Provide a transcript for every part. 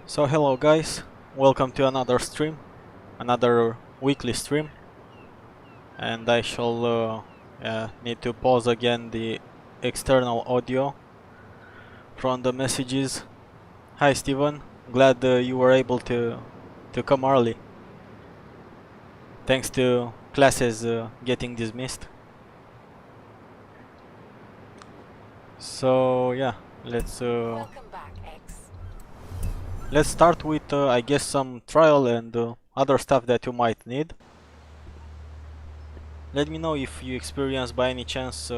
So hello guys, welcome to another stream, another weekly stream, and I shall need to pause again the external audio from the messages. Hi Steven, glad you were able to come early, thanks to classes getting dismissed. So yeah, let's start with I guess some trial and other stuff that you might need. Let me know if you experience by any chance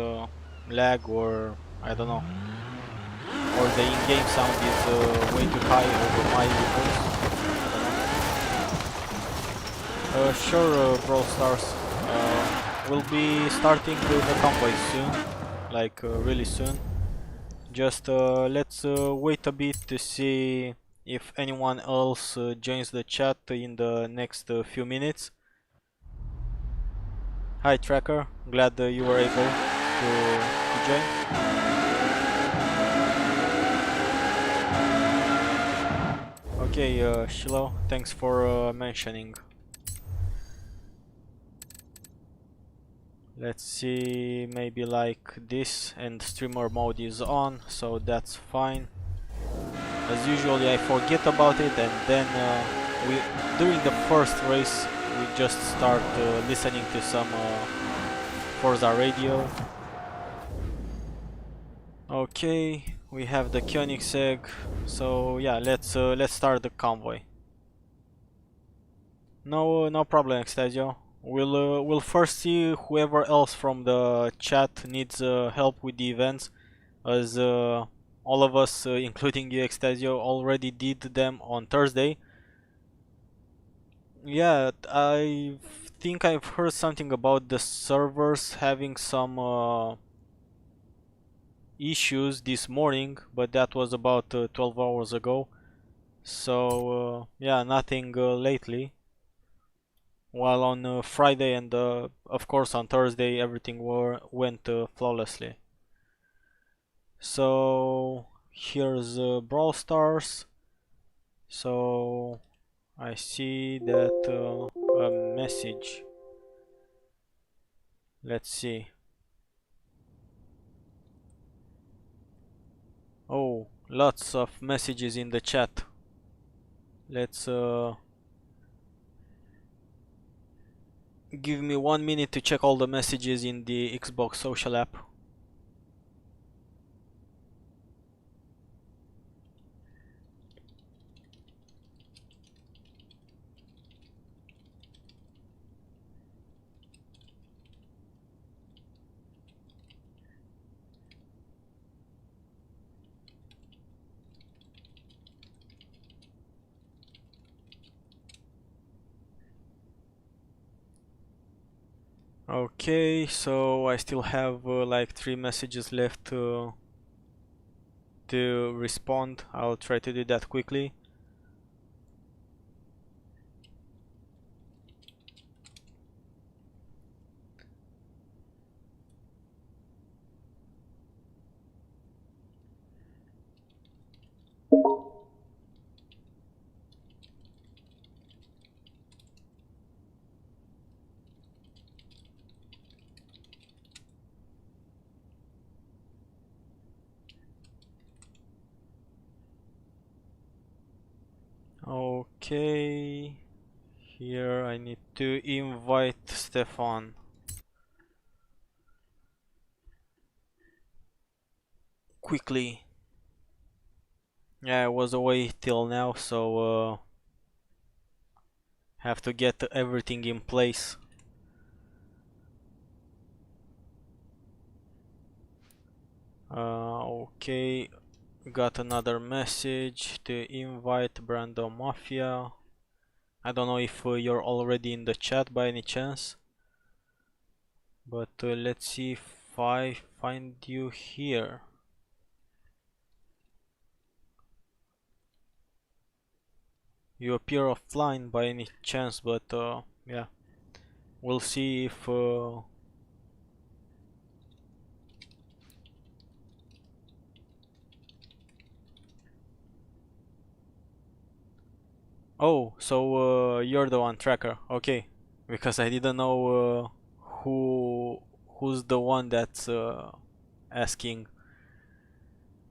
lag, or I don't know, or the in-game sound is way too high over my ears. Sure, Brawl Stars. We'll be starting the convoy soon, like really soon. Just let's wait a bit to see if anyone else joins the chat in the next few minutes. Hi Tracker, glad you were able to join. Okay, Shiloh, thanks for mentioning. Let's see, maybe like this, and streamer mode is on, so that's fine. As usually I forget about it, and then during the first race we just start listening to some Forza radio. Okay, we have the Koenigsegg, so yeah, let's start the convoy. No problem, Extasio. We'll first see whoever else from the chat needs help with the events, as all of us, including you, Extasio, already did them on Thursday. Yeah, I think I've heard something about the servers having some issues this morning, but that was about 12 hours ago. So yeah, nothing lately. While on Friday and of course on Thursday everything went flawlessly. So here's Brawl Stars. So I see that a message. Let's see. Oh, lots of messages in the chat. Let's give me 1 minute to check all the messages in the Xbox social app. Okay, so I still have like 3 messages left to respond. I'll try to do that quickly. Okay, here I need to invite Stefan. Quickly. Yeah, I was away till now, so have to get everything in place. Okay, got another message to invite Brando Mafia. I don't know if you're already in the chat by any chance, but let's see if I find you here. You appear offline by any chance, but yeah, we'll see if Oh, so you're the one, tracker. Okay, because I didn't know who's the one that's asking.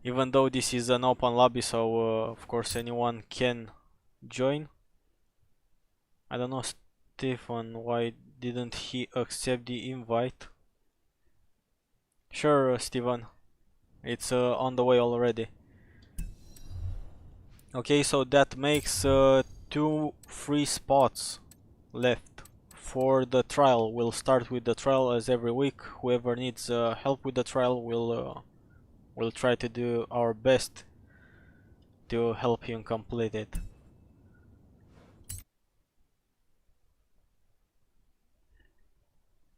Even though this is an open lobby, so of course anyone can join. I don't know, Stefan, why didn't he accept the invite? Sure, Stefan, it's on the way already. Okay, so that makes 2 free spots left for the trial. We'll start with the trial as every week. Whoever needs help with the trial, we'll try to do our best to help him complete it.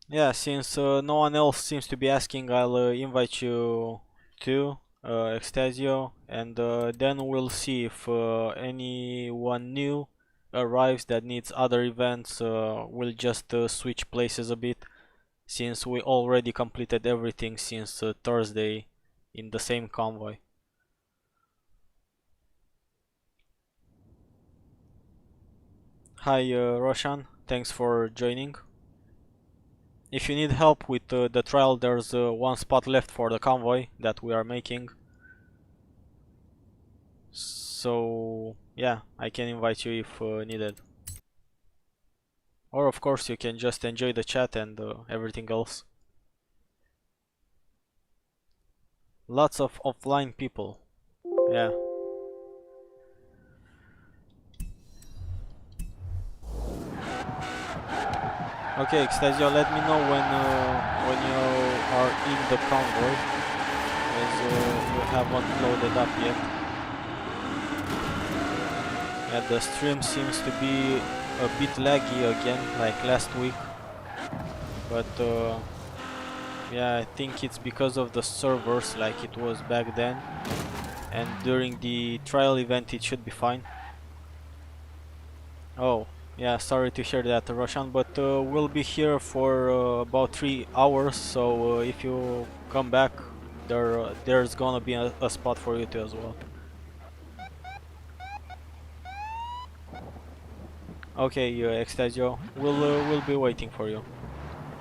Yeah, since no one else seems to be asking, I'll invite you to Extasio, and then we'll see if anyone new arrives that needs other events. We'll just switch places a bit, since we already completed everything since Thursday in the same convoy. Hi Roshan, thanks for joining. If you need help with the trial, there's 1 spot left for the convoy that we are making. So yeah, I can invite you if needed. Or of course you can just enjoy the chat and everything else. Lots of offline people. Yeah. Okay, Extasio, let me know when you are in the convoy, as you haven't loaded up yet. Yeah, the stream seems to be a bit laggy again, like last week. But yeah, I think it's because of the servers, like it was back then. And during the trial event it should be fine. Oh, yeah, sorry to hear that, Roshan, but we'll be here for about 3 hours, so if you come back, there's gonna be a spot for you too as well. Okay, Extasio, we'll be waiting for you,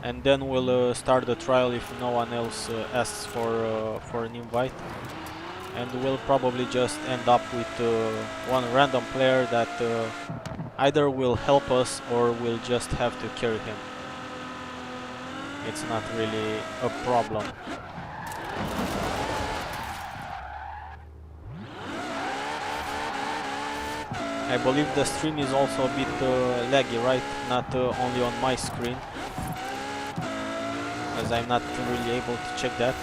and then we'll start the trial if no one else asks for an invite, and we'll probably just end up with one random player that either will help us or we'll just have to carry him. It's not really a problem. I believe the stream is also a bit laggy, right? Not only on my screen, as I'm not really able to check that.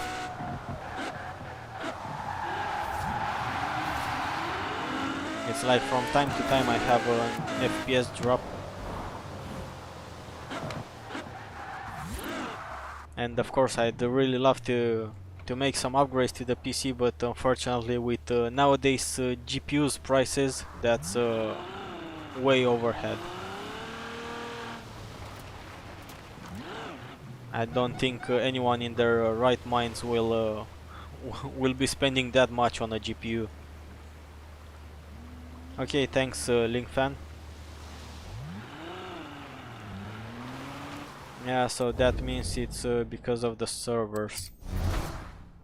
It's like from time to time I have an FPS drop. And of course I'd really love to make some upgrades to the PC, but unfortunately with nowadays GPU's prices, that's way overhead. I don't think anyone in their right minds will will be spending that much on a GPU. Okay, thanks Link fan. Yeah, so that means it's because of the servers.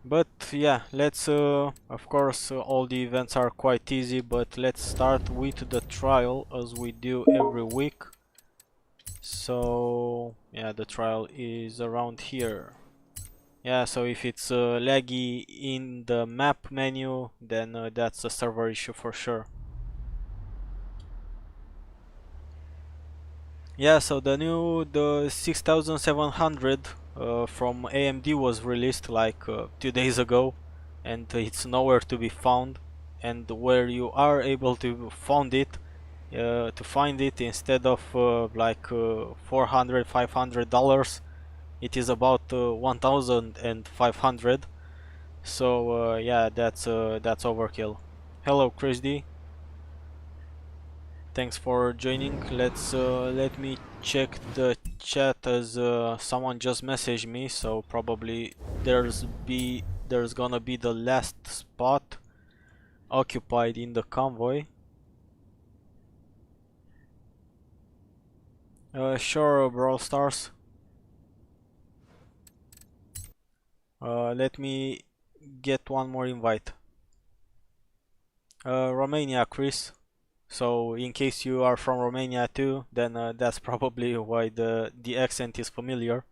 But yeah, let's of course all the events are quite easy, but let's start with the trial as we do every week. So yeah, the trial is around here. Yeah, so if it's laggy in the map menu, then that's a server issue for sure. Yeah, so the 6700 from AMD was released like 2 days ago, and it's nowhere to be found. And where you are able to find it instead of like $400-500, it is about 1,500. So yeah, that's overkill. Hello, Chris D. Thanks for joining. Let me check the chat, as someone just messaged me, so probably there's gonna be the last spot occupied in the convoy. Sure, Brawl Stars. Let me get one more invite. Romania, Chris. So in case you are from Romania too, then that's probably why the accent is familiar.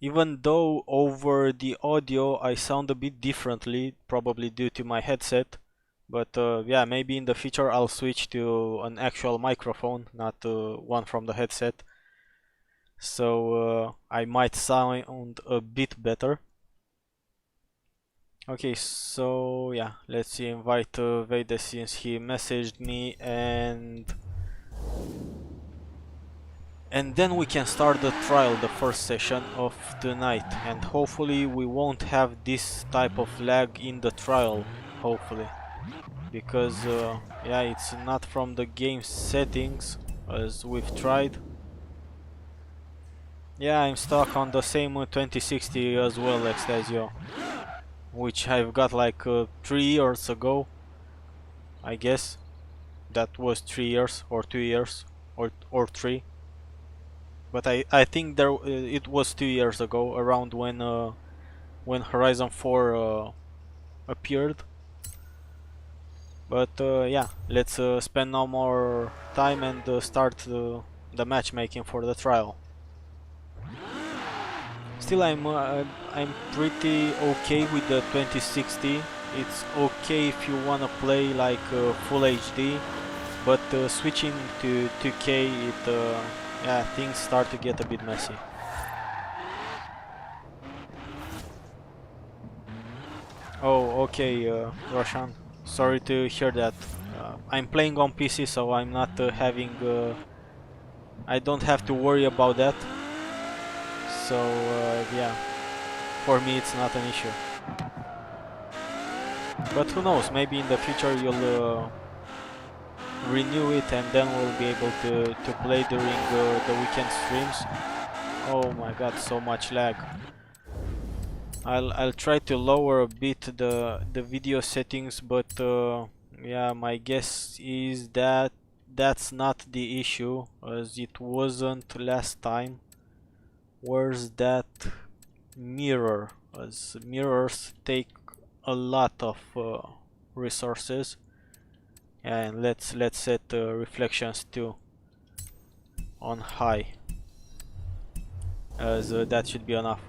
Even though over the audio I sound a bit differently, probably due to my headset. But yeah, maybe in the future I'll switch to an actual microphone, not one from the headset. So I might sound a bit better. Okay, so yeah, let's see, invite Veda since he messaged me, and then we can start the trial, the first session of the night, and hopefully we won't have this type of lag in the trial, hopefully, because yeah, it's not from the game settings as we've tried. Yeah, I'm stuck on the same 2060 as well, Extasio, which I've got like 3 years ago, I guess. That was 3 years or 2 years or 3, but I think there it was 2 years ago, around when Horizon 4 appeared. But yeah, let's spend no more time and start the matchmaking for the trial. Still, I'm pretty okay with the 2060. It's okay if you wanna play like full HD, but switching to 2K, yeah, things start to get a bit messy. Oh, okay, Roshan. Sorry to hear that. I'm playing on PC, so I'm not having. I don't have to worry about that. So yeah, for me it's not an issue. But who knows? Maybe in the future you'll renew it, and then we'll be able to play during the weekend streams. Oh my god, so much lag. I'll try to lower a bit the video settings, but yeah, my guess is that that's not the issue, as it wasn't last time. Where's that mirror? As mirrors take a lot of resources. And let's set reflections too on high, as that should be enough.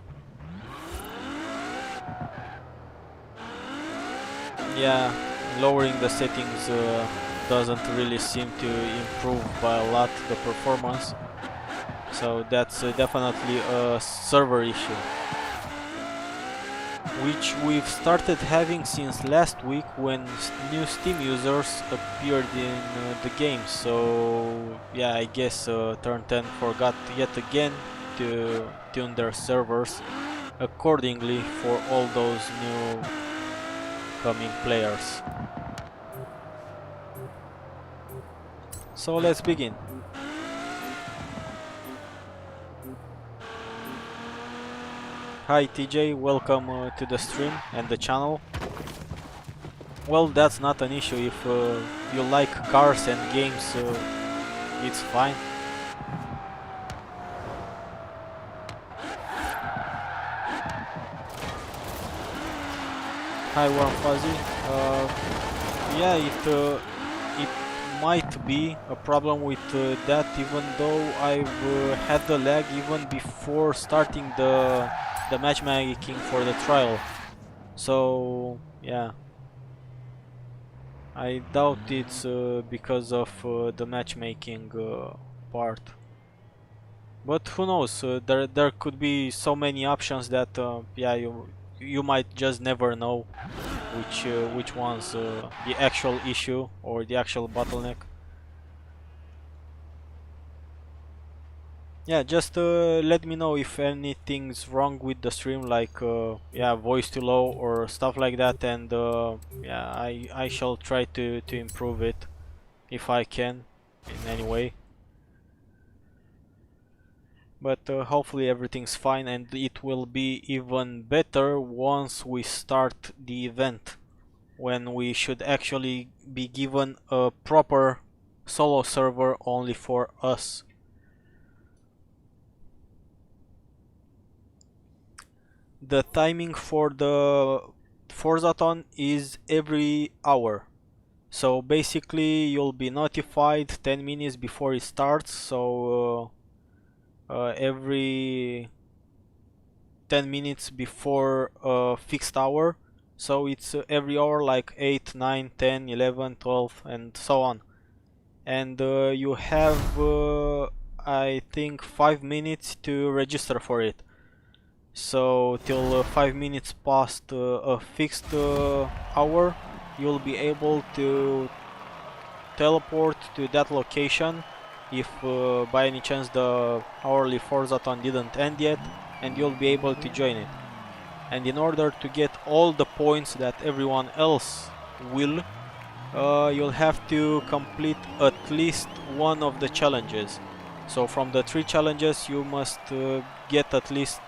Yeah, lowering the settings doesn't really seem to improve by a lot the performance, so that's definitely a server issue, which we've started having since last week when new Steam users appeared in the game. So yeah, I guess Turn 10 forgot yet again to tune their servers accordingly for all those new coming players. So let's begin. Hi TJ, welcome to the stream and the channel. Well, that's not an issue. If you like cars and games, it's fine. Hi Warm Fuzzy. Yeah, it might be a problem with that, even though I've had the lag even before starting the matchmaking for the trial. So yeah, I doubt it's because of the matchmaking part. But who knows? There could be so many options that yeah, you might just never know which one's the actual issue or the actual bottleneck. Yeah, just let me know if anything's wrong with the stream, like yeah, voice too low or stuff like that, and yeah, I shall try to improve it if I can in any way. But hopefully everything's fine, and it will be even better once we start the event, when we should actually be given a proper solo server only for us. the timing for the Forzathon is every hour. So basically you'll be notified 10 minutes before it starts, so every 10 minutes before a fixed hour. So it's every hour, like 8, 9, 10, 11, 12 and so on. And you have I think 5 minutes to register for it. So till 5 minutes past a fixed hour, you'll be able to teleport to that location if by any chance the hourly Forzathon didn't end yet, and you'll be able to join it. And in order to get all the points that everyone else will, you'll have to complete at least one of the challenges. So from the 3 challenges you must get at least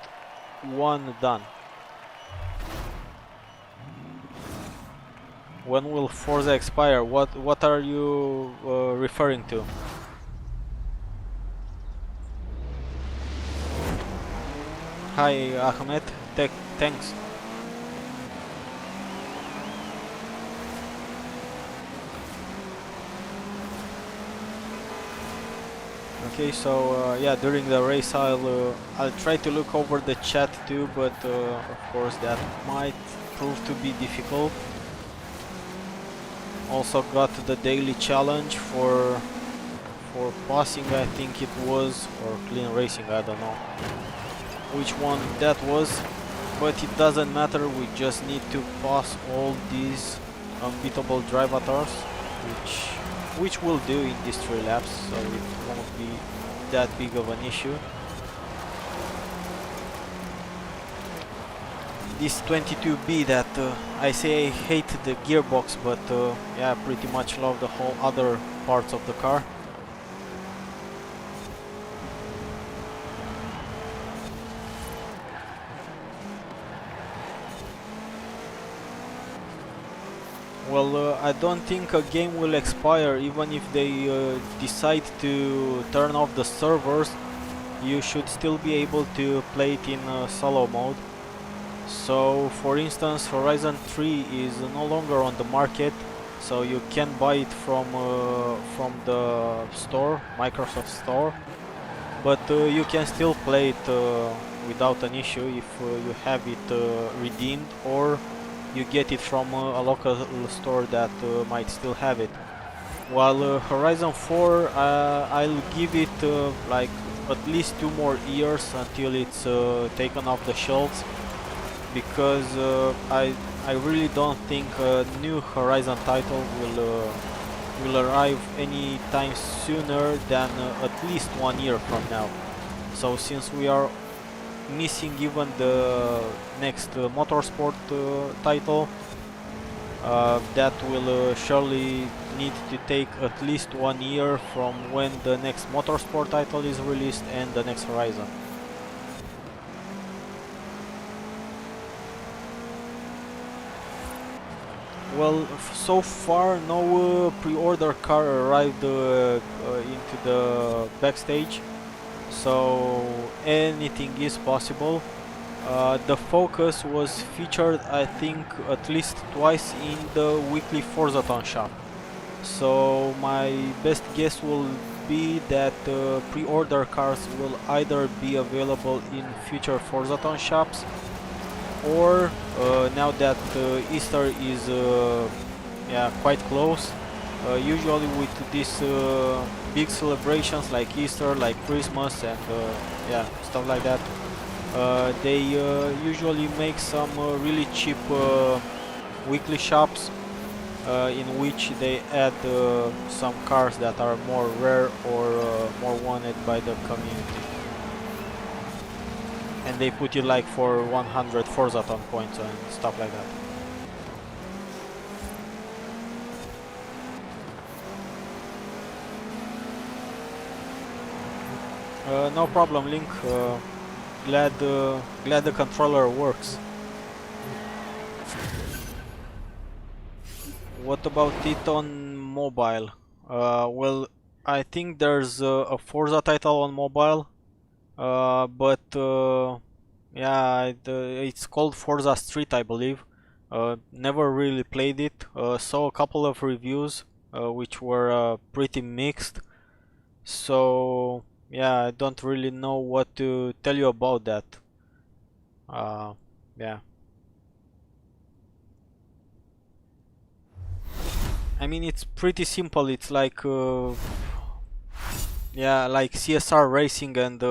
one done. When will Forza expire? What are you referring to? Hi Ahmed, thanks. Okay, so yeah, during the race I'll try to look over the chat too, but of course that might prove to be difficult. Also got the daily challenge for passing, I think it was, or clean racing, I don't know which one that was, but it doesn't matter. We just need to pass all these unbeatable drive avatars, which we'll do in these 3 laps, so it won't be that big of an issue. This 22B that I say I hate the gearbox, but yeah, I pretty much love the whole other parts of the car. Well, I don't think a game will expire even if they decide to turn off the servers. You should still be able to play it in solo mode. So for instance, Horizon 3 is no longer on the market, so you can buy it from the store, Microsoft Store, but you can still play it without an issue if you have it redeemed, or you get it from a local store that might still have it. While Horizon 4, I'll give it like at least 2 more years until it's taken off the shelves, because I really don't think a new Horizon title will arrive any time sooner than at least 1 year from now. So since we are missing even the next motorsport title, that will surely need to take at least 1 year from when the next motorsport title is released and the next Horizon. Well, so far no pre-order car arrived into the backstage, so anything is possible. The Focus was featured, I think, at least twice in the weekly Forzathon shop. So my best guess will be that pre-order cars will either be available in future Forzathon shops, or now that Easter is yeah, quite close, usually with these big celebrations like Easter, like Christmas, and yeah, stuff like that, they usually make some really cheap weekly shops in which they add some cars that are more rare or more wanted by the community, and they put it like for 100 Forzathon points and stuff like that. No problem, Link. Glad the controller works. What about it on mobile? Well, I think there's a Forza title on mobile, but Yeah, it's called Forza Street, I believe. Never really played it. Saw a couple of reviews, which were pretty mixed. So yeah, I don't really know what to tell you about that. Uh, yeah. I mean, it's pretty simple. It's like yeah, like CSR racing and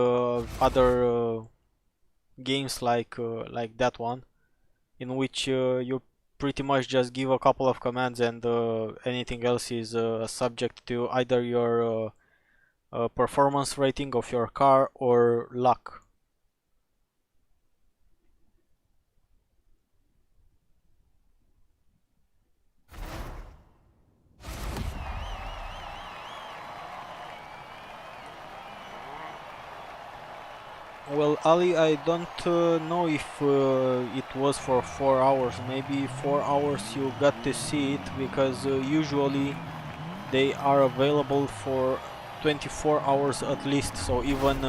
other games like that one, in which you pretty much just give a couple of commands and anything else is subject to either your performance rating of your car or luck. Well, Ali, I don't know if it was for 4 hours. Maybe 4 hours you got to see it, because usually they are available for 24 hours at least. So even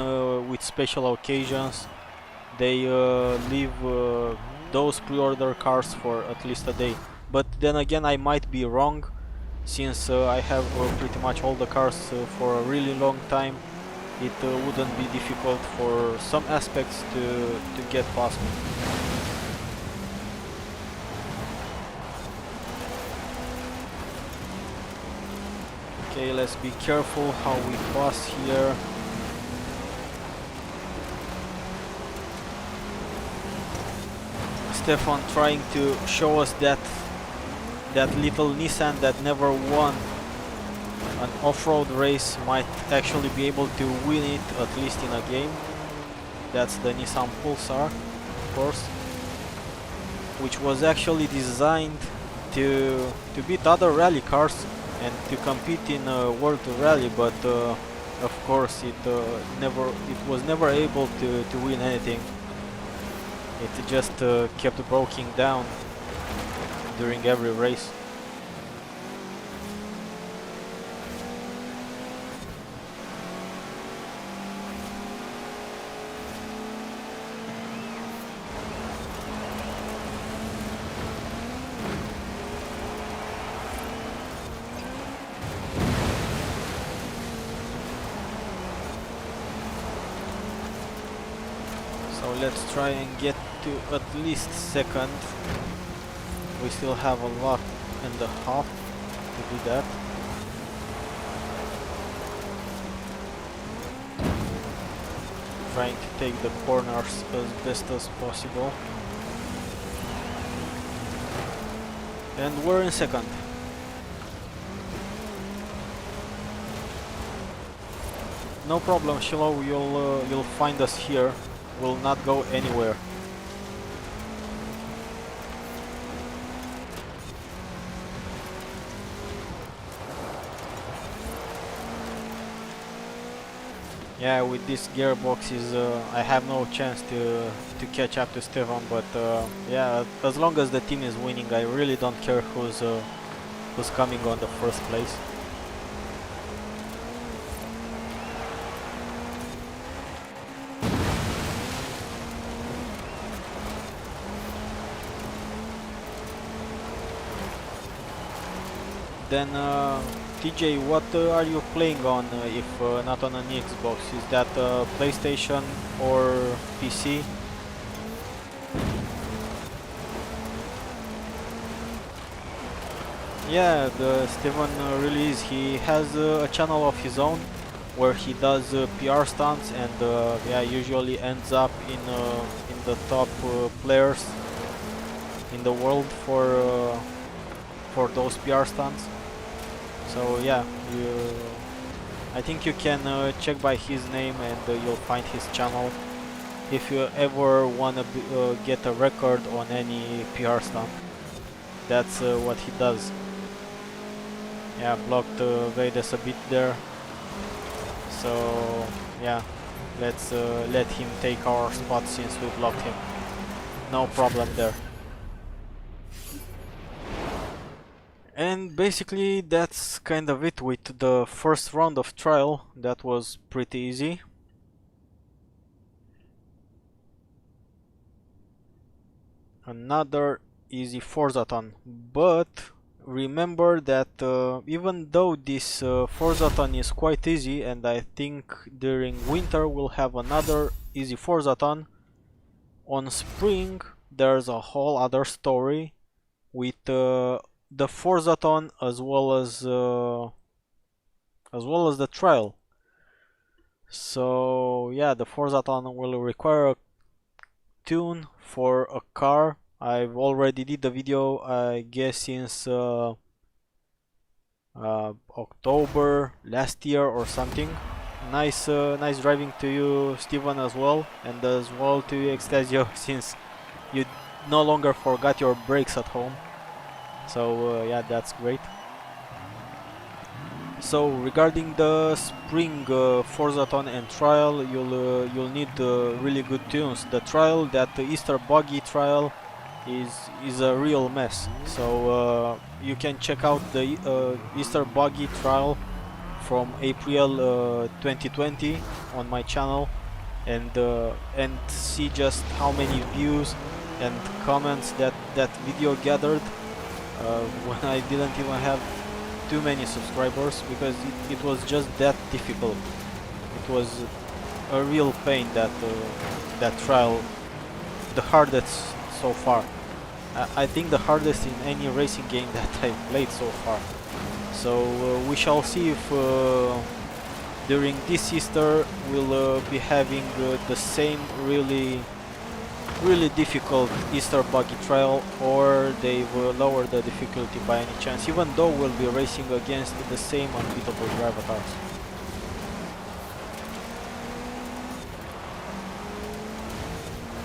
with special occasions, they leave those pre-order cars for at least a day. But then again, I might be wrong, since I have pretty much all the cars for a really long time. It wouldn't be difficult for some aspects to get past me. Okay, let's be careful how we pass here. Stefan trying to show us that little Nissan that never won an off-road race might actually be able to win it, at least in a game. That's the Nissan Pulsar, of course, which was actually designed to beat other rally cars and to compete in World Rally, but of course it was never able to win anything. It just kept breaking down during every race. So let's try and get to at least second. We still have a lap and a half to do that. Trying to take the corners as best as possible. And we're in second. No problem, Shiloh, you'll find us here. We'll not go anywhere. Yeah, with this gearboxes, I have no chance to catch up to Stefan, but yeah, as long as the team is winning, I really don't care who's coming on the first place. Then TJ, what are you playing on if not on an Xbox? Is that PlayStation or PC? Yeah, the Steven really is. He has a channel of his own where he does PR stunts, and yeah, usually ends up in the top players in the world for those PR stunts. So yeah, I think you can check by his name and you'll find his channel if you ever wanna get a record on any PR stunt. That's what he does. Yeah, blocked Vedas a bit there. So yeah, let's let him take our spot since we blocked him. No problem there. And basically that's kind of it with the first round of trial. That was pretty easy. another easy Forzathon. But remember that even though this Forzathon is quite easy, and I think during winter we'll have another easy Forzathon, on spring there's a whole other story with the Forzathon as well as the trial. So yeah, the Forzathon will require a tune for a car. I've already did the video, I guess, since October last year or something. Nice driving to you, Steven, as well, and as well to you, Extasio, since you no longer forgot your brakes at home. So yeah, that's great. So regarding the spring Forzathon and trial, you'll need really good tunes. The trial, that Easter buggy trial, is a real mess. So you can check out the Easter buggy trial from April 2020 on my channel, and see just how many views and comments that video gathered when I didn't even have too many subscribers, because it was just that difficult. It was a real pain, that trial, the hardest so far. I think the hardest in any racing game that I played so far. So we shall see if during this Easter we'll be having the same really difficult Easter buggy trial, or they will lower the difficulty by any chance, even though we'll be racing against the same unbeatable avatars.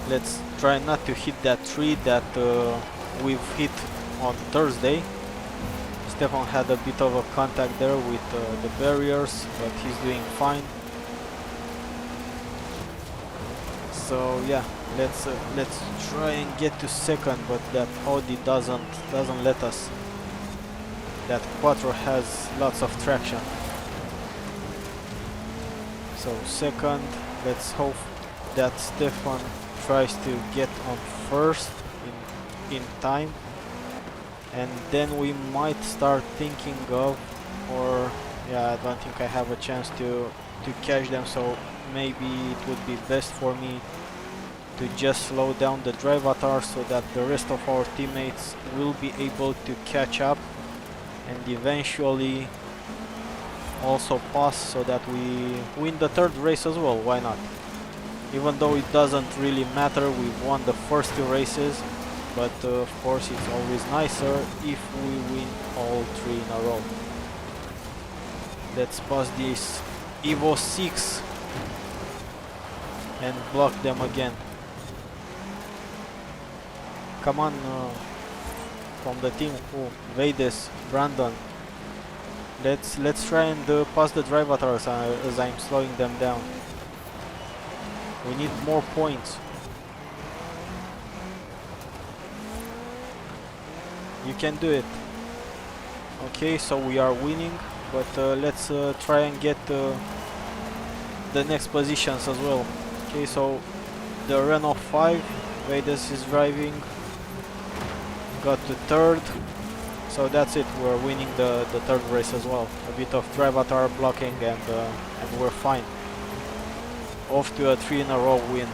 Let's try not to hit that tree that we've hit on Thursday. Stefan had a bit of a contact there with the barriers, but he's doing fine. So yeah, let's try and get to second, but that Audi doesn't let us. That Quattro has lots of traction. So second, let's hope that Stefan tries to get on first in time, and then we might start thinking of, or yeah, I don't think I have a chance to catch them, so maybe it would be best for me to just slow down the Drivatar so that the rest of our teammates will be able to catch up and eventually also pass, so that we win the third race as well. Why not? Even though it doesn't really matter, we've won the first two races, but of course it's always nicer if we win all three in a row. Let's pass this Evo 6 and block them again. Come on, from the team. Oh, Vedas, Brandon. Let's try and pass the Drivatars as I'm slowing them down. We need more points. You can do it. Okay, so we are winning, but let's try and get the next positions as well. Okay, so the Renault 5, Vedas is driving, got to third, so that's it, we're winning the third race as well. A bit of Drivatar blocking and we're fine. Off to a 3 in a row win.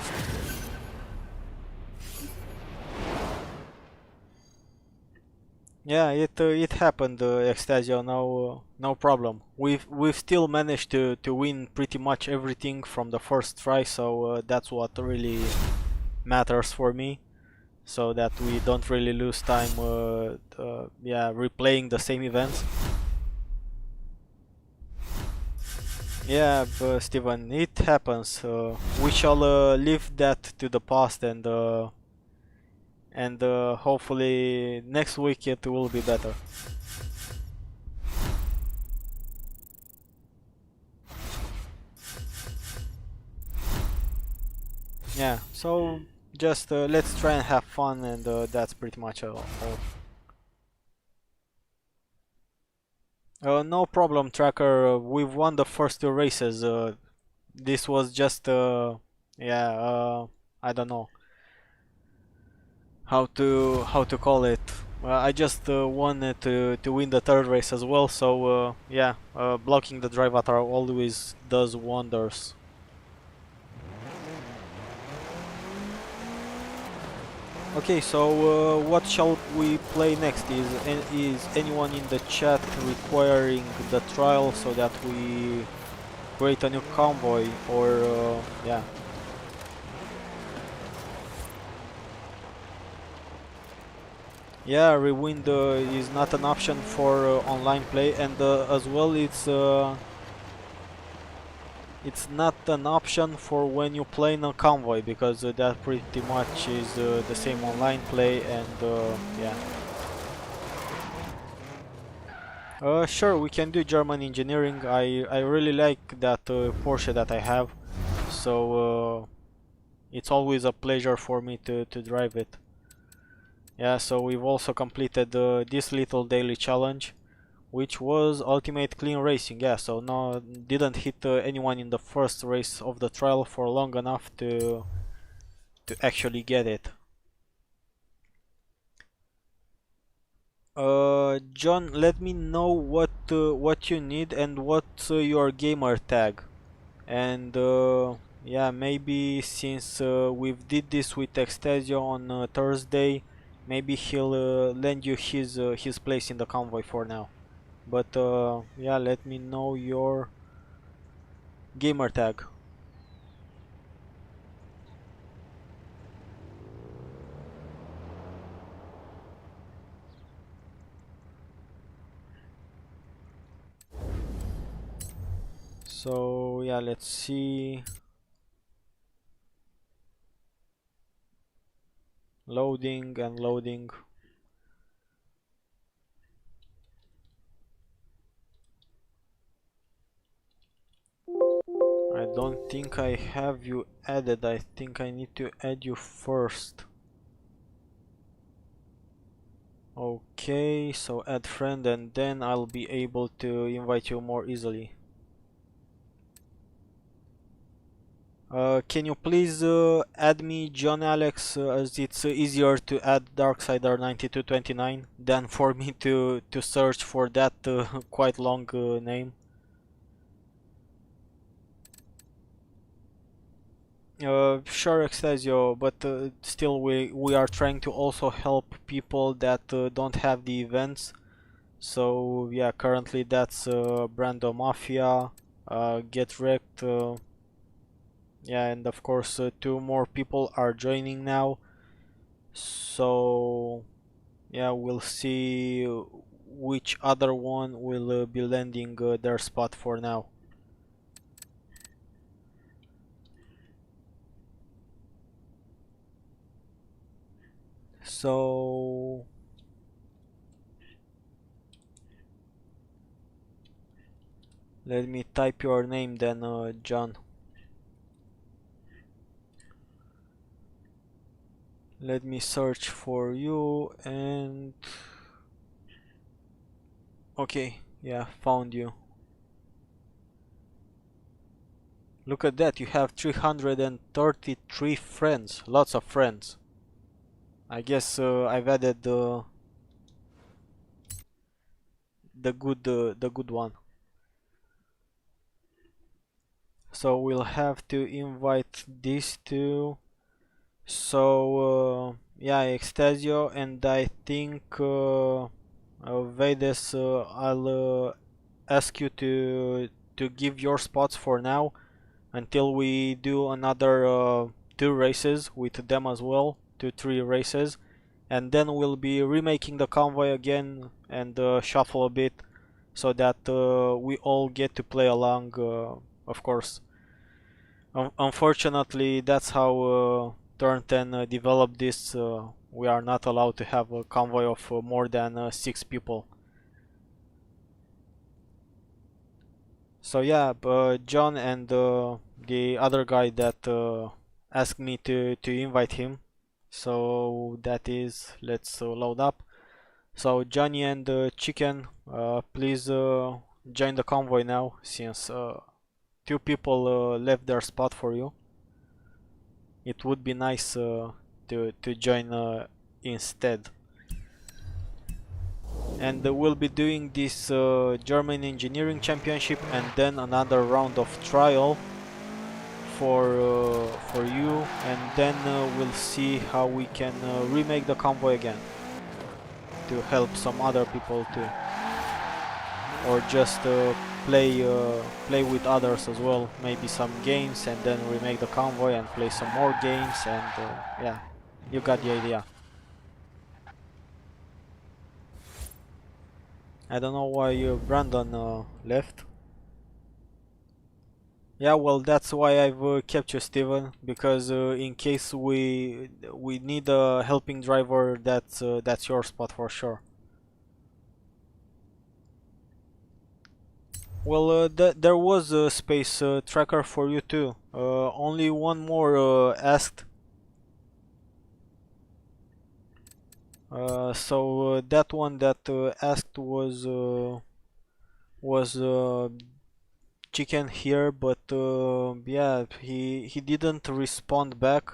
Yeah, it happened, Extasio. No problem. We've still managed to win pretty much everything from the first try, so that's what really matters for me. So that we don't really lose time, yeah, replaying the same events. Yeah, Steven, it happens. We shall leave that to the past, and hopefully next week it will be better. Yeah, so just let's try and have fun, and that's pretty much all. No problem, Tracker. We've won the first two races. This was just, yeah, I don't know. how to call it. I just wanted to win the third race as well, so yeah, blocking the drive avatar always does wonders. Okay, so what shall we play next? Is anyone in the chat requiring the trial so that we create a new convoy, or yeah? Yeah, rewind is not an option for online play, and as well it's not an option for when you play in a convoy, because that pretty much is the same online play, and yeah. Sure, we can do German engineering. I really like that Porsche that I have, so it's always a pleasure for me to drive it. Yeah, so we've also completed this little daily challenge, which was ultimate clean racing. Yeah, so no, didn't hit anyone in the first race of the trial for long enough to actually get it. John, let me know what you need and what's your gamer tag. And yeah, maybe since we did this with Extasio on Thursday, maybe he'll lend you his place in the convoy for now. But yeah, let me know your gamer tag. So yeah, let's see. Loading and loading. I don't think I have you added. I think I need to add you first. Okay, so add friend, and then I'll be able to invite you more easily. Can you please add me John Alex, as it's easier to add Darksider9229 than for me to search for that quite long name. Sure, Extasio, but still we are trying to also help people that don't have the events. So yeah, currently that's Brando Mafia, Get Wrecked, yeah, and of course two more people are joining now. So yeah, we'll see which other one will be landing their spot for now. So let me type your name then, John. Let me search for you, and okay, yeah, found you. Look at that, you have 333 friends, lots of friends. I guess I've added the good one. So we'll have to invite these two. So yeah, Extasio, and I think Vedas, I'll ask you to give your spots for now until we do another two races with them as well, 2-3 races, and then we'll be remaking the convoy again and shuffle a bit so that we all get to play along, of course. Unfortunately, that's how Turn 10 developed this. We are not allowed to have a convoy of more than 6 people. So yeah, John and the other guy that asked me to invite him. So that is, let's load up. So Johnny and Chicken, please join the convoy now, since two people left their spot for you. It would be nice to join instead. And we'll be doing this German Engineering Championship and then another round of trial for you, and then we'll see how we can remake the convoy again to help some other people too, or just play with others as well, maybe some games, and then remake the convoy and play some more games, and yeah, you got the idea. I don't know why Brandon left. Yeah, well, that's why I've kept you, Steven, because in case we need a helping driver, that's your spot for sure. Well, there was a space tracker for you too. Only one more asked. So that one that asked was chicken here, but yeah, he didn't respond back.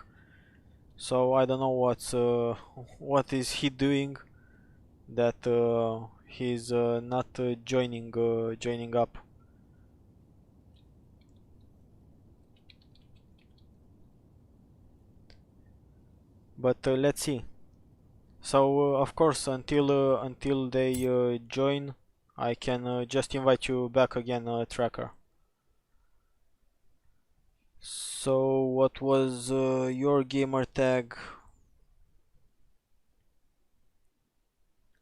So I don't know what is he doing that he's not joining up. But let's see. So of course, until they join, I can just invite you back again, Tracker. So what was your gamer tag?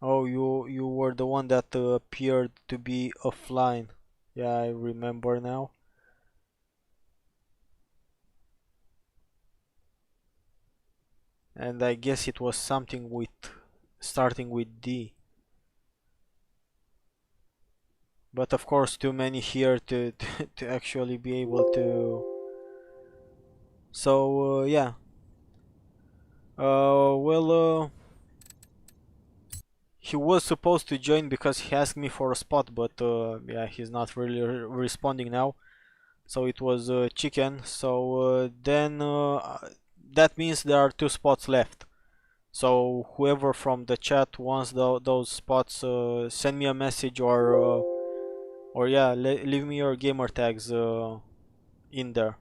Oh, you were the one that appeared to be offline. Yeah, I remember now. And I guess it was something with starting with D. But of course, too many here to actually be able to. So yeah. Well, he was supposed to join because he asked me for a spot, but yeah, he's not really responding now. So it was chicken. So then that means there are 2 spots left. So whoever from the chat wants those spots, send me a message, or yeah, leave me your gamer tags in there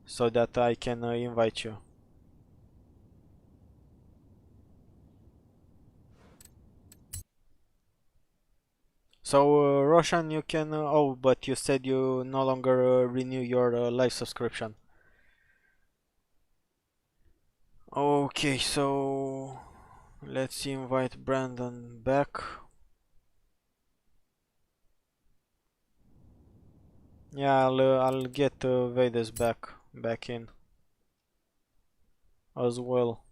so that I can invite you. So Roshan, you can. Oh, but you said you no longer renew your live subscription. Okay, so let's invite Brandon back. Yeah, I'll get Vedas back in as well.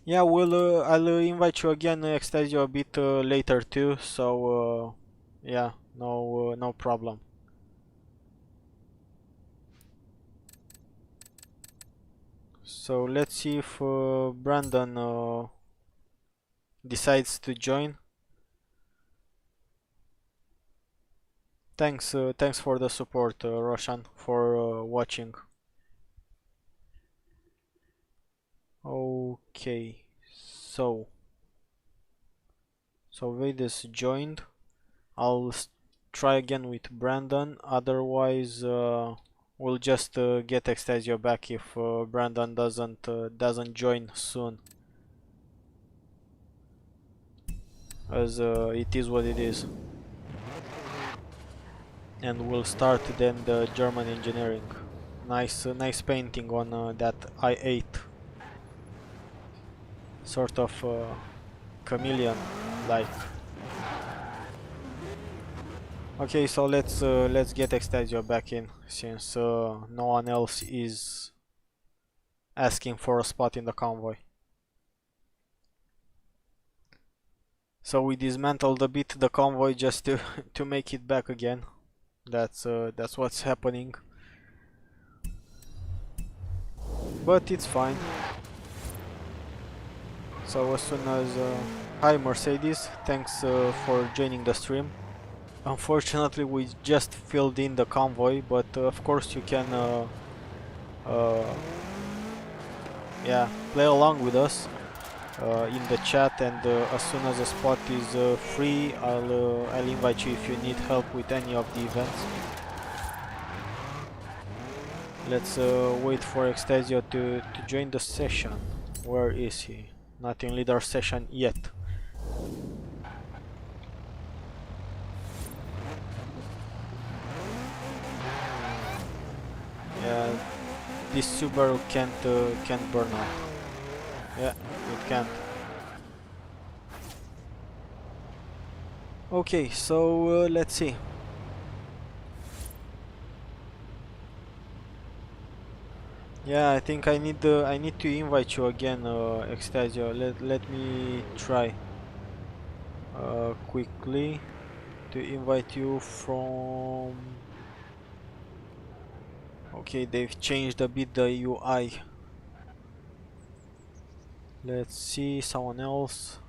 Yeah, I'll invite you again, Extasio, a bit later too. So yeah, no problem. So let's see if Brandon decides to join. Thanks for the support, Roshan, for watching. Okay, so Vedas joined. I'll try again with Brandon. Otherwise, we'll just get Extasio back if Brandon doesn't join soon. As it is what it is. And we'll start then the German engineering. Nice painting on that I8. Sort of chameleon like. Okay, so let's get Extasio back in, since no one else is asking for a spot in the convoy. So we dismantled a bit the convoy just to to make it back again. That's what's happening. But it's fine. So as soon as hi Mercedes, thanks for joining the stream. Unfortunately, we just filled in the convoy, but of course you can uh, yeah, play along with us in the chat, and as soon as a spot is free, I'll invite you if you need help with any of the events. Let's wait for Extasio to join the session. Where is he? Not in leader session yet. Yeah, this Subaru can't burn out. Yeah, it can't. Okay, so let's see. Yeah, I think I need to invite you again, Extasio. Let me try quickly to invite you from. Okay, they've changed a bit the UI. Let's see someone else.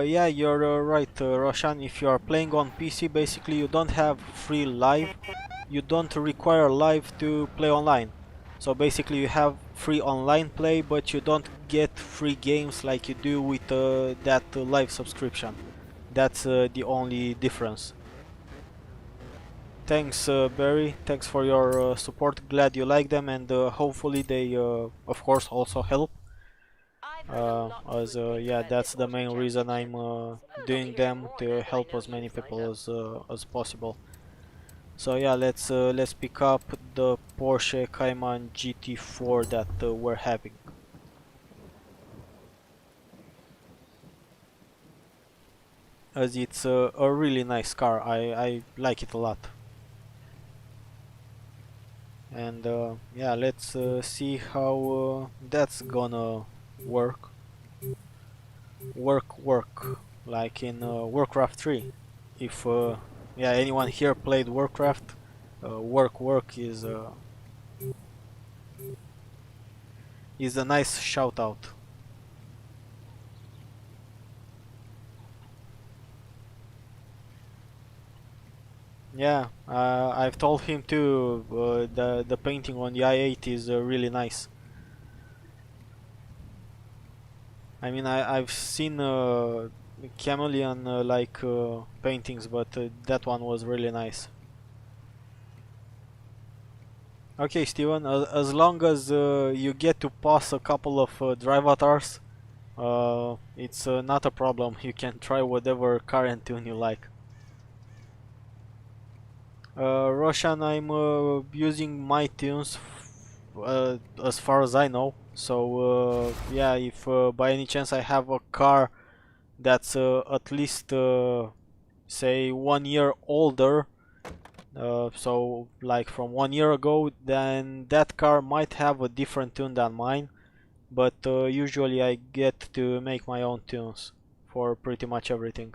Yeah, you're right, Roshan. If you are playing on PC, basically you don't have free live. You don't require live to play online. So basically you have free online play, but you don't get free games like you do with that live subscription. That's the only difference. Thanks, Barry. Thanks for your support. Glad you like them, and hopefully they, of course, also help. As yeah, that's the main reason I'm doing them, to help as many people as possible. So yeah, let's pick up the Porsche Cayman GT4 that we're having. As it's a really nice car. I like it a lot. And yeah, let's see how that's gonna work. Work like in Warcraft 3. If yeah, anyone here played Warcraft, work is a nice shout out. Yeah, I've told him too. The painting on the i8 is really nice. I mean, I've seen chameleon like paintings, but that one was really nice. Okay, Steven, as long as you get to pass a couple of drive avatars, it's not a problem. You can try whatever car and tune you like. Roshan, I'm using my tunes as far as I know. So yeah, if by any chance I have a car that's at least say 1 year older, so like from 1 year ago, then that car might have a different tune than mine. But usually I get to make my own tunes for pretty much everything.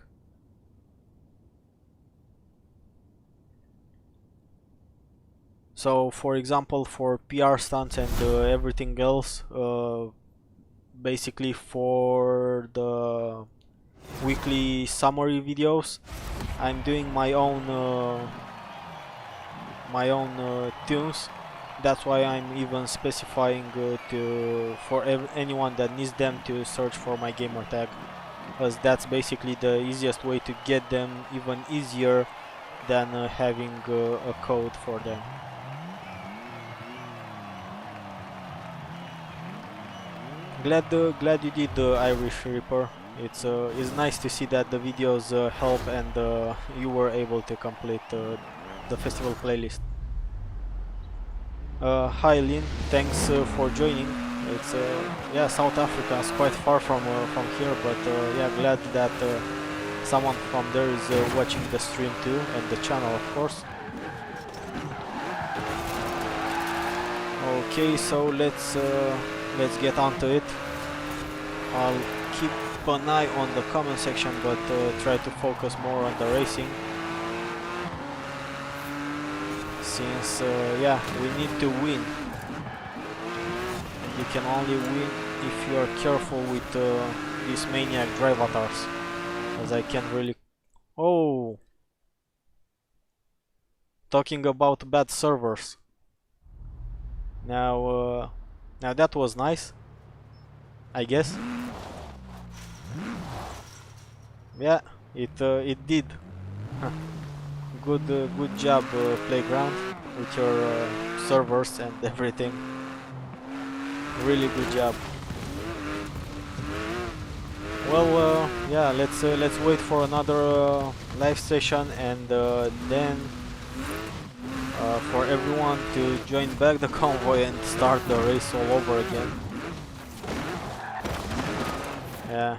So for example, for PR stunts and everything else, basically for the weekly summary videos, I'm doing my own tunes. That's why I'm even specifying to for anyone that needs them to search for my gamer tag, as that's basically the easiest way to get them, even easier than having a code for them. Glad you did the Irish Reaper. It's nice to see that the videos help, and you were able to complete the festival playlist. Hi Lin, thanks for joining. It's yeah, South Africa is quite far from here, but yeah, glad that someone from there is watching the stream too, and the channel, of course. Okay, so let's get onto it. I'll keep an eye on the comment section, but try to focus more on the racing, since yeah, we need to win, and you can only win if you are careful with these maniac drive avatars, as I can't really... Oh, talking about bad servers. Now that was nice, I guess. Yeah, it did. Good job, Playground, with your servers and everything. Really good job. Well, yeah, let's wait for another live session, and then for everyone to join back the convoy and start the race all over again. Yeah,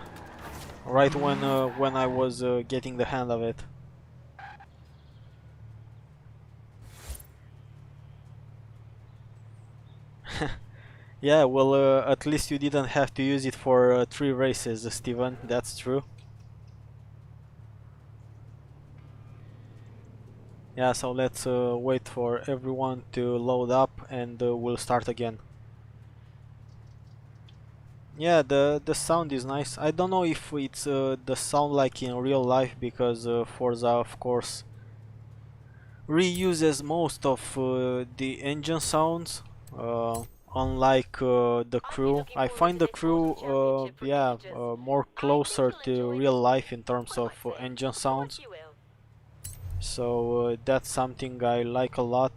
right when I was getting the hand of it. Yeah, well, at least you didn't have to use it for 3 races, Steven. That's true. Yeah, so let's wait for everyone to load up, and we'll start again. Yeah, the sound is nice. I don't know if it's the sound like in real life, because Forza, of course, reuses most of the engine sounds, unlike the crew. I find the crew yeah, more closer to real life in terms of engine sounds. So that's something I like a lot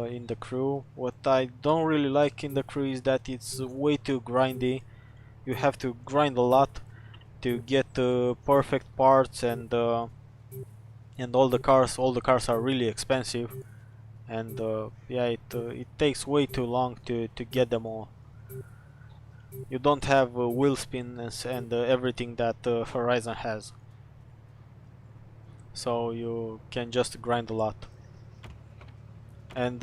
in the crew. What I don't really like in the crew is that it's way too grindy. You have to grind a lot to get perfect parts, and all the cars are really expensive, and yeah, it takes way too long to get them all. You don't have wheel spin and everything that Horizon has, so you can just grind a lot. And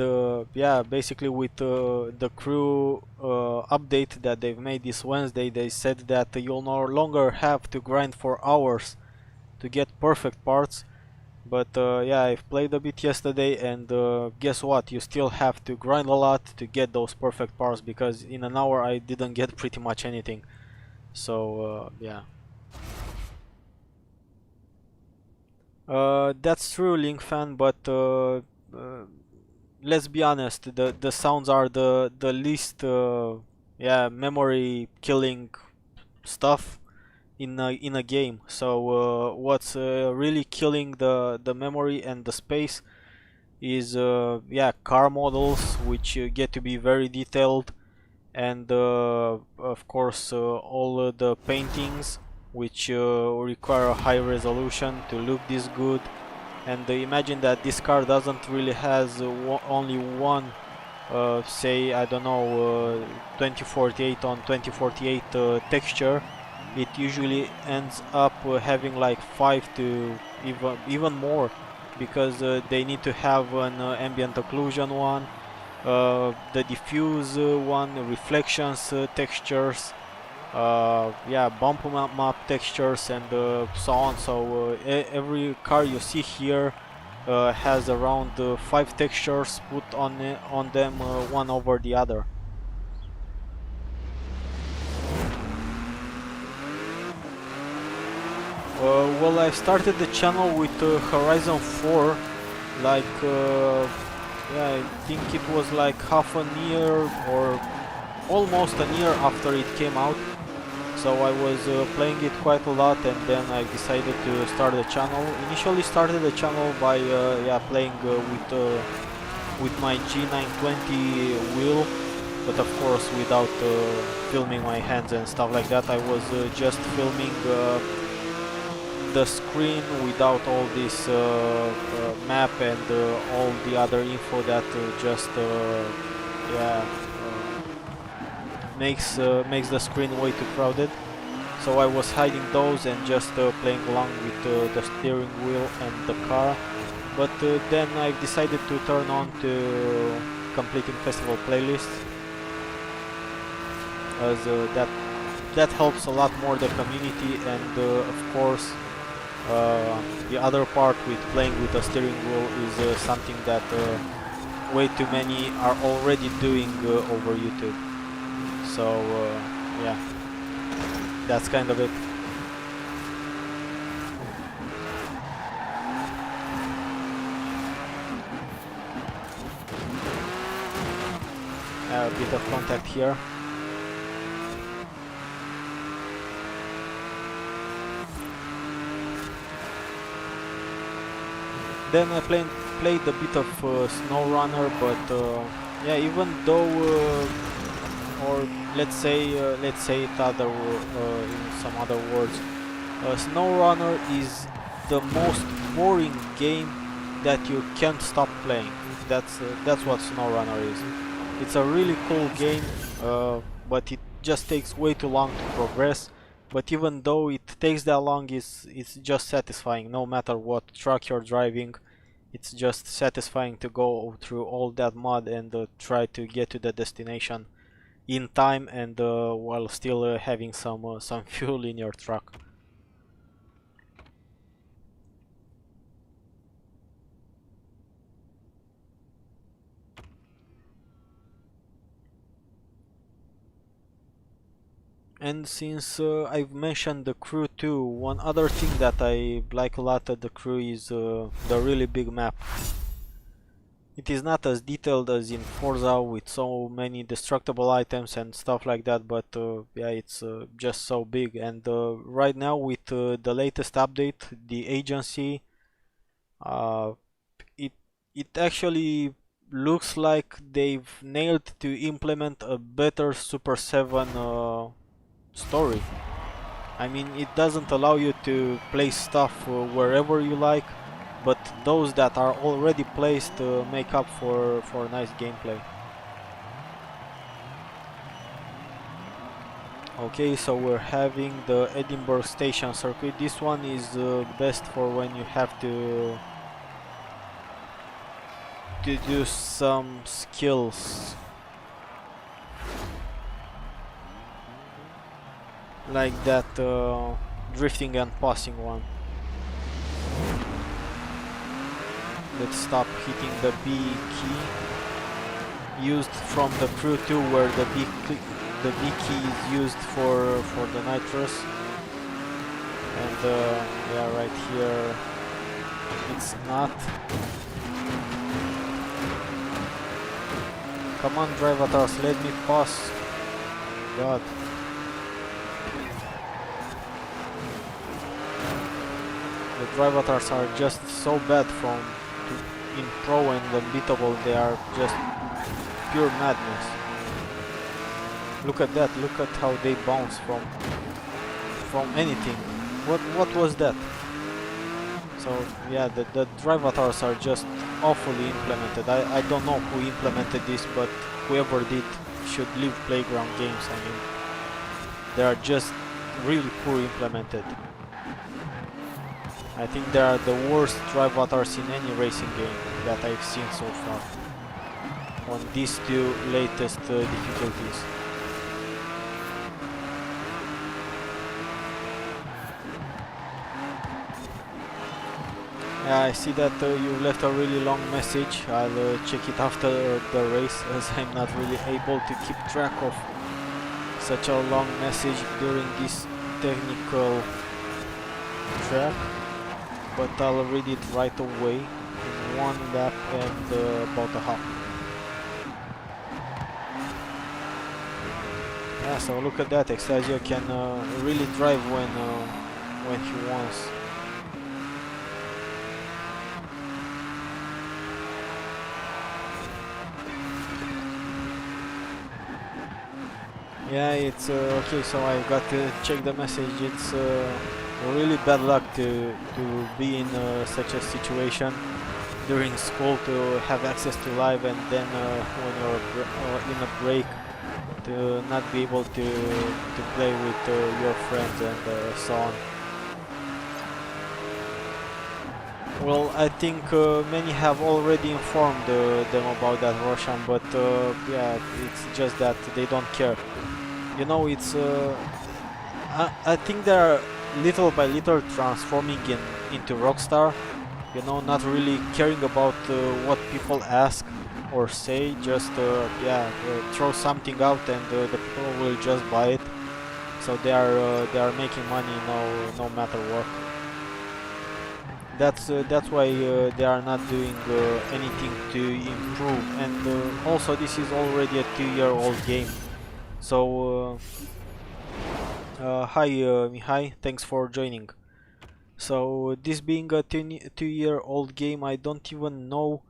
yeah, basically with the crew update that they've made this Wednesday, they said that you'll no longer have to grind for hours to get perfect parts. But yeah, I've played a bit yesterday, and guess what? You still have to grind a lot to get those perfect parts, because in an hour I didn't get pretty much anything. So yeah. That's true, Link fan, but let's be honest, the sounds are the least yeah, memory killing stuff in a game. So what's really killing the memory and the space is yeah, car models, which get to be very detailed, and of course all the paintings, which require a high resolution to look this good. And imagine that this car doesn't really has only one say, I don't know, 2048 on 2048 texture. It usually ends up having like 5 to even more, because they need to have an ambient occlusion one, the diffuse one, reflections textures, yeah, bump map textures, and so on. So every car you see here has around 5 textures put on them, one over the other. Well, I started the channel with Horizon 4, like yeah, I think it was like half a year or almost a year after it came out. So I was playing it quite a lot, and then I decided to start the channel. Initially started the channel by yeah, playing with my G920 wheel, but of course without filming my hands and stuff like that. I was just filming the screen without all this map and all the other info that just yeah, makes the screen way too crowded. So I was hiding those and just playing along with the steering wheel and the car. But then I decided to turn on to completing festival playlists, as that helps a lot more the community, and of course the other part with playing with a steering wheel is something that way too many are already doing over YouTube. So yeah, that's kind of it. A bit of contact here. Then I played a bit of SnowRunner, but yeah, even though, or let's say it other in some other words, SnowRunner is the most boring game that you can't stop playing. That's what SnowRunner is. It's a really cool game, but it just takes way too long to progress. But even though it takes that long, it's just satisfying. No matter what truck you're driving, it's just satisfying to go through all that mud and try to get to the destination in time, and while still having some fuel in your truck. And since I've mentioned the crew too, one other thing that I like a lot at the crew is the really big map. It is not as detailed as in Forza with so many destructible items and stuff like that, but yeah, it's just so big. And right now with the latest update, the agency, uh, it actually looks like they've nailed to implement a better Super 7 story. I mean, it doesn't allow you to place stuff wherever you like, but those that are already placed make up for nice gameplay. Okay, so we're having the Edinburgh Station circuit. This one is best for when you have to do some skills, like that drifting and passing one. Let's stop hitting the B key, used from the Crew 2, where the B key is used for the nitrous. And yeah, right here it's not. Come on, drivatars, let me pass. God. The drivatars are just so bad in Pro and Unbeatable. They are just pure madness. Look at that, look at how they bounce from anything. What was that? So yeah, the drivatars are just awfully implemented. I don't know who implemented this, but whoever did should leave Playground Games. I mean, they are just really poor implemented. I think they are the worst drivatars in any racing game that I've seen so far on these two latest difficulties. Yeah, I see that you left a really long message. I'll check it after the race, as I'm not really able to keep track of such a long message during this technical track. But I'll read it right away in one lap and about a half. Yeah, so look at that, Extasio can really drive when he wants. Yeah, it's okay, so I got to check the message. It's really bad luck to be in such a situation during school, to have access to live, and then when you're in a break to not be able to play with your friends and so on. Well, I think many have already informed them about that, Roshan, but yeah, it's just that they don't care. you know, it's I think they're little by little transforming into Rockstar, you know, not really caring about what people ask or say, just yeah, throw something out and the people will just buy it. So they are making money no matter what. That's why they are not doing anything to improve. And also, this is already a 2-year-old game. So hi Mihai, thanks for joining. So this being a 2-year-old game, I don't even know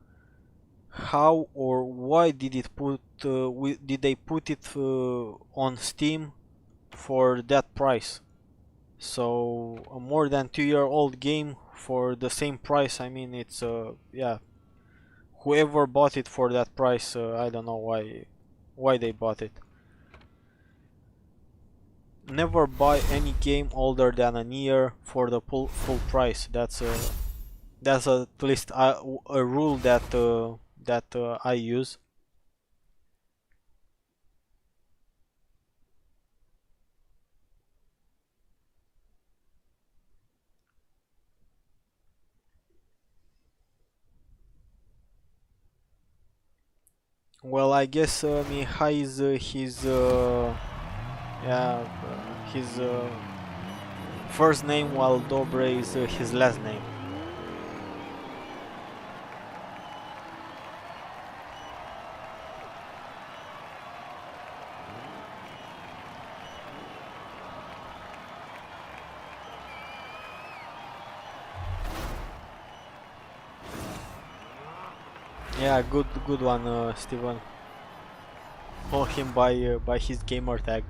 how or why did it put did they put it on Steam for that price. So a more than 2-year-old game for the same price, I mean, it's yeah, whoever bought it for that price, I don't know why they bought it. Never buy any game older than a year for the full price. That's at least a rule that I use. Well, I guess Mihai is his yeah his first name, while Dobre is his last name. Yeah, good one, Steven. Call him by his gamer tag.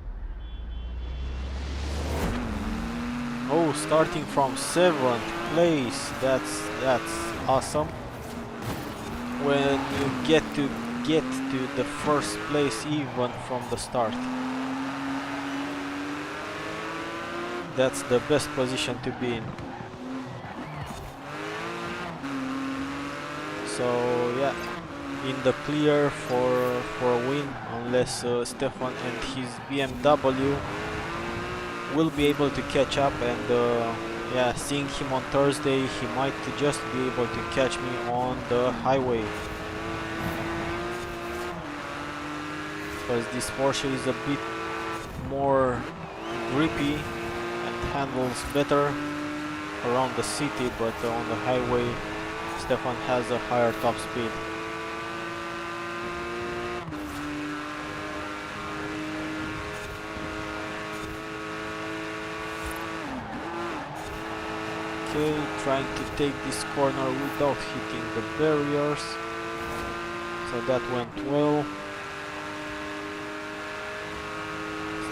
Oh, starting from 7th place. That's awesome. When you get to the first place even from the start. That's the best position to be in. So yeah, in the clear for a win, unless Stefan and his BMW will be able to catch up. And yeah, seeing him on Thursday, he might just be able to catch me on the highway, because this Porsche is a bit more grippy and handles better around the city, but on the highway Stefan has a higher top speed. Okay, trying to take this corner without hitting the barriers, so that went well.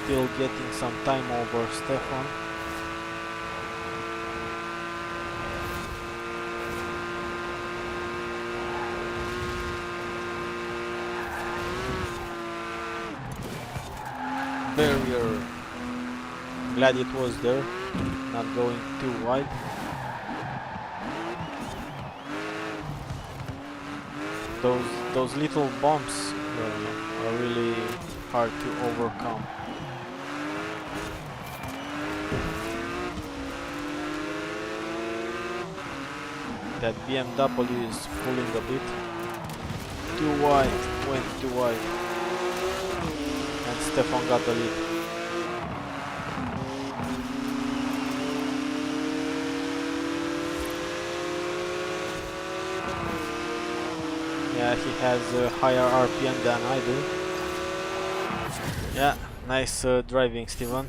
Still getting some time over Stefan. Barrier. Glad it was there, not going too wide. Those little bumps are really hard to overcome. That BMW is pulling a bit too wide, went too wide, and Stefan got the lead. Yeah, he has a higher RPM than I do. Yeah, nice driving, Steven.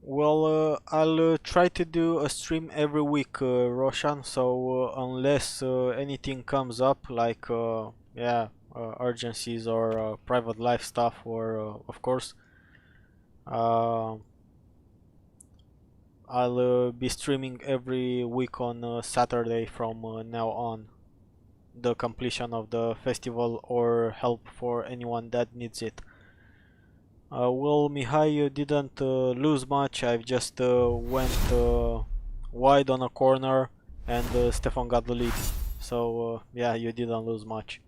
Well, I'll try to do a stream every week, Roshan, so unless anything comes up, like yeah, urgencies or private life stuff, or of course I'll be streaming every week on Saturday from now on, the completion of the festival or help for anyone that needs it. Well, Mihai didn't lose much. I've just went wide on a corner, and Stefan got the lead. so yeah, you didn't lose much.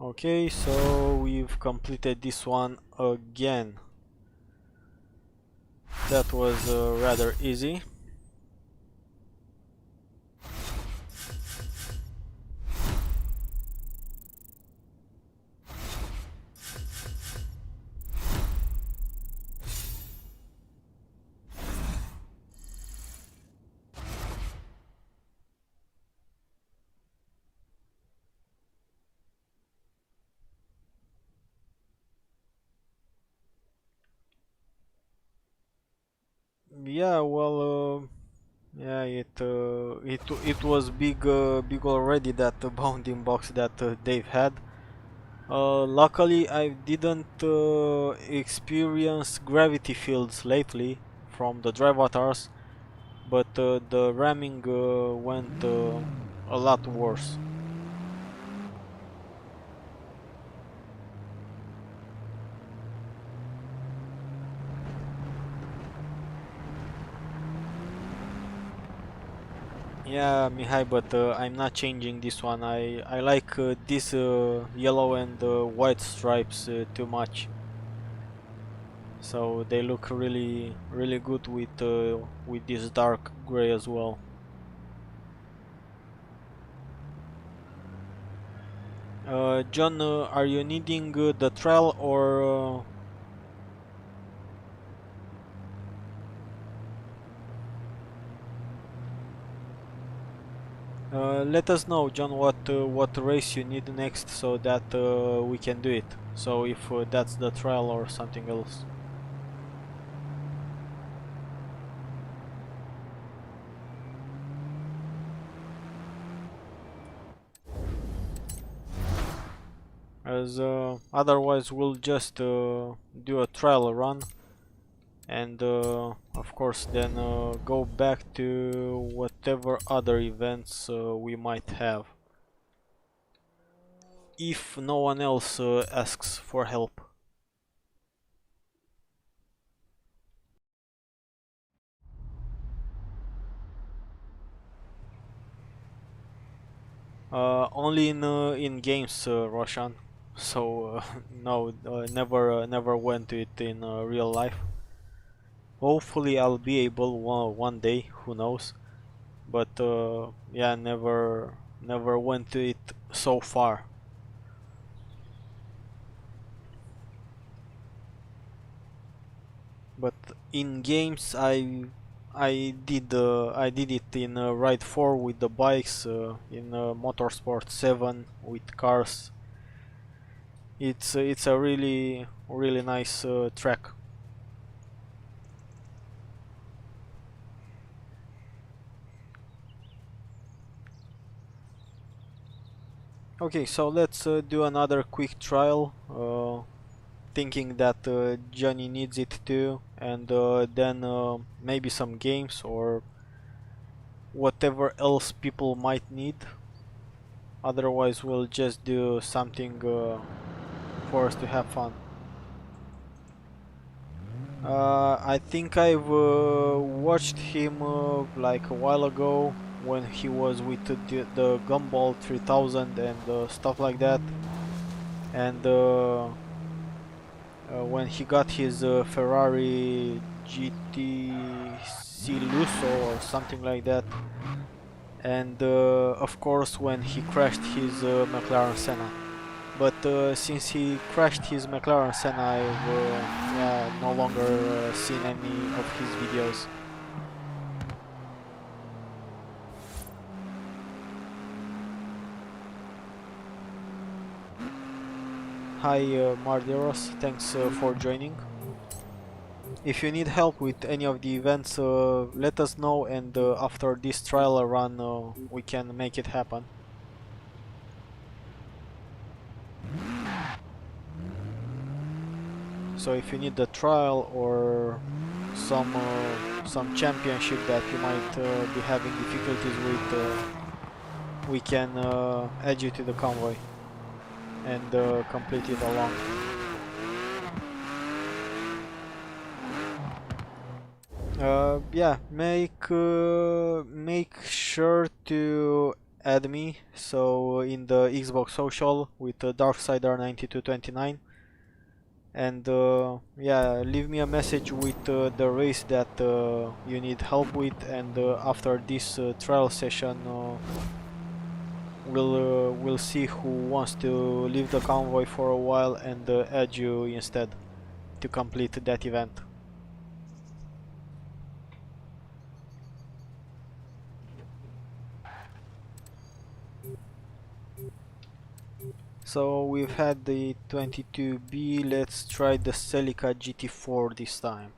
Okay, so we've completed this one again. That was rather easy. Yeah, well, yeah, it was big already, that bounding box that Dave had. Luckily, I didn't experience gravity fields lately from the drive avatars, but the ramming went a lot worse. Yeah, Mihai, but I'm not changing this one. I like this yellow and white stripes too much. So they look really good with this dark gray as well. John, are you needing the trail or? Let us know, John, what race you need next, so that we can do it. So if that's the trial or something else. As otherwise we'll just do a trial run, and of course then go back to whatever other events we might have, if no one else asks for help. Only in games, Roshan. So no, never went to it in real life. Hopefully I'll be able one day, who knows. But yeah, never went to it so far. But in games, I did it in Ride 4 with the bikes, in Motorsport 7 with cars. It's a really nice track. Okay, so let's do another quick trial. Thinking that Johnny needs it too, and then maybe some games or whatever else people might need. Otherwise, we'll just do something for us to have fun. I think I've watched him like a while ago when he was with the Gumball 3000 and stuff like that, and when he got his Ferrari GTC Lusso or something like that, and of course when he crashed his McLaren Senna. But since he crashed his McLaren Senna, I've yeah, no longer seen any of his videos. Hi Marderos, thanks for joining. If you need help with any of the events, let us know, and after this trial run we can make it happen. So if you need the trial or some championship that you might be having difficulties with, we can add you to the convoy and complete it along. Yeah, make sure to add me. So in the Xbox social with Darksider9229, and yeah, leave me a message with the race that you need help with, and after this trial session, we'll see who wants to leave the convoy for a while and add you instead to complete that event. So we've had the 22B, let's try the Celica GT4 this time.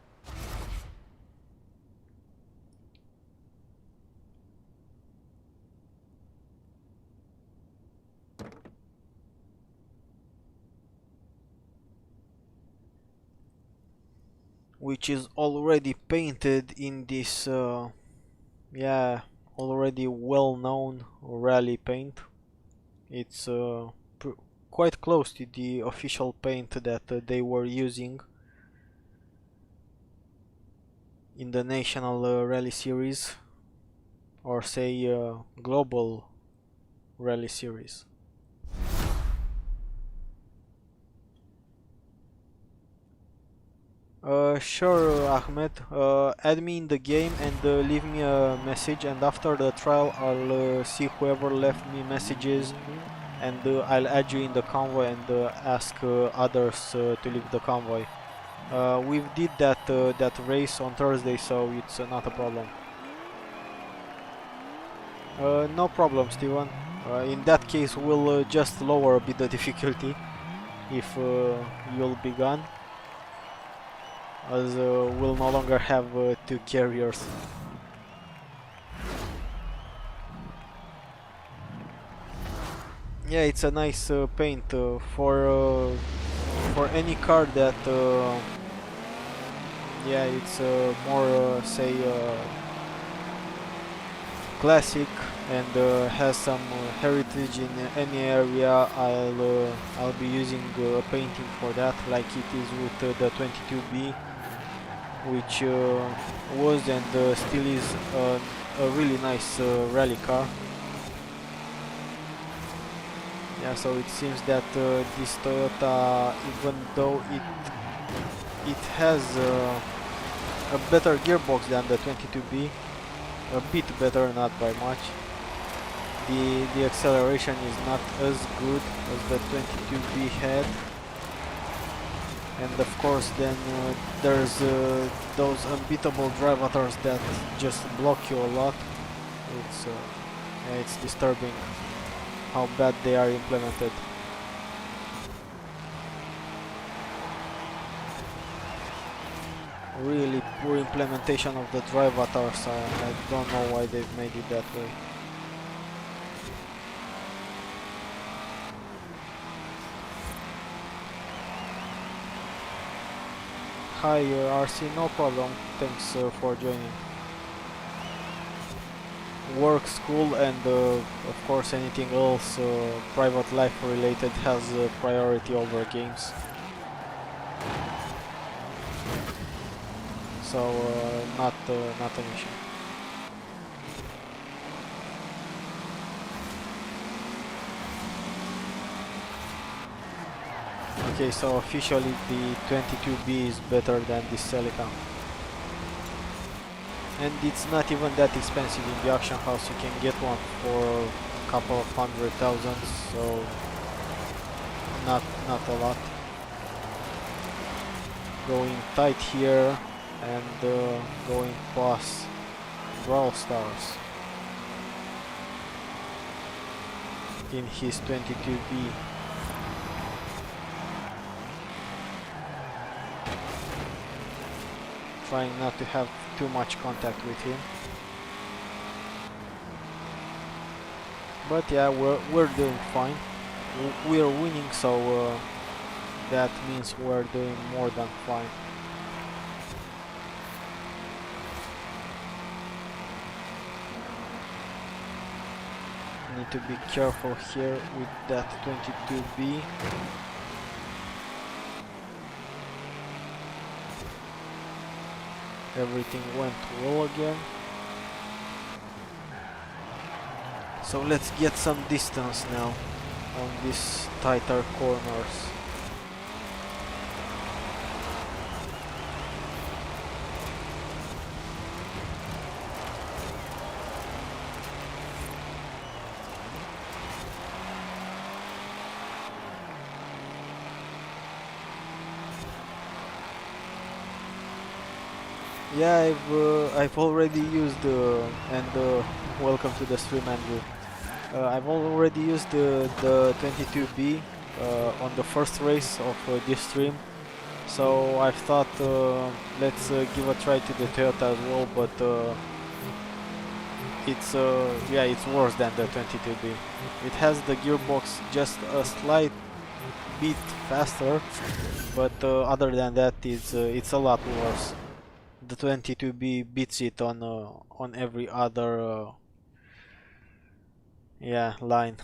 Which is already painted in this, yeah, already well-known rally paint. It's quite close to the official paint that they were using in the National Rally Series, or say Global Rally Series. Sure, Ahmed. Add me in the game and leave me a message, and after the trial I'll see whoever left me messages, and I'll add you in the convoy and ask others to leave the convoy. We did that race on Thursday, so it's not a problem. No problem, Steven. In that case, we'll just lower a bit the difficulty if you'll be gone, as we'll no longer have two carriers. Yeah, it's a nice paint for any car that yeah, it's more say classic and has some heritage in any area. I'll be using painting for that, like it is with the 22B, which was and still is a really nice rally car. Yeah, so it seems that this Toyota, even though it has a better gearbox than the 22B, a bit better, not by much. The acceleration is not as good as the 22B had, and of course then there's those unbeatable drivators that just block you a lot. It's disturbing how bad they are implemented. Really poor implementation of the drivators. I don't know why they've made it that way. Hi RC, no problem, thanks for joining. Work, school, and of course anything else private life related has priority over games. So not an issue. Okay, so officially the 22B is better than the Celica. And it's not even that expensive in the auction house. You can get one for a couple of $100,000, so not a lot. Going tight here and going past Brawl Stars in his 22B. Trying not to have too much contact with him. But yeah, we're doing fine. We're winning, so that means we're doing more than fine. Need to be careful here with that 22B. everything went well again. So let's get some distance now on these tighter corners. Yeah, I've already used welcome to the stream, Andrew. I've already used the 22B on the first race of this stream, so I thought let's give a try to the Toyota as well, but it's yeah, it's worse than the 22B. It has the gearbox just a slight bit faster, but other than that, it's a lot worse. The 22B beats it on every other yeah, line.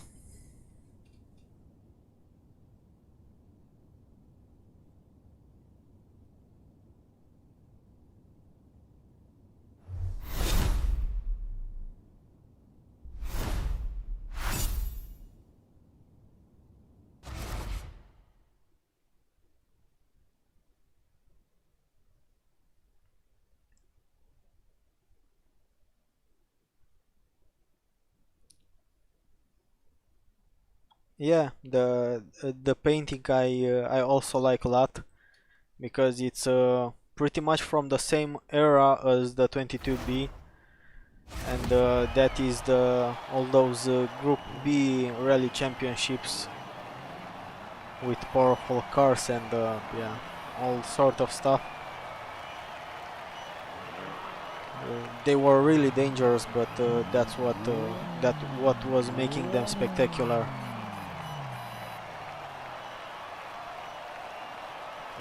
Yeah, the painting I also like a lot because it's pretty much from the same era as the 22B, and that is the all those Group B rally championships with powerful cars and yeah, all sort of stuff. They were really dangerous, but that's what was making them spectacular.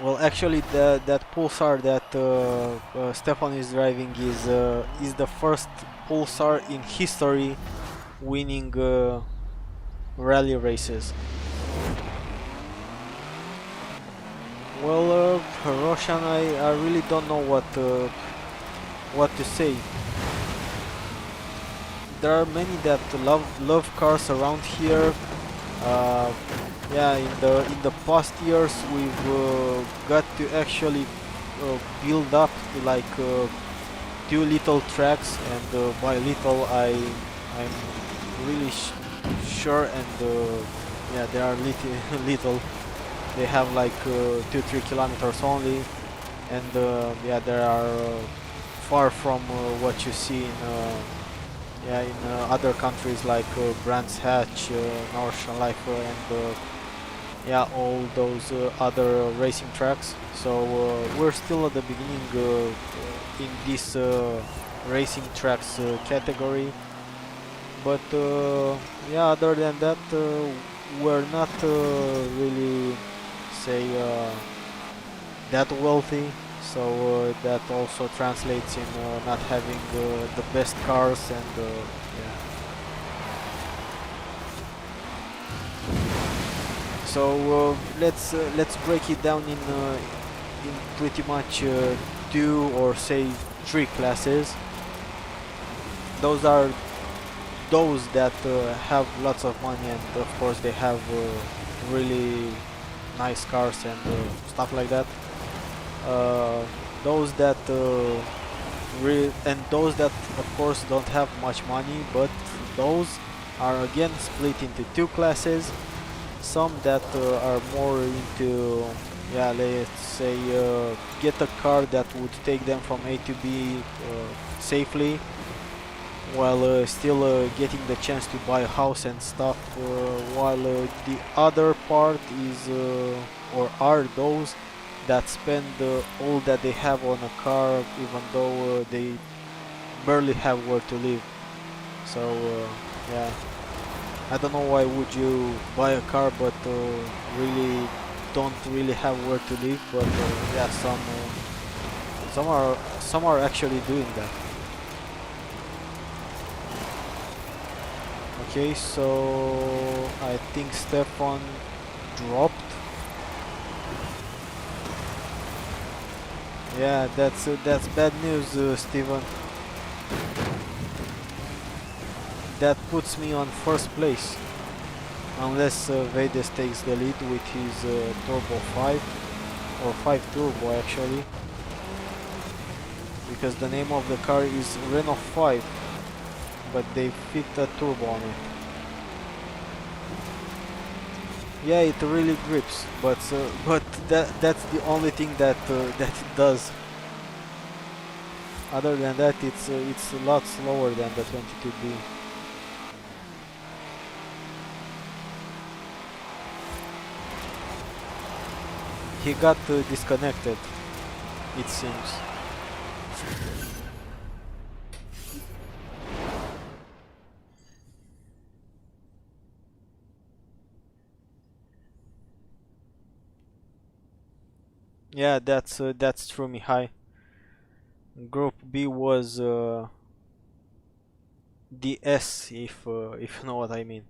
Well, actually, that Pulsar that Stefan is driving is the first Pulsar in history winning rally races. Well, Roshan, I really don't know what to say. There are many that love cars around here. Yeah, in the past years we've got to actually build up like 2 little tracks, and by little I'm really sure, and yeah, they are little. They have like 2-3 kilometers only, and yeah, they are far from what you see in yeah, in other countries like Brands Hatch, Northern Life, and yeah, all those other racing tracks. So we're still at the beginning in this racing tracks category, but yeah, other than that, we're not really, say, that wealthy. So that also translates in not having the best cars, and yeah. So let's break it down in pretty much 2 or say 3 classes. Those are those that have lots of money, and of course they have really nice cars and stuff like that. Those that and those that of course don't have much money, but those are again split into 2 classes. Some that are more into, yeah, let's say get a car that would take them from A to B safely, while still getting the chance to buy a house and stuff, while the other part is or are those that spend all that they have on a car, even though they barely have where to live. So yeah, I don't know why would you buy a car but really don't really have where to live, but yeah, some are actually doing that. Okay, so I think Stefan dropped. Yeah, that's bad news, Steven. That puts me on first place. Unless Vedas takes the lead with his Turbo 5, or 5 Turbo actually, because the name of the car is Renault 5, but they fit a turbo on it. Yeah, it really grips, but that's the only thing that that it does. Other than that, it's a lot slower than the 22B. He got disconnected, it seems. Yeah, that's true, Mihai. Group B was the S, if you know what I mean.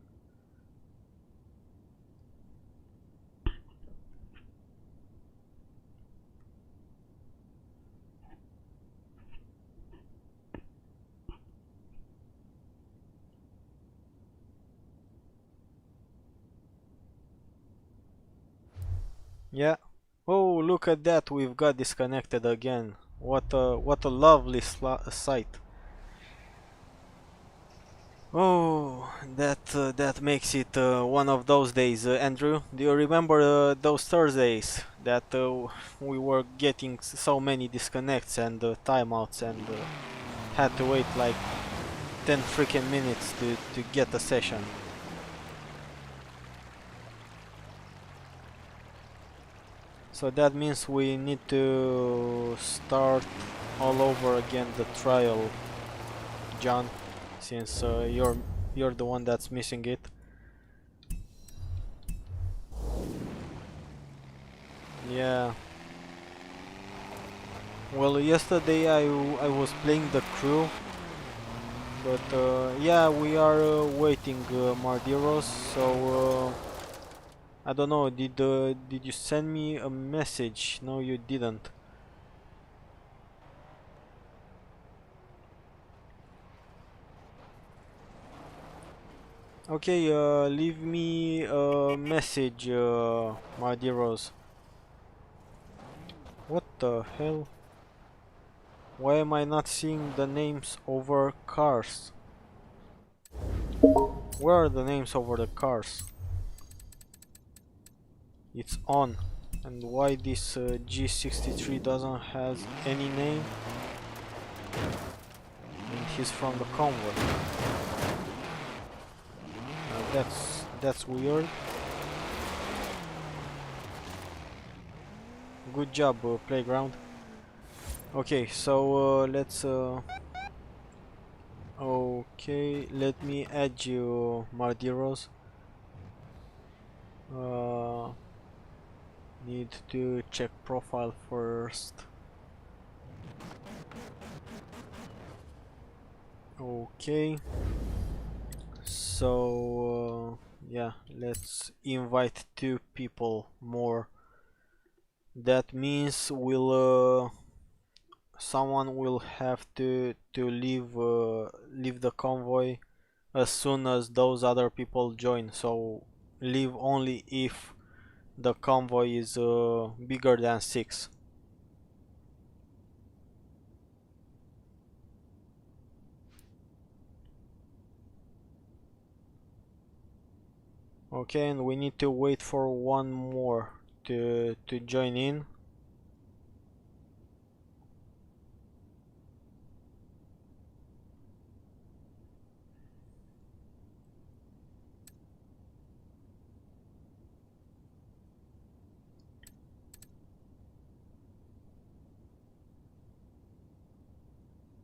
Yeah. Oh, look at that! We've got disconnected again. What a lovely sight. Oh, that makes it one of those days, Andrew. Do you remember those Thursdays that we were getting so many disconnects and timeouts and had to wait like 10 freaking minutes to get a session? So that means we need to start all over again the trial, John, since you're the one that's missing it. Yeah. Well, yesterday I was playing the crew, but yeah, we are waiting Mardiros. So I don't know. Did you send me a message? No, you didn't. Okay, leave me a message, Mardiros. What the hell? Why am I not seeing the names over cars? Where are the names over the cars? It's on. And why this G63 doesn't has any name? And he's from the convoy. That's weird. Good job, playground. Okay, so let's. Okay, let me add you, Mardiros. Uh, Need to check profile first. Okay. So yeah, let's invite 2 people more. That means someone will have to leave the convoy as soon as those other people join. So leave only if the convoy is bigger than 6. Okay, and we need to wait for one more to join in.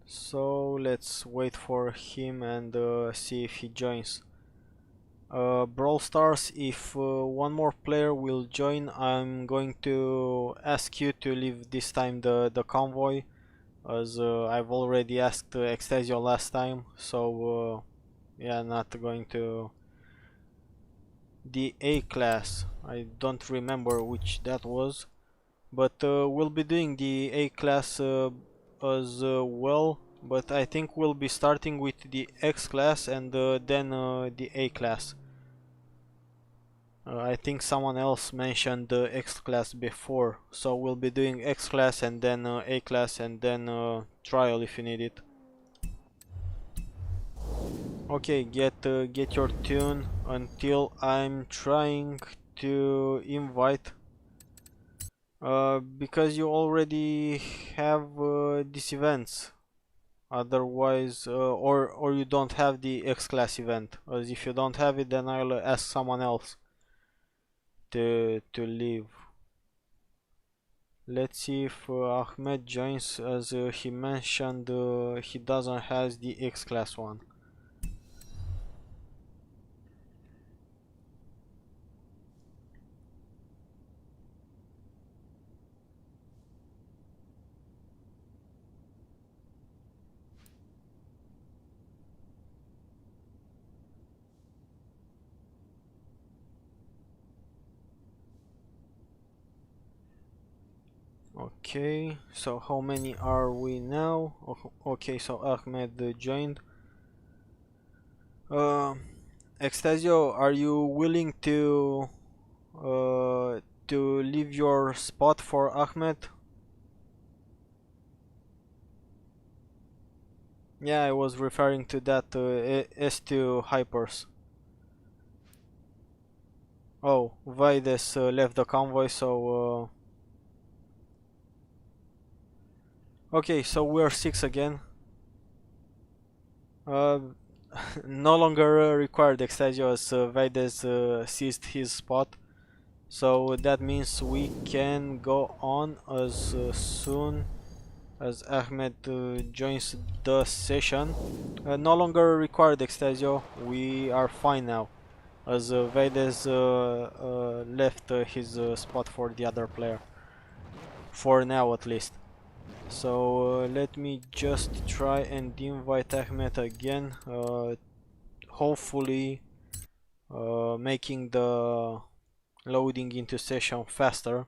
So let's wait for him and see if he joins. Brawl Stars, if one more player will join, I'm going to ask you to leave this time the convoy, as I've already asked Extasio last time, so yeah, not going to the A class. I don't remember which that was. but we'll be doing the A class as well, but I think we'll be starting with the X class and then the A class. I think someone else mentioned the X class before, so we'll be doing X class and then A class and then trial if you need it. Okay, get your tune until I'm trying to invite, because you already have these events. Otherwise, or you don't have the X class event. As if you don't have it, then I'll ask someone else to leave. Let's see if Ahmed joins, as he mentioned he doesn't have the X class one. Okay, so how many are we now? Okay, so Ahmed joined. Uh, Extasio, are you willing to leave your spot for Ahmed? Yeah, I was referring to that S2 hypers. Oh, Vaides left the convoy, so okay, so we're 6 again. Uh, no longer required Extasio, as Vaides seized his spot. So that means we can go on as soon as Ahmed joins the session. No longer required Extasio, we are fine now, as Vaides left his spot for the other player. For now at least. So let me just try and invite Ahmed again, hopefully making the loading into session faster,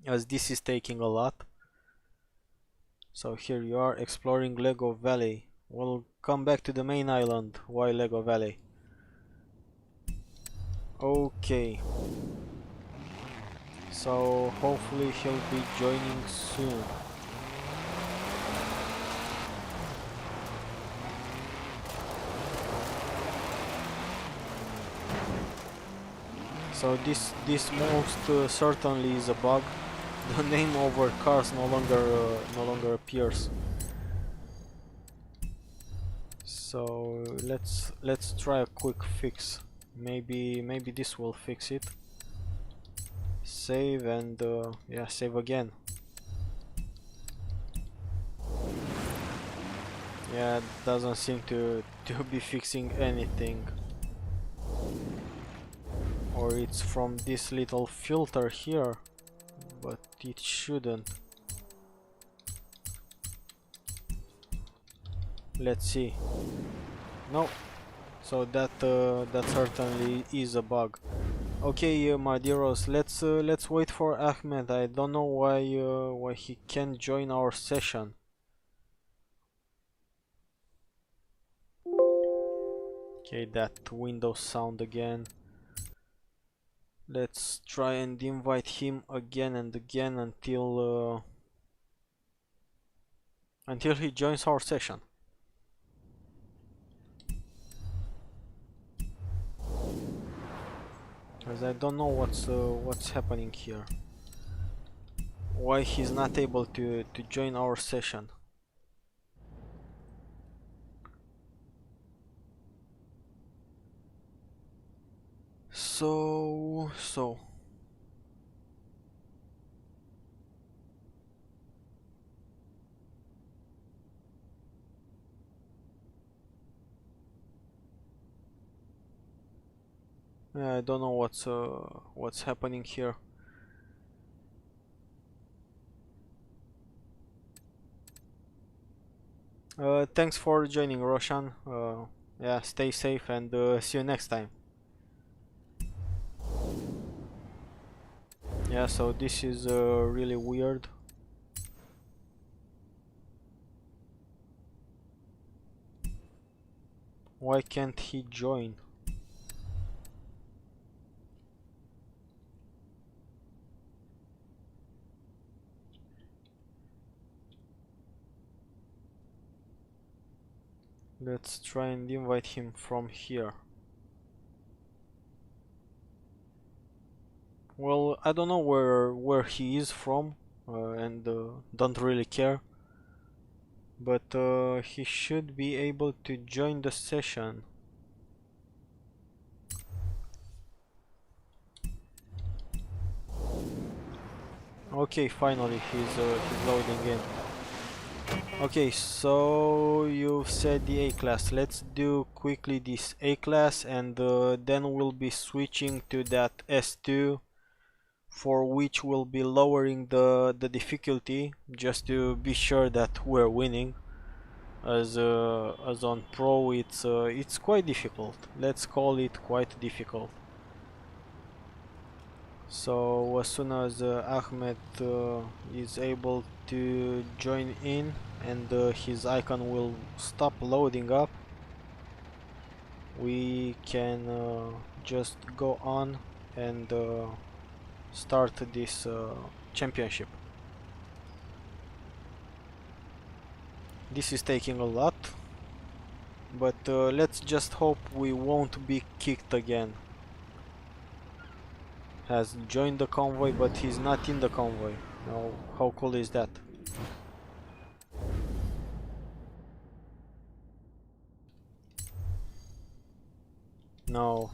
as this is taking a lot. So here you are, exploring Lego Valley. We'll come back to the main island. Why Lego Valley? Okay. So hopefully he'll be joining soon. So this most certainly is a bug. The name over cars no longer appears. So let's try a quick fix. Maybe this will fix it. Save and yeah, save again. Yeah, it doesn't seem to be fixing anything. Or it's from this little filter here, but it shouldn't. Let's see. No, so that certainly is a bug. Okay, my dearos, let's wait for Ahmed. I don't know why he can't join our session. Okay, that Windows sound again. Let's try and invite him again and again until he joins our session. Because I don't know what's happening here. Why he's not able to join our session. So yeah, I don't know what's happening here. Thanks for joining, Roshan. Yeah, stay safe and see you next time. Yeah, so this is really weird. Why can't he join? Let's try and invite him from here. Well, I don't know where he is from, and don't really care. But he should be able to join the session. Okay, finally he's loading in. Okay, so you've said the A class. Let's do quickly this A class, and then we'll be switching to that S2, for which we'll be lowering the difficulty just to be sure that we're winning. As on Pro, it's quite difficult. Let's call it quite difficult. So as soon as Ahmed is able to join in, and his icon will stop loading up, we can just go on and start this championship. This is taking a lot, but let's just hope we won't be kicked again. Has joined the convoy, but he's not in the convoy. Now, how cool is that? No,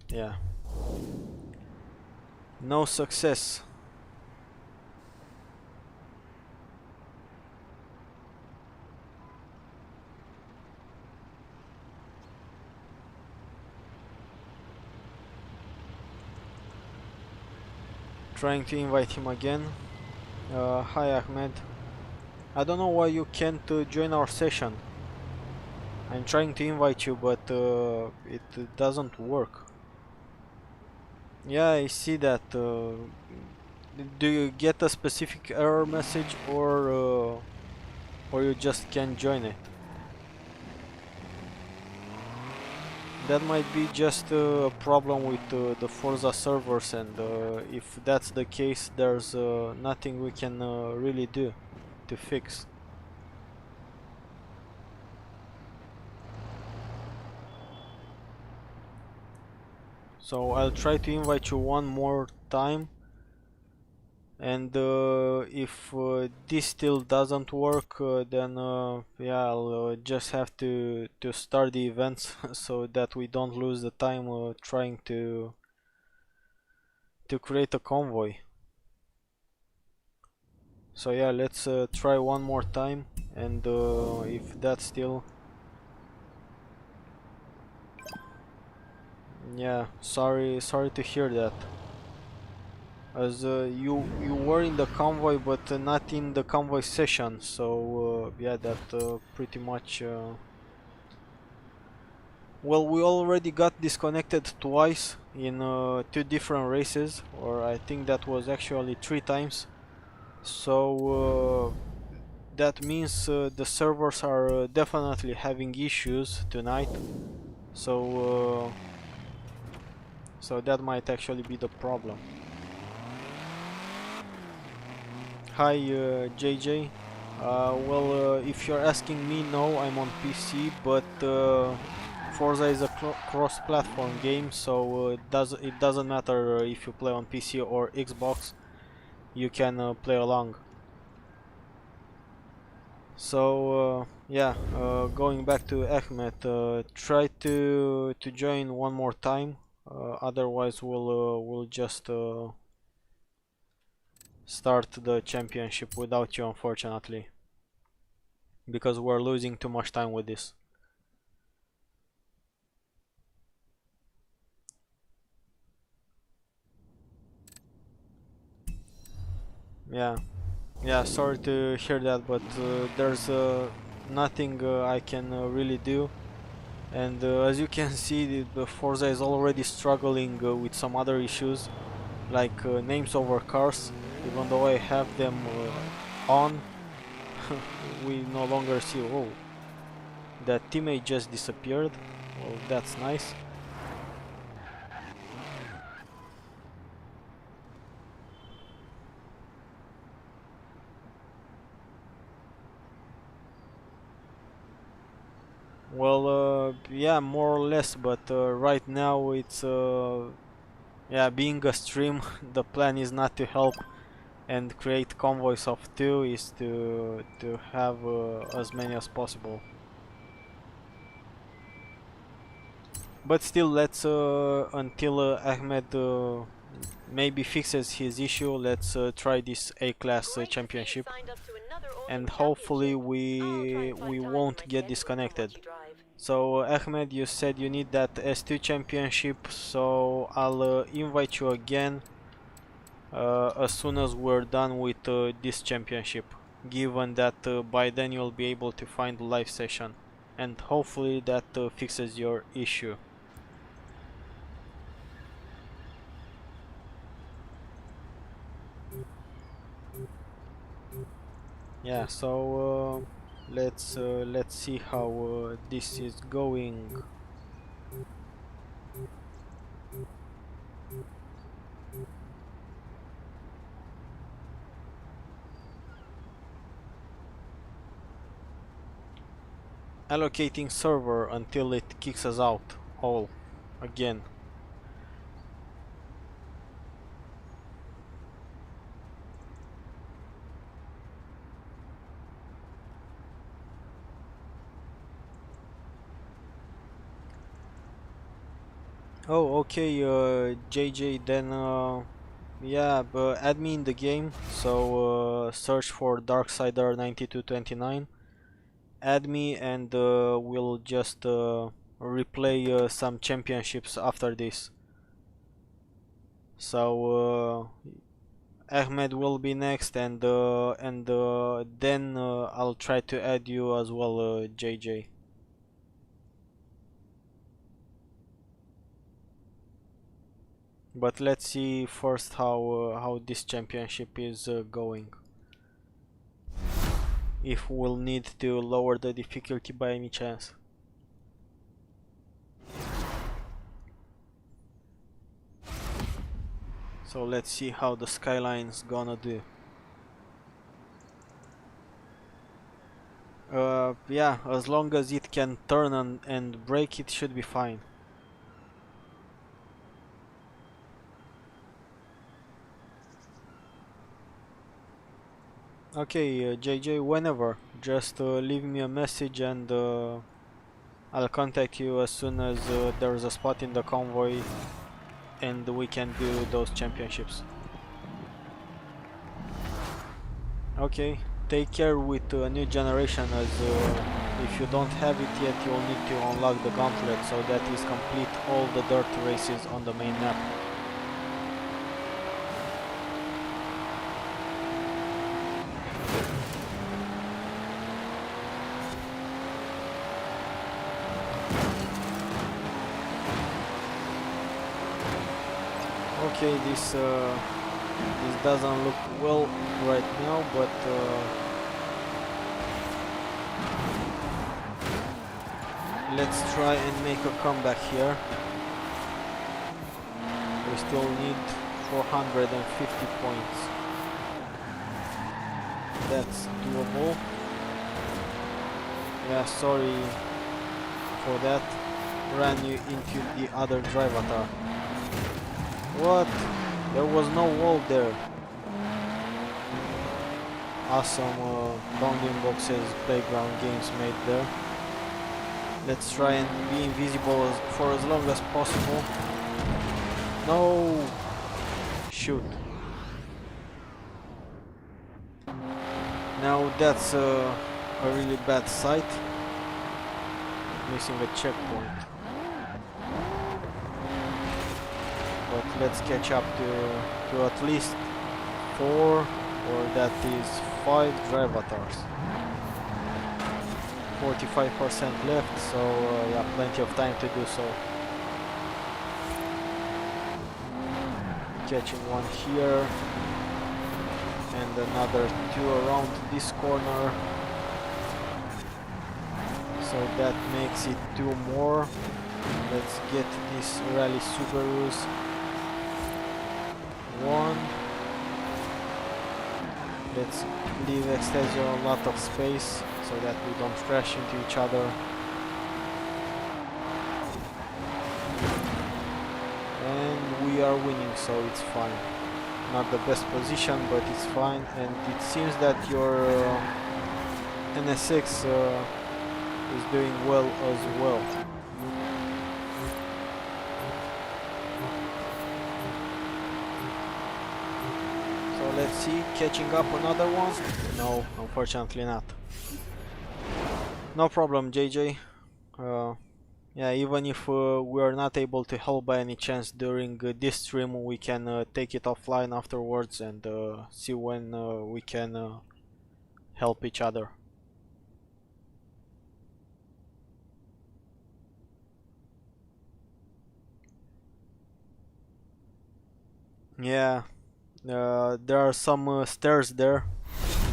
yeah. No success. Trying to invite him again. Hi Ahmed. I don't know why you can't join our session. I'm trying to invite you, but it doesn't work. Yeah, I see that. Do you get a specific error message, or you just can't join it? That might be just a problem with the Forza servers, and if that's the case, there's nothing we can really do to fix. So I'll try to invite you one more time, and if this still doesn't work, then yeah, I'll just have to start the events so that we don't lose the time trying to create a convoy. So yeah, let's try one more time, and if that's still... Yeah, sorry to hear that. As you were in the convoy, but not in the convoy session, so yeah, that pretty much... Well, we already got disconnected twice in 2 different races, or I think that was actually 3 times. So that means the servers are definitely having issues tonight. So so that might actually be the problem. Hi JJ. Well, if you're asking me, no, I'm on PC, but Forza is a cross-platform game, so it doesn't matter if you play on PC or Xbox, you can play along. So yeah, going back to Ahmed, try to join one more time. Otherwise, we'll just start the championship without you, unfortunately, because we're losing too much time with this. Yeah, yeah. Sorry to hear that, but there's nothing I can really do. And as you can see, the Forza is already struggling with some other issues. like names over cars, even though I have them on. We no longer see. Oh, that teammate just disappeared. Well, that's nice. Well, yeah, more or less, but right now it's yeah, being a stream, the plan is not to help and create convoys of two, is to have as many as possible. But still, let's until Ahmed maybe fixes his issue, let's try this A-class championship, and hopefully we won't get disconnected. So Ahmed, you said you need that S2 championship, so I'll invite you again as soon as we're done with this championship, given that by then you'll be able to find a live session, and hopefully that fixes your issue. Yeah, so let's see how this is going. Allocating server until it kicks us out all again. Oh, okay, JJ, then yeah, but add me in the game, so search for Darksider9229, add me, and we'll just replay some championships after this. So Ahmed will be next, and then I'll try to add you as well, JJ. But let's see first how this championship is going. If we'll need to lower the difficulty by any chance. So let's see how the Skyline's gonna do. Yeah, as long as it can turn and brake, it should be fine. Okay, JJ, whenever, just leave me a message, and I'll contact you as soon as there's a spot in the convoy and we can do those championships. Okay, take care with a new generation, as if you don't have it yet, you'll need to unlock the gauntlet, so that is complete all the dirt races on the main map. Okay, this doesn't look well right now, but let's try and make a comeback here. We still need 450 points. That's doable. Yeah, sorry for that. Ran you into the other drive attack. What? There was no wall there. Awesome bounding boxes, playground games made there. Let's try and be invisible for as long as possible. No! Shoot. Now that's a really bad sight. Missing a checkpoint. But let's catch up to at least 4, or that is 5 drive avatars. 45% left, so yeah, plenty of time to do so. catching one here and another 2 around this corner, so that makes it 2 more. Let's get these rally Subarus. 1. Let's leave Extasio a lot of space so that we don't crash into each other. And we are winning, so it's fine. Not the best position, but it's fine. And it seems that your NSX is doing well as well. So let's see, catching up another one? No, unfortunately not. No problem, JJ. Yeah, even if we are not able to help by any chance during this stream, we can take it offline afterwards and see when we can help each other. Yeah, there are some stairs there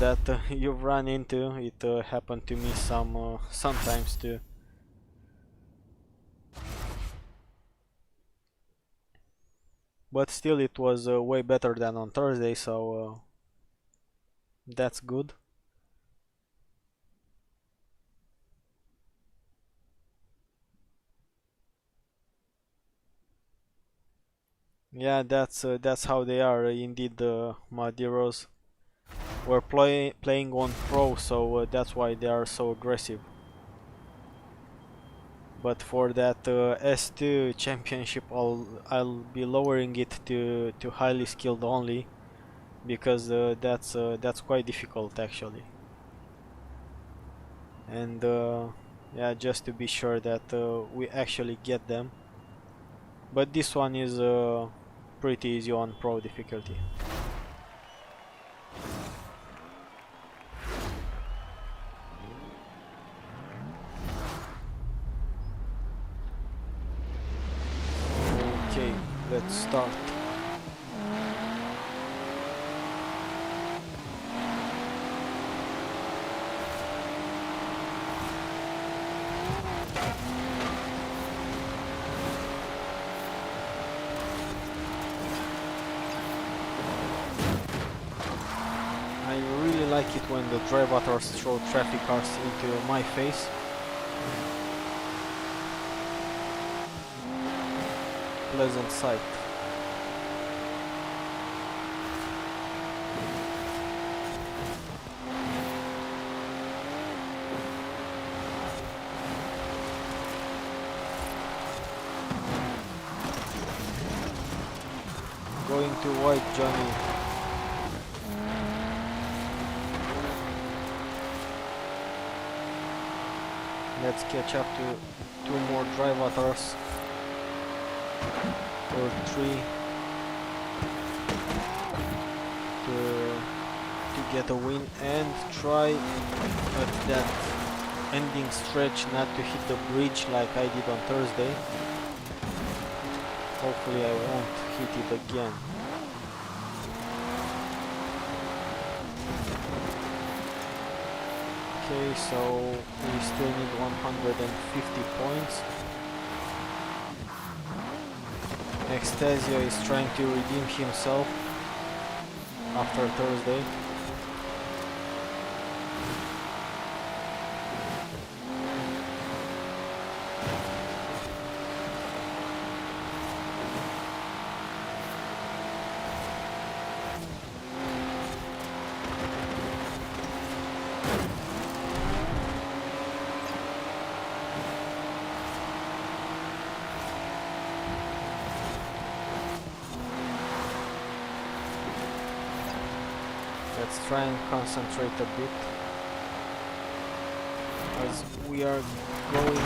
that you've run into. It happened to me sometimes too. But still, it was way better than on Thursday, so that's good. Yeah, that's how they are indeed, Mud Heroes. We're playing on Pro, so that's why they are so aggressive. But for that S2 championship, I'll be lowering it to highly skilled only, because that's quite difficult actually. And yeah, just to be sure that we actually get them. But this one is pretty easy on Pro difficulty. Okay, let's start. I really like it when the drivators throw traffic cars into my face. Pleasant sight. Going to white, Johnny. Let's catch up to 2 more drivators. Or 3 to get a win and try at that ending stretch not to hit the bridge like I did on Thursday. Hopefully I won't hit it again. Okay, so we still need 150 points. Extasio is trying to redeem himself after Thursday. Let's try and concentrate a bit, as we are going on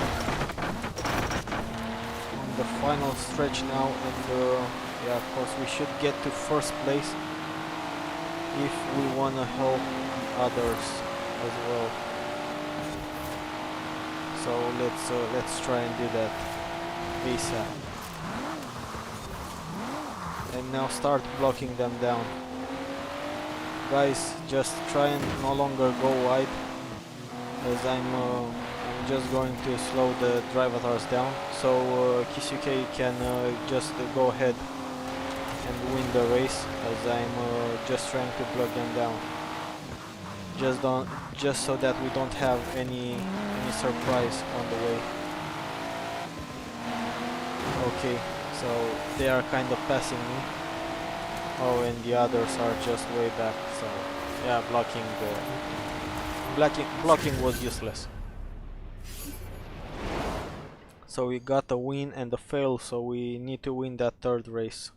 the final stretch now, and yeah, of course we should get to first place if we wanna help others as well. So let's try and do that ASAP. and now start blocking them down. Guys, just try and no longer go wide, as I'm just going to slow the drive avatars down, so Kisuke can just go ahead and win the race, as I'm just trying to block them down. Just so that we don't have any surprise on the way. Okay, so they are kind of passing me. Oh, and the others are just way back. So yeah, blocking was useless. So we got a win and a fail, so we need to win that third race.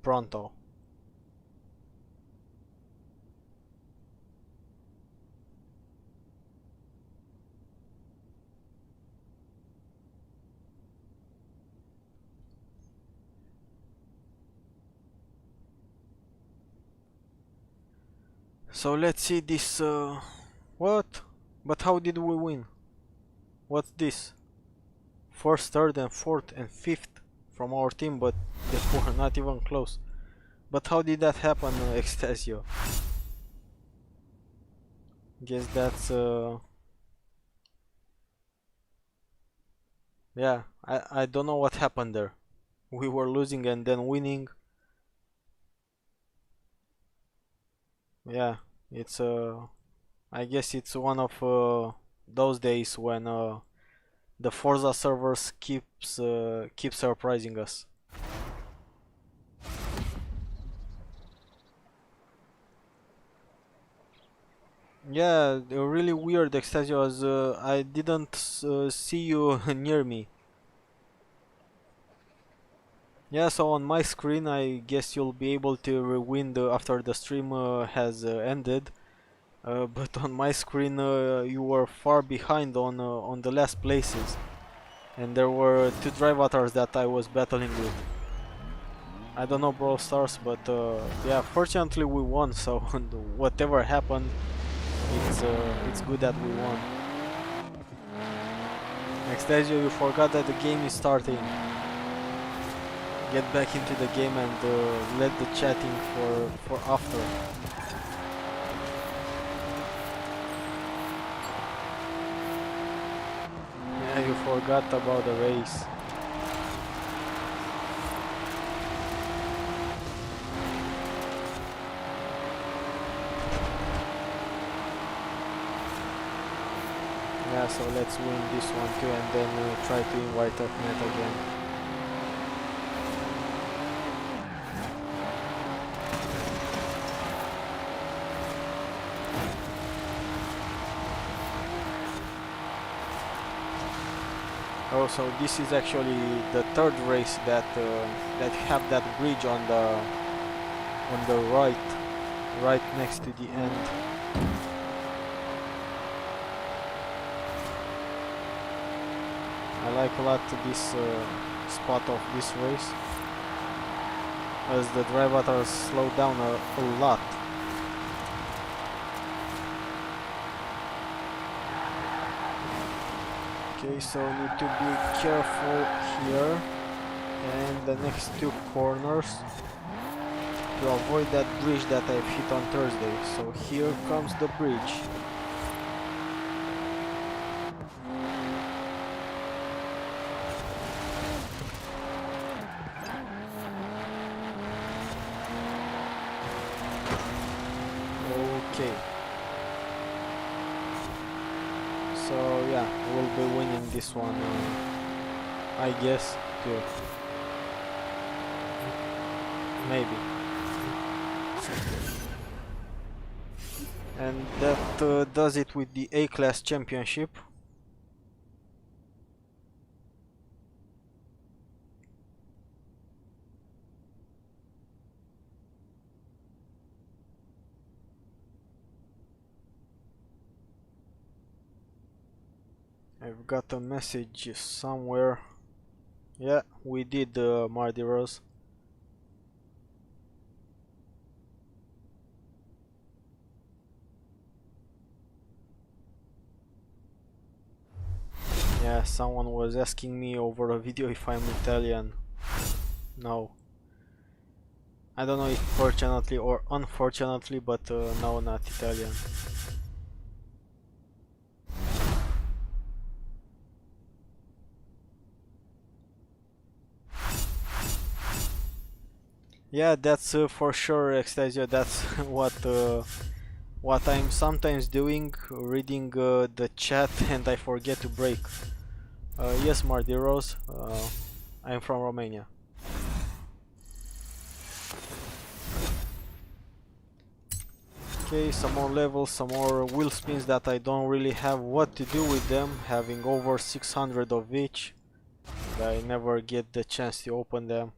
Pronto. So let's see this. What? But how did we win? What's this? First, third, and fourth, and fifth from our team, but they were not even close. But how did that happen, Extasio? Guess that's yeah. I don't know what happened there. We were losing and then winning. Yeah, it's I guess it's one of those days when the Forza servers keep surprising us. Yeah, really weird, Extasio, as I didn't see you near me. Yeah, so on my screen, I guess you'll be able to rewind after the stream has ended. But on my screen, you were far behind on the last places, and there were two drive avatars that I was battling with. I don't know Brawl Stars, but yeah, fortunately we won. So whatever happened, it's good that we won. Extasio, you forgot that the game is starting. Get back into the game and let the chatting for after. Yeah, you forgot about the race. Yeah, so let's win this one too, and then try to invite Ahmed again. Oh, so this is actually the third race that have that bridge on the right next to the end. I like a lot this spot of this race, as the drive avatars slow down a lot. Okay, so need to be careful here and the next two corners to avoid that bridge that I've hit on Thursday. So here comes the bridge. Okay. So yeah, we'll be winning this one, I guess, too. Maybe. And that does it with the A-Class Championship. I've got a message somewhere. Yeah, we did Mardi Rose. Yeah, someone was asking me over a video if I'm Italian. No. I don't know if fortunately or unfortunately, but no, not Italian. Yeah, that's for sure, Extasio. That's what I'm sometimes doing, reading the chat, and I forget to break. Yes, Mardiros. I'm from Romania. Okay, some more levels, some more wheel spins that I don't really have what to do with them, having over 600 of each. I never get the chance to open them.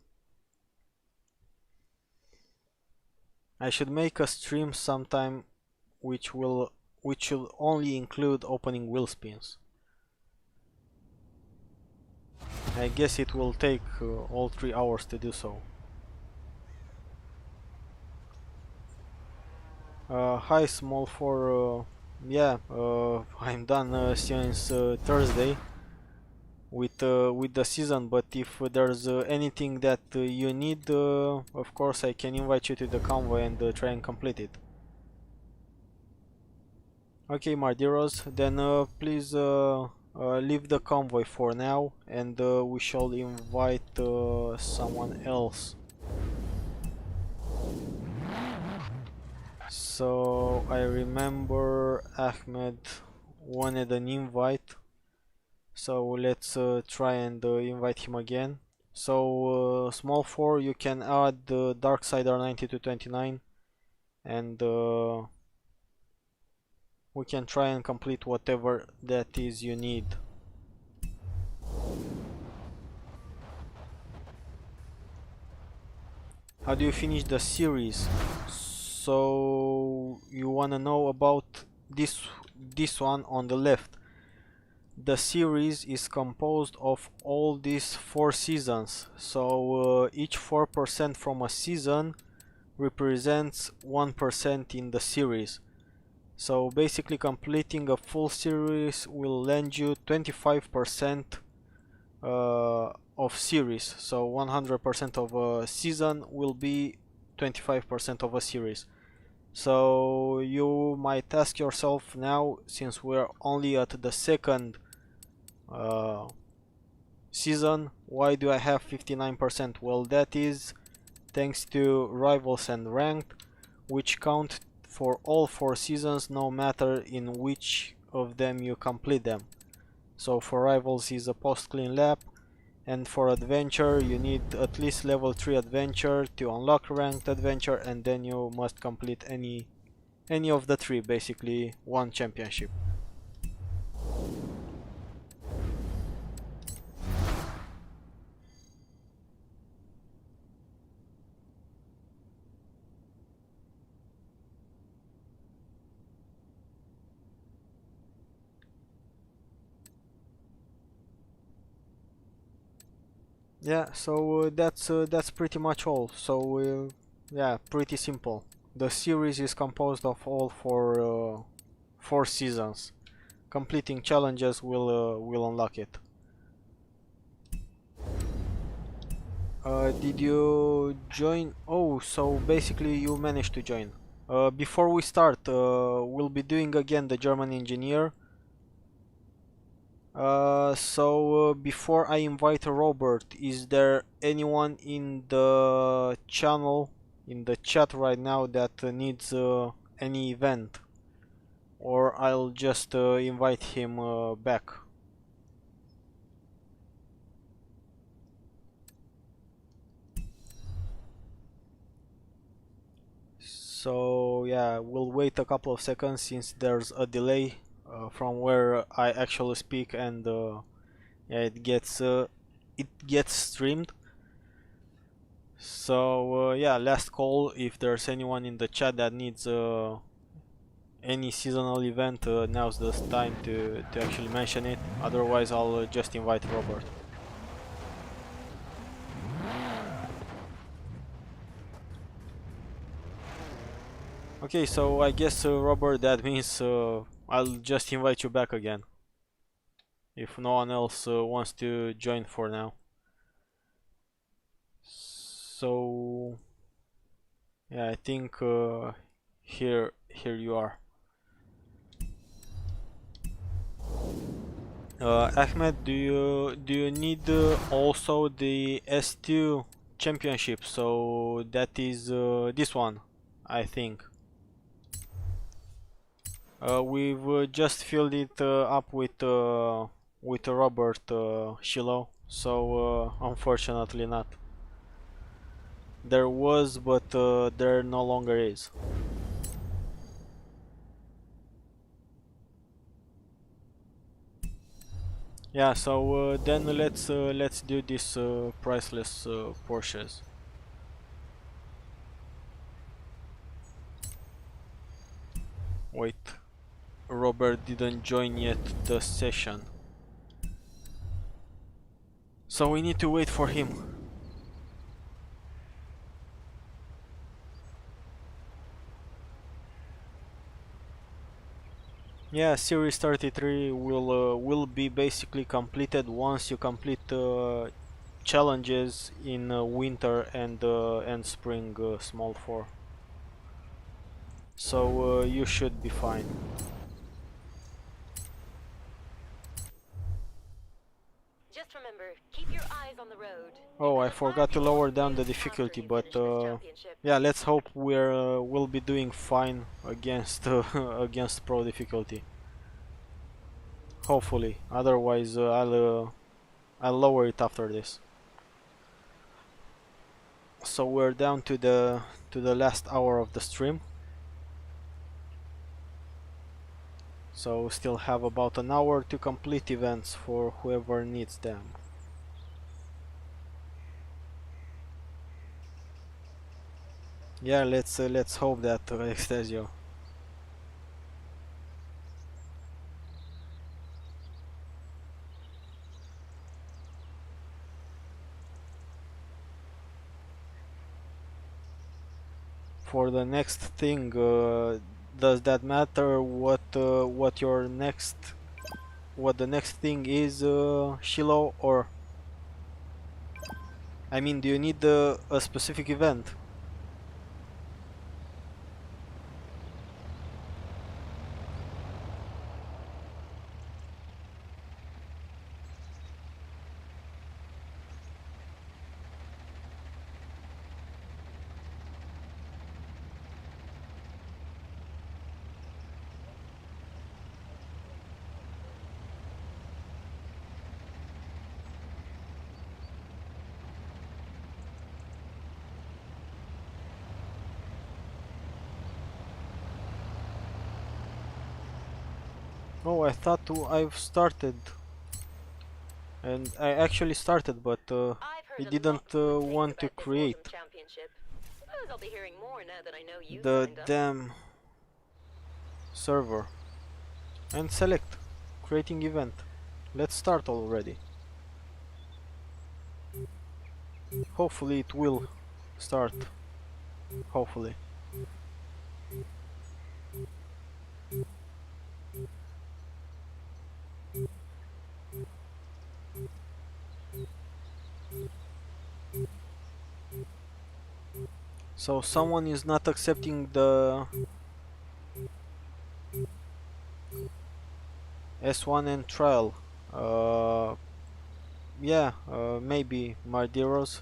I should make a stream sometime which should only include opening wheel spins. I guess it will take all 3 hours to do so. Hi small for yeah, I'm done since Thursday with the season, but if there's anything that you need, of course I can invite you to the convoy and try and complete it. Okay, Mardiros, then please leave the convoy for now, and we shall invite someone else. So I remember Ahmed wanted an invite, so let's try and invite him again. So small 4, you can add Darksider 9229, and we can try and complete whatever that is you need. How do you finish the series? So you wanna know about this one on the left. The series is composed of all these 4 seasons. So each 4% from a season represents 1% in the series. So basically completing a full series will lend you 25% of series. So 100% of a season will be 25% of a series. So you might ask yourself now, since we're only at the second season, why do I have 59%? Well, that is thanks to rivals and ranked, which count for all 4 seasons, no matter in which of them you complete them. So for rivals is a post clean lap, and for adventure you need at least level 3 adventure to unlock ranked adventure, and then you must complete any of the 3, basically one championship. Yeah, so that's pretty much all. So yeah, pretty simple. The series is composed of all 4 seasons. Completing challenges will unlock it. Did you join? Oh, so basically you managed to join. Before we start, we'll be doing again the German engineer. So before I invite Robert, is there anyone in the channel, in the chat right now that needs any event? Or I'll just invite him back. So yeah, we'll wait a couple of seconds since there's a delay from where I actually speak, and yeah, it gets streamed. So yeah, last call. If there's anyone in the chat that needs any seasonal event, now's the time to actually mention it. Otherwise, I'll just invite Robert. Okay, so I guess Robert, that means I'll just invite you back again if no one else wants to join for now. So Yeah, I think here you are. Ahmed, do you need also the S2 championship? So that is this one, I think. We've just filled it up with Robert Shiloh, so unfortunately not. There was, but there no longer is. Yeah, so then let's do this priceless Porsches. Wait, Robert didn't join yet the session, so we need to wait for him. Yeah, Series 33 will be basically completed once you complete challenges in winter and spring small 4. So you should be fine. Just remember, keep your eyes on the road. Oh, I Because a fire forgot to pit lower won't down the move after difficulty, you but finish this championship. yeah, let's hope we'll be doing fine against against pro difficulty. Hopefully, otherwise I'll lower it after this. So we're down to the last hour of the stream. So still have about an hour to complete events for whoever needs them. Yeah, let's hope that Extasio. For the next thing, does that matter what the next thing is, Shiloh? Or I mean, do you need a specific event? Oh, I thought I've started, and I actually started, but I've heard it a lot didn't of good things want to about this awesome create championship. Suppose I'll be hearing more now that I know you the signed up. damn server. And select creating event. Let's start already. Hopefully it will start. Hopefully. So someone is not accepting the S1 and trial. Uh, yeah, maybe Mardiros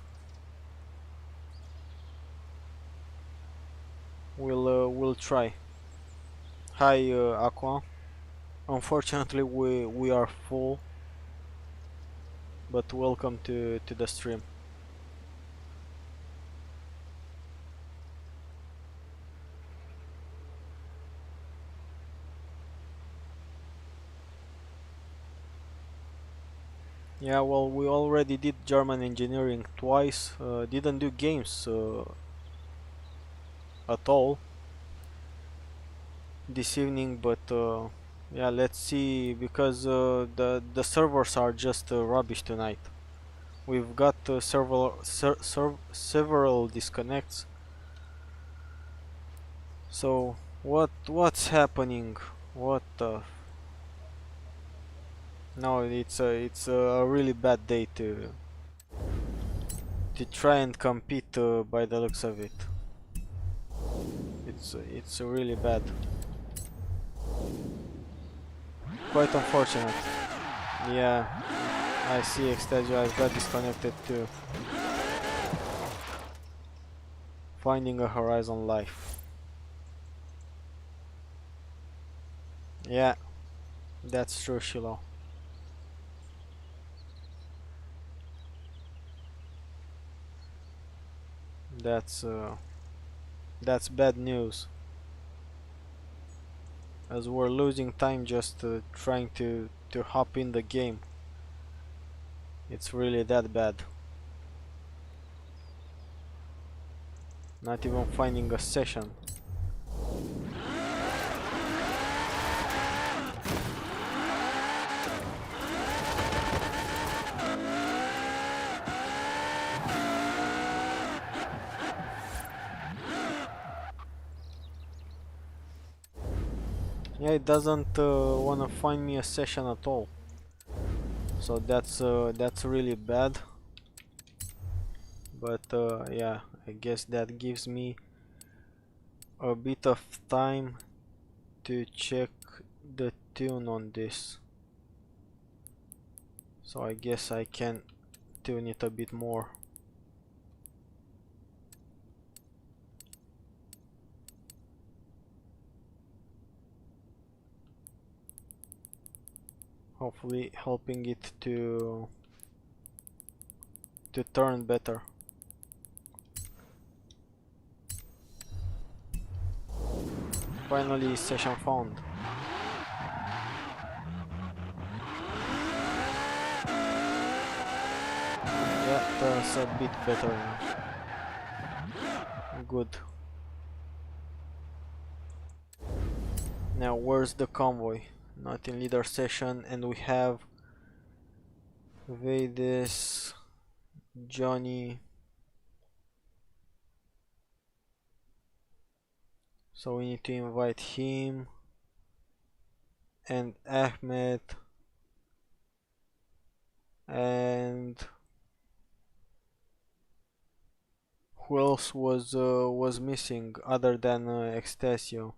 will try. Hi, Aqua. Unfortunately, we are full, but welcome to the stream. Yeah, well, we already did German engineering twice. Didn't do games at all this evening, but yeah, let's see, because the servers are just rubbish tonight. We've got several disconnects. So what's happening? What the? No, it's a really bad day to try and compete by the looks of it. It's really bad. Quite unfortunate. Yeah, I see Extasia, I've got disconnected too. Finding a Horizon life. Yeah, that's true, Shiloh. That's bad news. As we're losing time just trying to hop in the game. It's really that bad. Not even finding a session. Yeah, it doesn't wanna find me a session at all. So that's really bad. But yeah, I guess that gives me a bit of time to check the tune on this. So I guess I can tune it a bit more. Hopefully helping it to turn better. Finally session found. Yeah, turns a bit better now. Good. Now where's the convoy? Not in leader session, and we have Vedas, Johnny. So we need to invite him and Ahmed and who else was missing other than Extasio?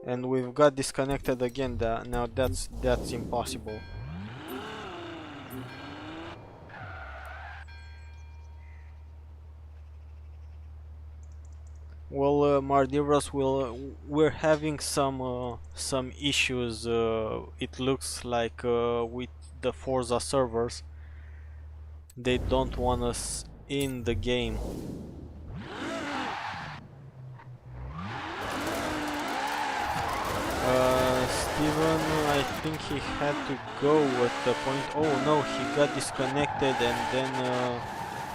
And we've got disconnected again. Now that's impossible. Well, Mardiras, we're having some issues. It looks like with the Forza servers, they don't want us in the game. Steven, I think he had to go at the point. Oh no, he got disconnected and then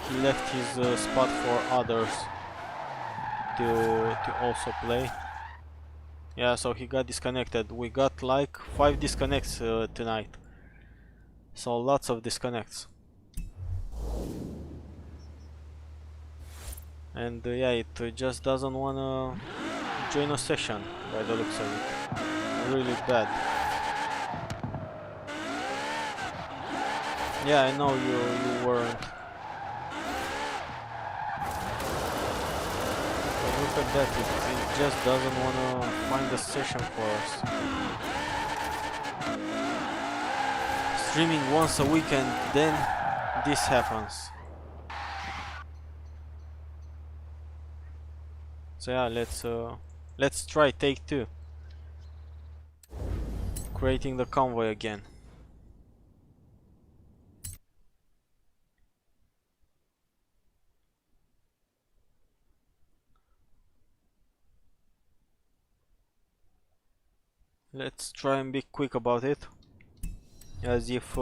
he left his spot for others to also play. Yeah, so he got disconnected. We got like 5 disconnects tonight. So lots of disconnects. And yeah, it just doesn't wanna join a session by the looks of it. Really bad. Yeah, I know you weren't. But look at that, it just doesn't wanna find a session for us. Streaming once a week and then this happens. So yeah, let's try take 2. Creating the convoy again. Let's try and be quick about it. As if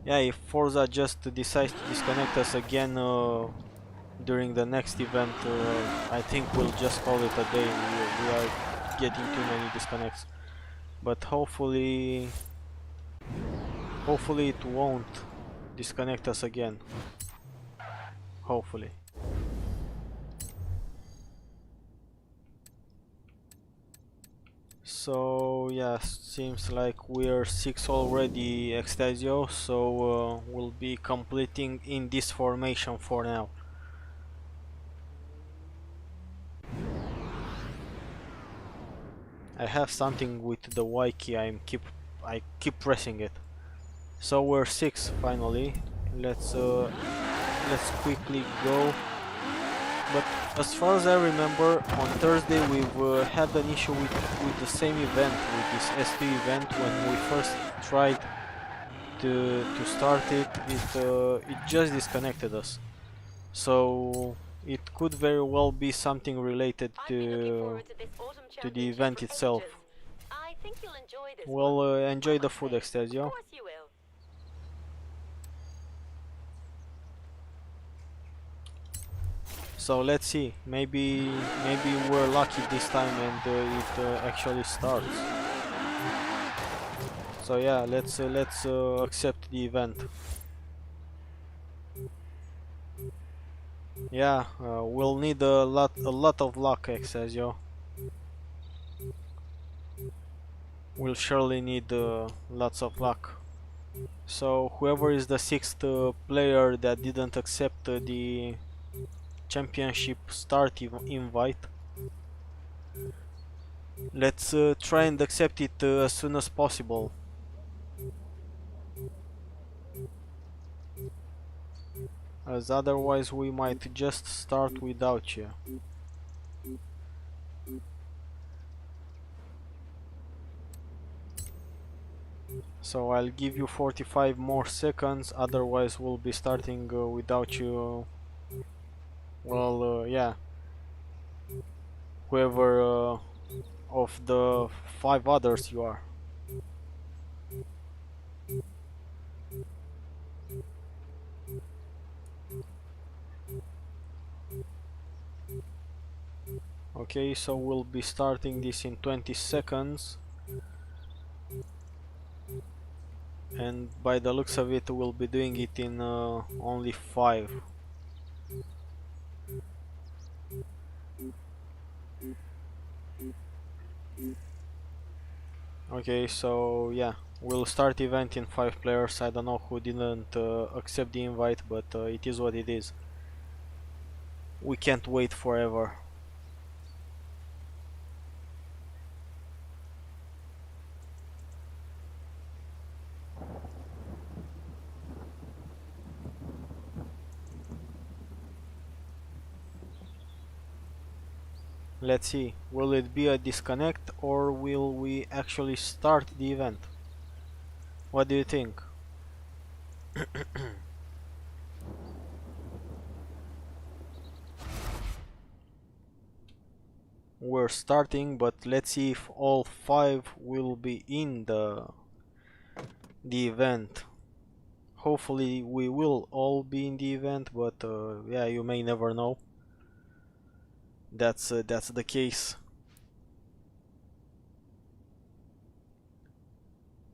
yeah, if Forza just decides to disconnect us again during the next event, I think we'll just call it a day. We are getting too many disconnects. But hopefully it won't disconnect us again. Hopefully. So yeah, seems like we're 6 already, Extasio, so we'll be completing in this formation for now. I have something with the Y key, I keep pressing it. So we're 6 finally. Let's quickly go. But as far as I remember, on Thursday we've had an issue with the same event, with this S2 event. When we first tried to start it, it just disconnected us. So it could very well be something related I've been looking forward to this autumn to the championship event for itself. ages. I think you'll enjoy this Well, one. enjoy I the must food, say, Extasio. of course you will. So let's see. Maybe we're lucky this time and it actually starts. So yeah, let's accept the event. Yeah, we'll need a lot of luck, Exasio. We'll surely need lots of luck. So whoever is the 6th player that didn't accept the championship start invite, let's try and accept it as soon as possible. As otherwise we might just start without you. So I'll give you 45 more seconds, otherwise we'll be starting without you. Well, yeah, whoever of the 5 others you are. Okay, so we'll be starting this in 20 seconds. And by the looks of it, we'll be doing it in only 5. Okay, so yeah, we'll start event in 5 players. I don't know who didn't accept the invite, but it is what it is. We can't wait forever. Let's see, will it be a disconnect or will we actually start the event? What do you think? We're starting, but let's see if all 5 will be in the event. Hopefully we will all be in the event, but yeah, you may never know. That's the case.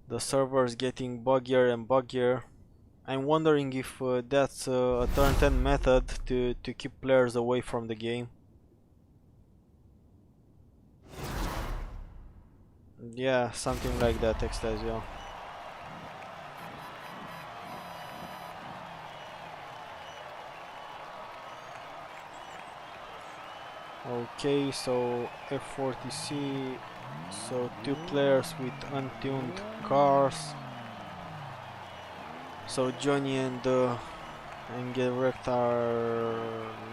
The server's getting buggier and buggier. I'm wondering if that's a turn 10 method to keep players away from the game. Yeah, something like that, Extasio. Okay, so F40C, so 2 players with untuned cars. So Johnny and Engelrecht are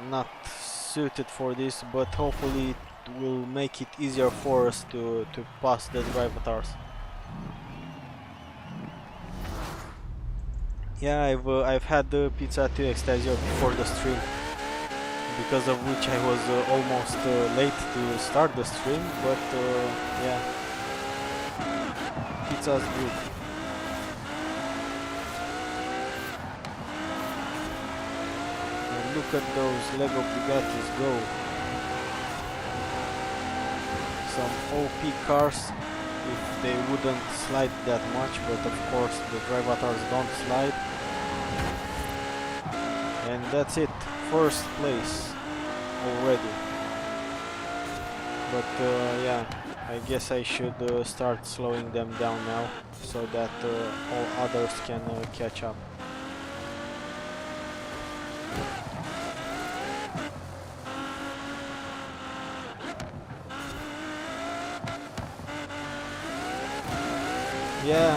not suited for this, but hopefully it will make it easier for us to pass the drivatars. Yeah, I've had the pizza too, Extasio, before the stream, because of which I was almost late to start the stream, but yeah, pizza's good. And look at those Lego Bugattis go. Some OP cars if they wouldn't slide that much, but of course the drivatars don't slide. And that's it, first place already. But yeah, I guess I should start slowing them down now, so that all others can catch up. Yeah,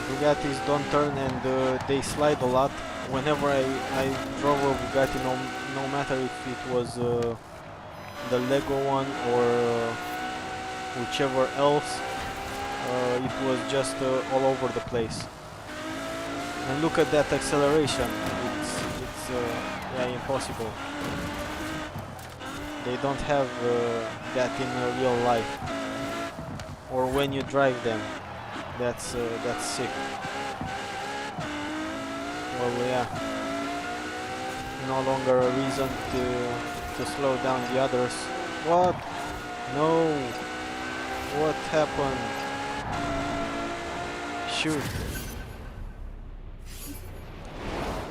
Bugattis don't turn and they slide a lot. Whenever I drove a Bugatti, no matter if it was the Lego one or whichever else, it was just all over the place. And look at that acceleration. It's yeah, impossible. They don't have that in real life, or when you drive them. That's sick. Well, yeah, no longer a reason to slow down the others. What? No. What happened? Shoot.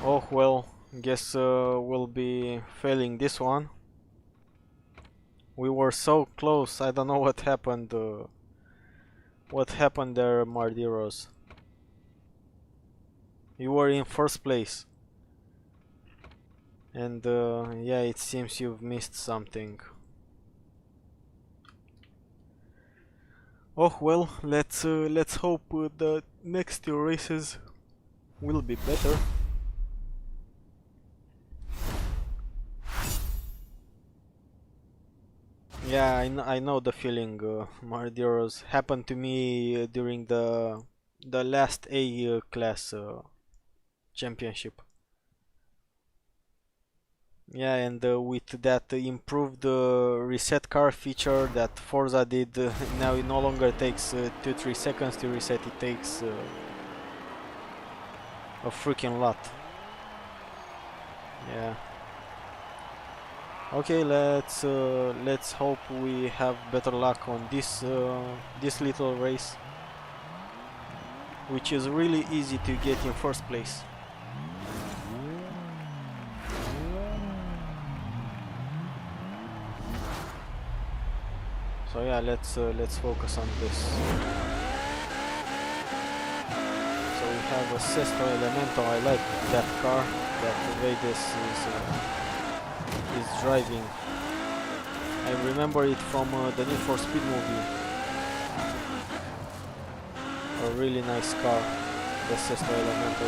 Oh well, guess we'll be failing this one. We were so close. I don't know what happened. What happened there, Mardiros? You were in first place. And yeah, it seems you've missed something. Oh well, let's hope the next two races will be better. Yeah, I know the feeling, Mardiros. Happened to me during the last A class championship. Yeah, and with that improved reset car feature that Forza did, now it no longer takes 2-3 seconds to reset, it takes a freaking lot. Yeah. Okay, let's hope we have better luck on this little race, which is really easy to get in first place. So yeah, let's focus on this. So we have a Sesto Elemento. I like that car that Vegas is driving. I remember it from the Need for Speed movie. A really nice car, the Sesto Elemento.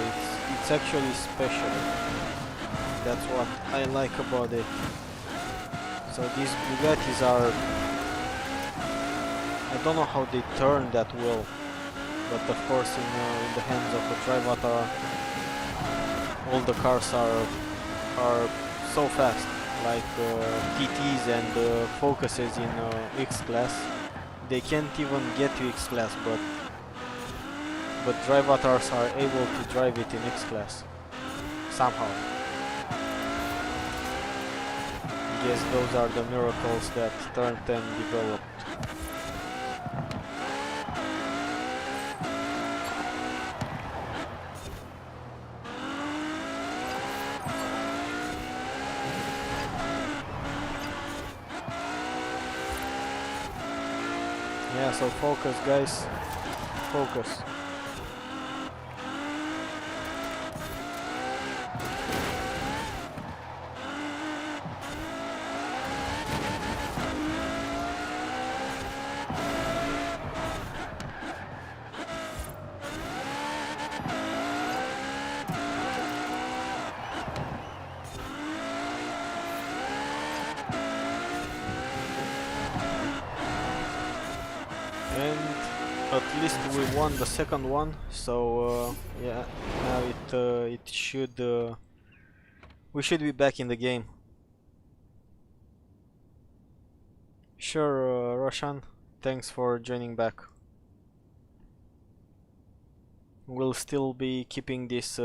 It's actually special. That's what I like about it. So these Bugattis are, I don't know how they turn that well, but of course in the hands of a drive avatar, all the cars are so fast, like TTs and Focuses in X class. They can't even get to X class, but drive avatars are able to drive it in X class somehow. I guess those are the miracles that Turn 10 developed. Yeah, so focus, guys. Focus. And at least we won the second one, so yeah, now it should we should be back in the game. Sure, Roshan, thanks for joining back. We'll still be keeping this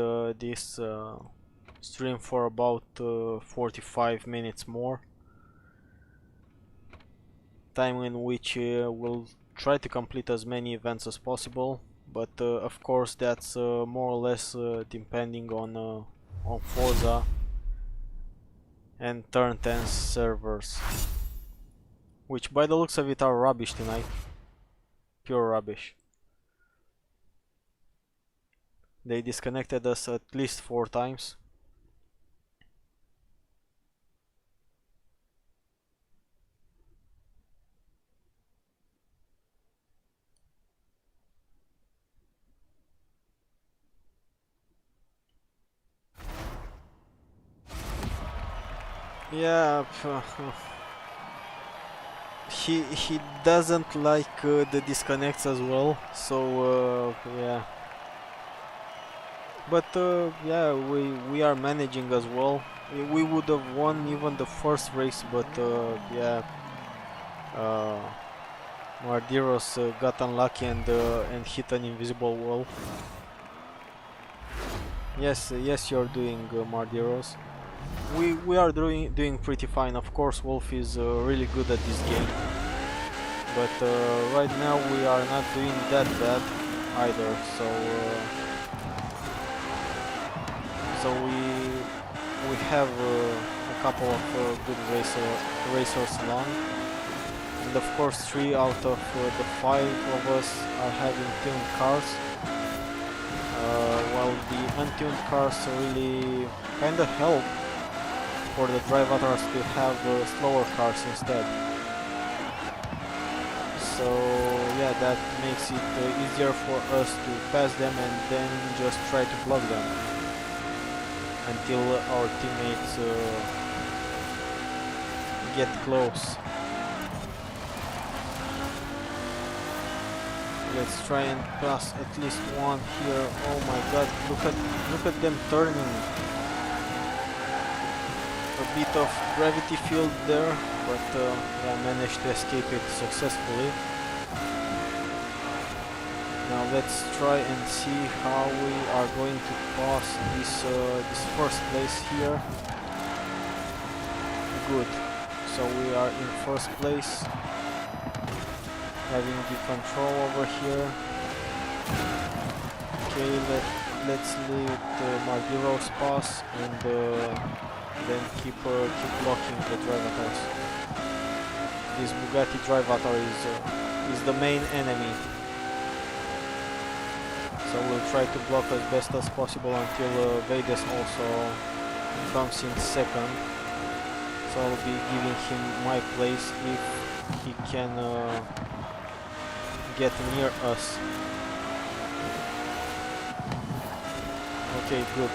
stream for about 45 minutes more, time in which we'll try to complete as many events as possible, but of course that's more or less depending on Forza and Turn 10 servers, which by the looks of it are rubbish tonight. pure rubbish. They disconnected us at least 4 times. Yeah, he doesn't like the disconnects as well, so yeah. But yeah, we are managing as well. We would have won even the first race, but yeah, uh, Mardiros got unlucky and hit an invisible wall. Yes, yes, you're doing Mardiros. We are doing pretty fine. Of course, Wolf is really good at this game, but right now we are not doing that bad either. So we have a couple of good racers along, and of course 3 out of the 5 of us are having tuned cars, while the untuned cars really kind of help for the drive others to have slower cars instead. So yeah, that makes it easier for us to pass them and then just try to block them until our teammates get close. Let's try and pass at least one here. Oh my god, look at them turning. A bit of gravity field there, but yeah, managed to escape it successfully. Now let's try and see how we are going to pass this first place here. Good. So we are in first place, having the control over here. Okay, let's leave the Mardiros pass and then keep blocking the drivators. This Bugatti drivator is the main enemy. So we'll try to block as best as possible until Vegas also comes in second. So I'll be giving him my place if he can get near us. Okay, good.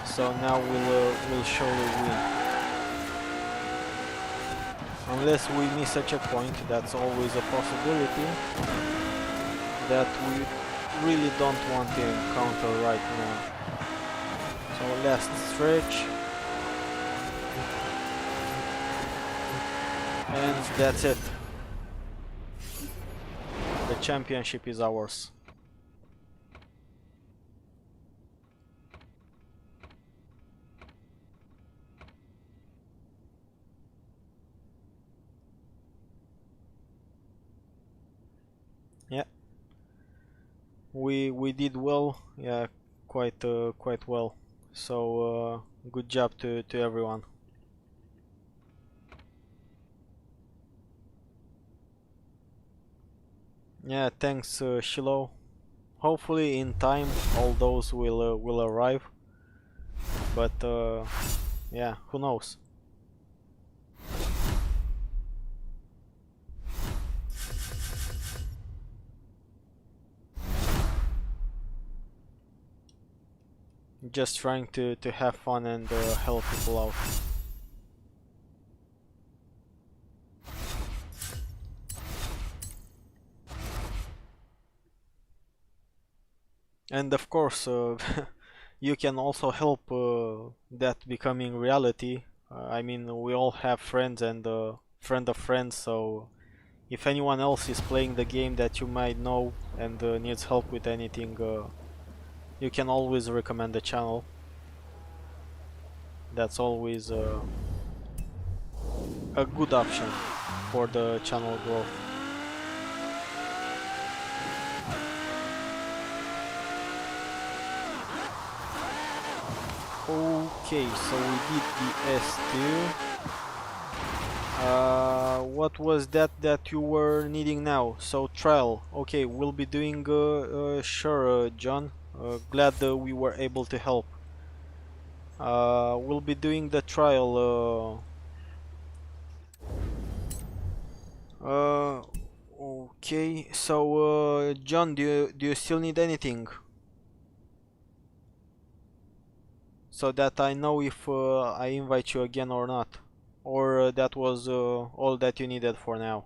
So now we'll surely win. Unless we miss a checkpoint, that's always a possibility that we really don't want to encounter right now. So last stretch. And that's it. The championship is ours. Yeah. We did well. Yeah, quite well. So good job to everyone. Yeah, thanks Shiloh. Hopefully in time all those will arrive. But yeah, who knows? Just trying to have fun and help people out. And of course, you can also help that becoming reality. I mean, we all have friends and friend of friends, so if anyone else is playing the game that you might know and needs help with anything, you can always recommend the channel. That's always a good option for the channel growth. Okay, so we did the S2. What was that you were needing now? So trial. Okay, we'll be doing. Sure, John. Glad we were able to help. We'll be doing the trial. Okay. So, John, do you still need anything? So that I know if I invite you again or not, or that was all that you needed for now.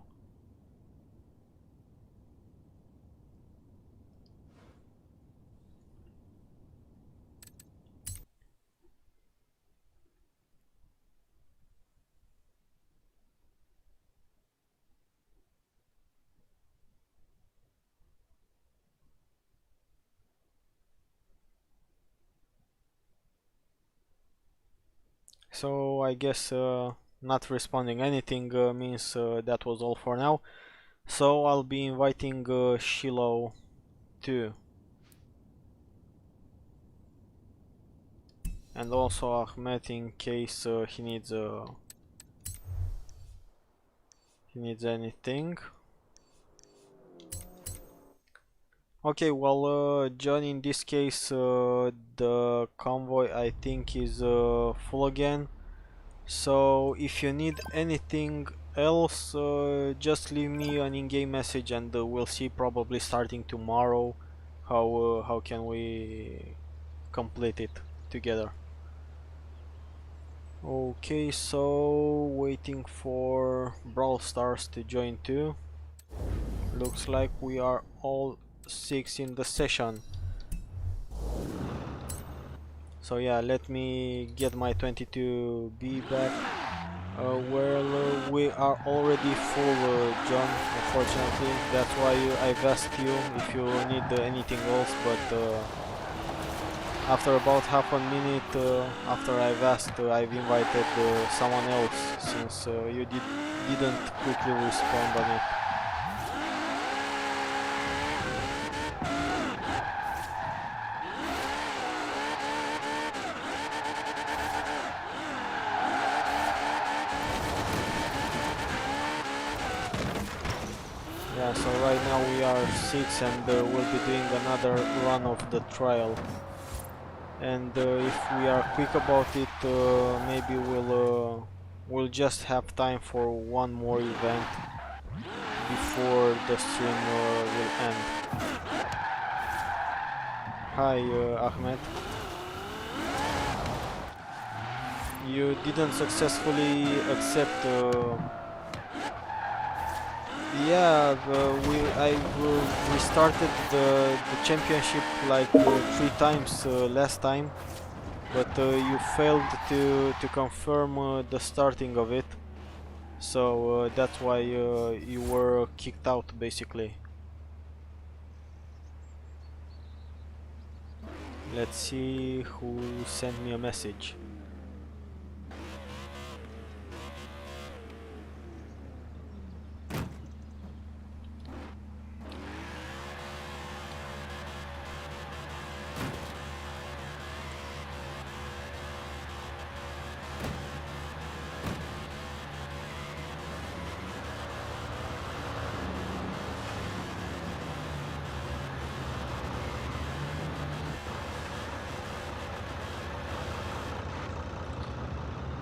So I guess not responding anything means that was all for now. So I'll be inviting Shiloh too, and also Ahmed in case he needs anything. Okay, well, John, in this case, the convoy I think is full again. So if you need anything else, just leave me an in-game message, and we'll see, probably starting tomorrow, how can we complete it together. Okay, so waiting for Brawl Stars to join too. Looks like we are all 6 in the session. So yeah, let me get my 22B back. Well, we are already full, John, unfortunately. That's why I've asked you if you need anything else, but after about half a minute after I've asked, I've invited someone else, since you didn't quickly respond on it. Yeah, so right now we are 6, and we'll be doing another run of the trial. And if we are quick about it, maybe we'll just have time for one more event before the stream will end. Hi, Ahmed. You didn't successfully accept. Yeah, I've restarted the championship like 3 times last time, but you failed to confirm the starting of it, so that's why you were kicked out basically. Let's see who sent me a message.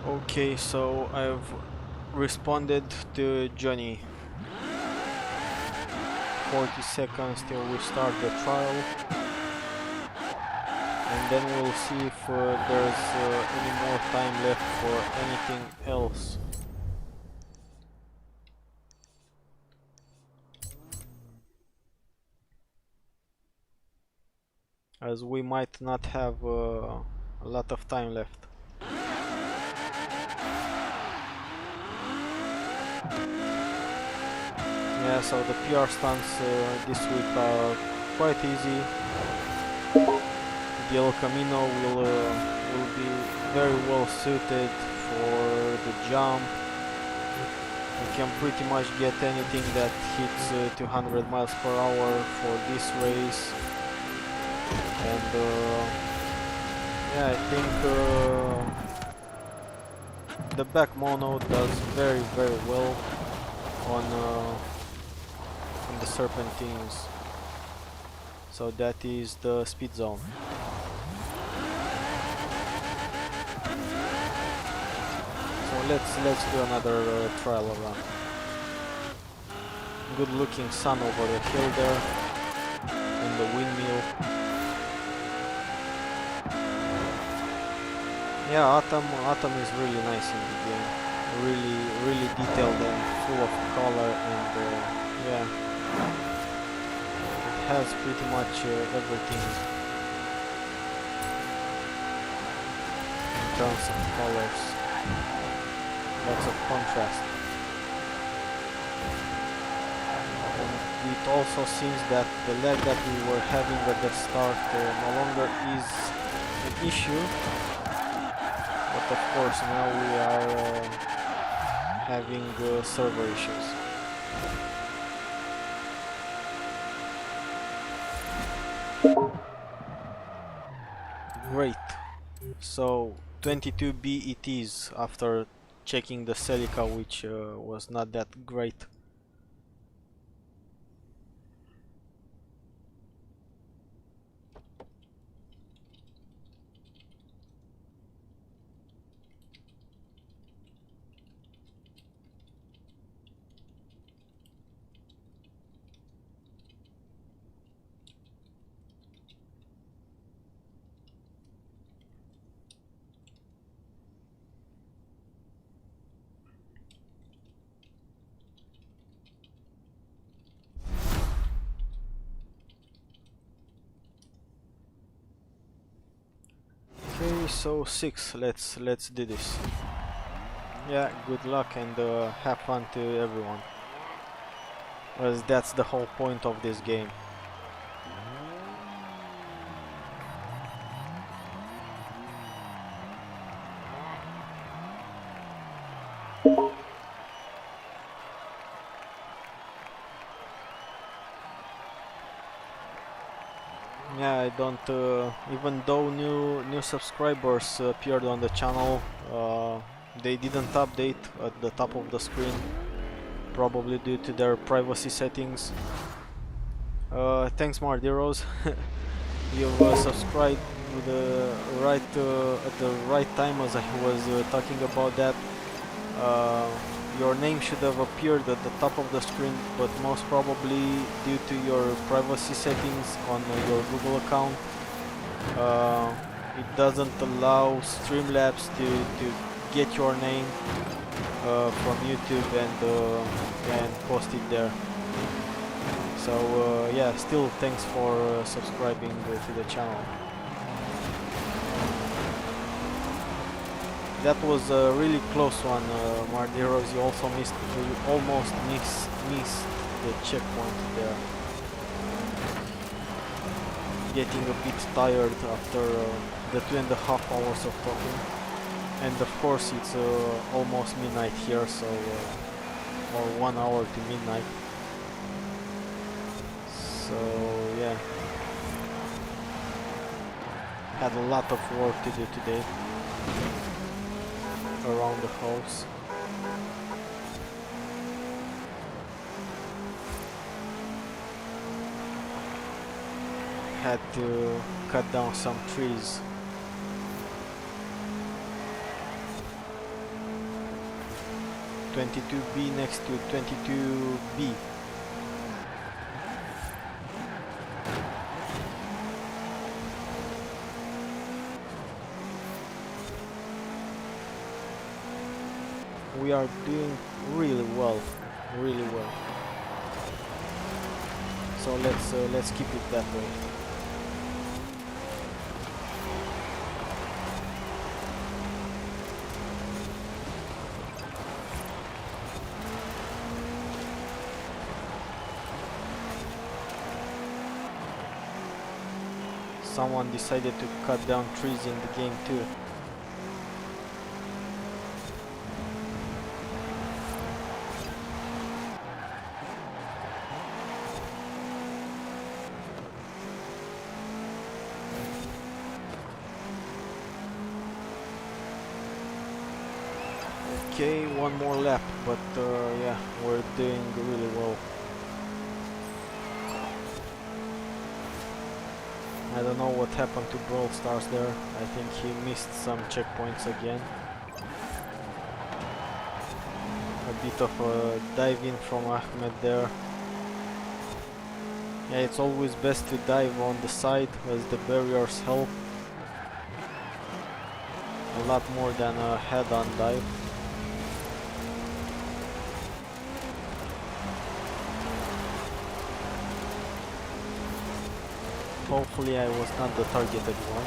Okay, so I've responded to Johnny. 40 seconds till we start the trial, and then we'll see if there's any more time left for anything else. As we might not have a lot of time left. Yeah, so the PR stunts this week are quite easy. The El Camino will be very well suited for the jump. You can pretty much get anything that hits 200 miles per hour for this race. And yeah, I think the back mono does very well on the serpentines. So that is the speed zone. So let's do another trial run. Good looking sun over the hill there, and the windmill. Yeah, autumn is really nice in the game. Really detailed and full of color, and yeah, it has pretty much everything in terms of colors. Lots of contrast. And it also seems that the lag that we were having at the start no longer is an issue. But of course now we are having server issues. Great. So 22B it is after checking the Celica, which was not that great. Okay, so 6. Let's do this. Yeah, good luck and have fun to everyone. As that's the whole point of this game. Yeah, I don't. Even though new subscribers appeared on the channel, they didn't update at the top of the screen, probably due to their privacy settings. Thanks, Mardiros. You've subscribed with at the right time as I was talking about that. Your name should have appeared at the top of the screen, but most probably due to your privacy settings on your Google account, it doesn't allow Streamlabs to get your name from YouTube and post it there. So yeah, still thanks for subscribing to the channel. That was a really close one, Mardiros. You almost missed the checkpoint there. Getting a bit tired after the 2.5 hours of talking. And of course it's almost midnight here, so or 1 hour to midnight. So yeah, had a lot of work to do today around the house. Had to cut down some trees. (22B) next to 22B. We are doing really well. So let's keep it that way. Someone decided to cut down trees in the game too. Okay, one more lap, but yeah, we're doing really well. I don't know what happened to Brawl Stars there. I think he missed some checkpoints again. A bit of a dive in from Ahmed there. Yeah, it's always best to dive on the side as the barriers help a lot more than a head-on dive. Hopefully I was not the targeted one.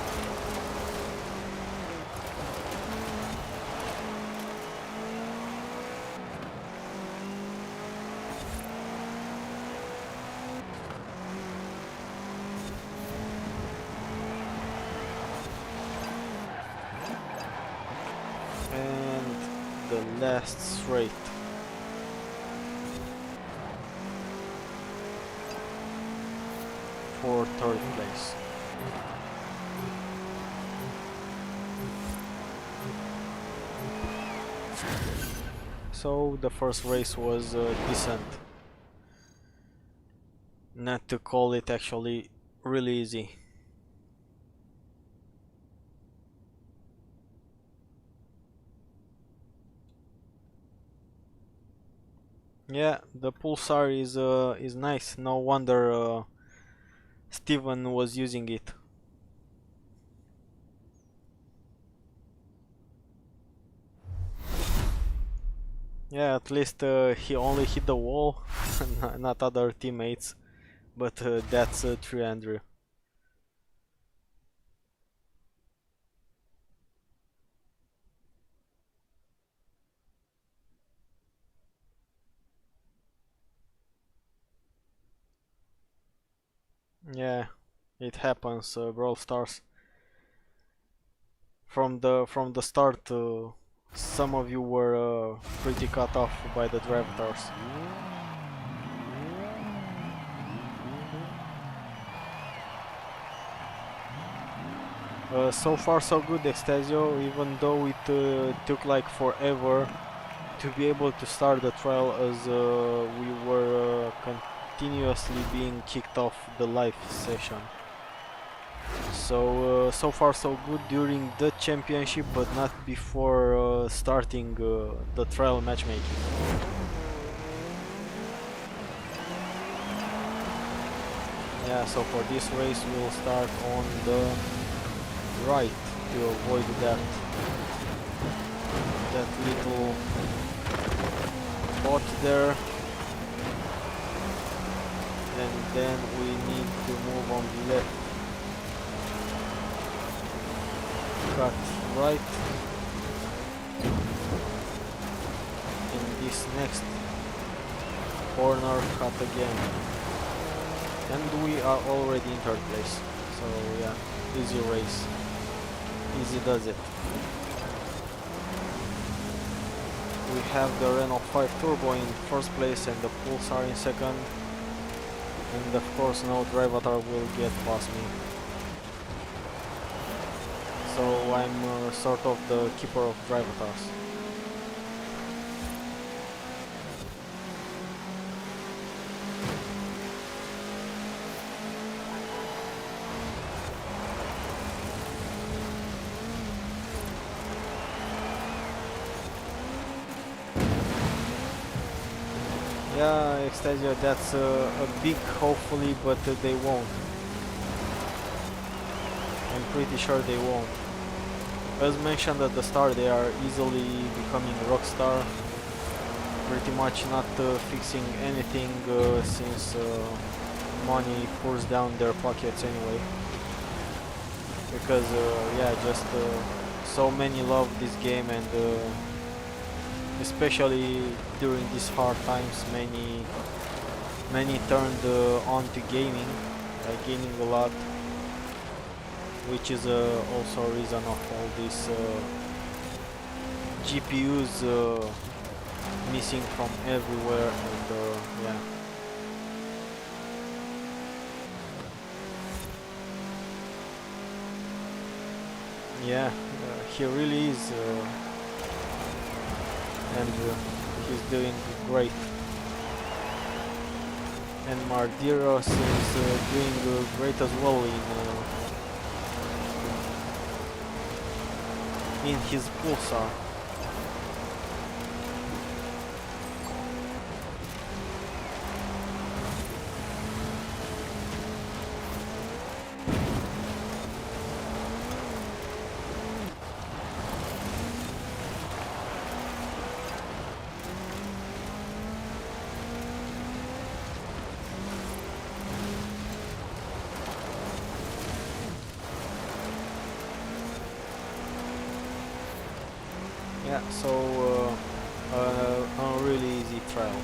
And the last straight. For third place. So the first race was decent. Not to call it actually really easy. Yeah, the pulsar is nice. No wonder Steven was using it. Yeah, at least he only hit the wall, not other teammates. But that's true, Andrew. Yeah, it happens. Brawl Stars. From the start, some of you were pretty cut off by the drivatars. So far so good, Extasio, even though it took like forever to be able to start the trial as we were continuously being kicked off the live session. So so far so good during the championship, but not before starting the trial matchmaking. Yeah, so for this race we'll start on the right to avoid that little bot there, and then we need to move on the left, cut right in this next corner, cut again, and we are already in third place. So yeah, easy race, easy does it. We have the Renault 5 Turbo in first place and the Pulsar in second, and of course no Drivatar will get past me. So I'm sort of the keeper of Drivatars. Yeah, Extasio, that's a big hopefully, but they won't. I'm pretty sure they won't. As mentioned at the start, they are easily becoming rockstar. Pretty much not fixing anything since money pours down their pockets anyway. Because yeah, just so many love this game, and especially during these hard times, many turned on to gaming, gaming a lot, which is also a reason of all these GPUs missing from everywhere, and yeah. Yeah, he really is and he's doing great. And Mardiros is doing great as well in his pulsar. Yeah, so a really easy trial.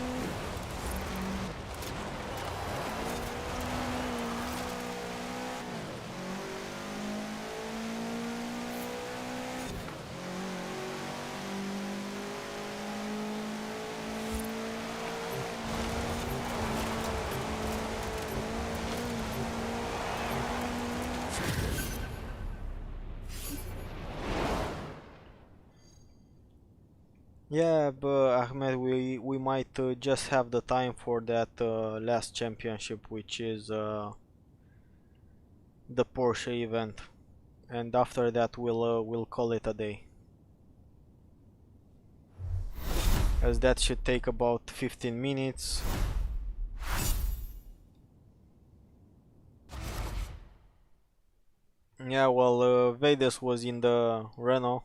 Yeah, but Ahmed, we might just have the time for that last championship, which is the Porsche event, and after that we'll call it a day, as that should take about 15 minutes. Yeah, well, Vedas was in the Renault,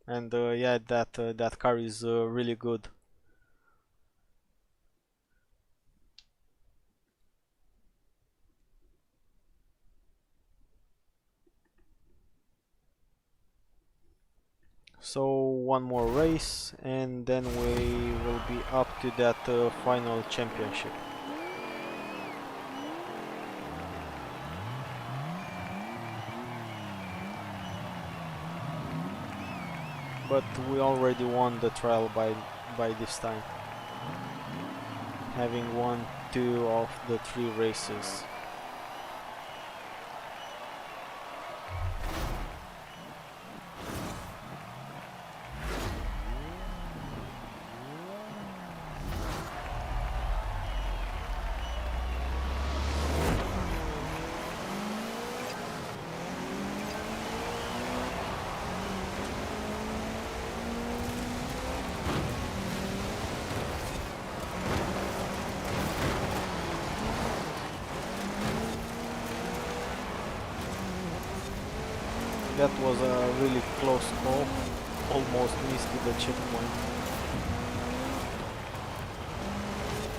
and yeah, that car is really good. So one more race, and then we will be up to that final championship. But we already won the trial by this time, having won 2 of the 3 races. That was a really close call, almost missed the checkpoint.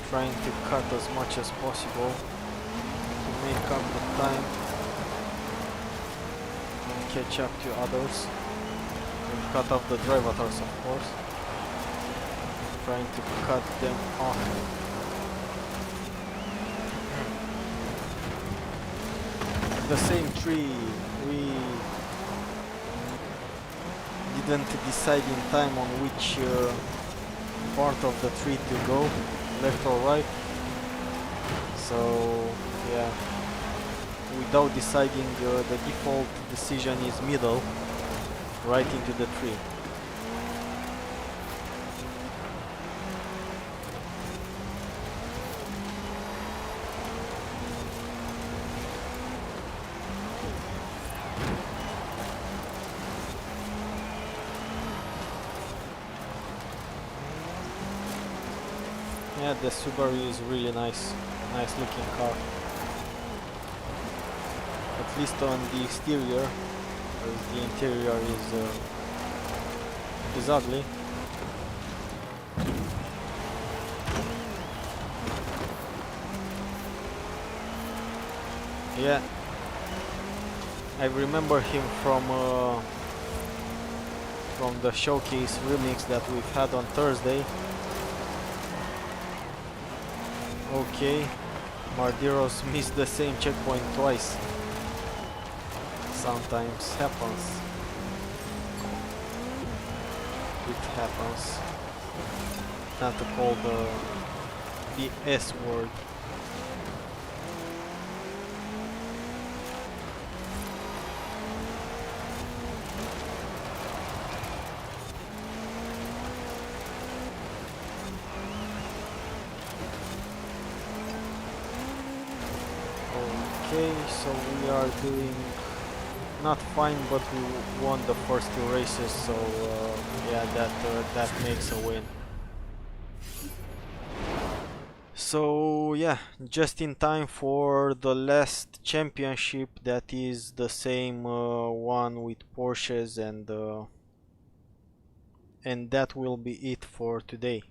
Trying to cut as much as possible to make up the time and catch up to others, and cut off the drivators, of course. Trying to cut them off. The same tree, we didn't decide in time on which part of the tree to go, left or right. So yeah, without deciding, the default decision is middle, right into the tree. Yeah, the Subaru is really nice looking car. At least on the exterior, because the interior is ugly. Yeah, I remember him from the showcase remix that we've had on Thursday. Okay, Mardiros missed the same checkpoint twice. Sometimes happens. It happens. Not to call the S word. Okay, so we are doing not fine, but we won the first two races, so yeah, that makes a win. So yeah, just in time for the last championship, that is the same one with Porsches, and that will be it for today.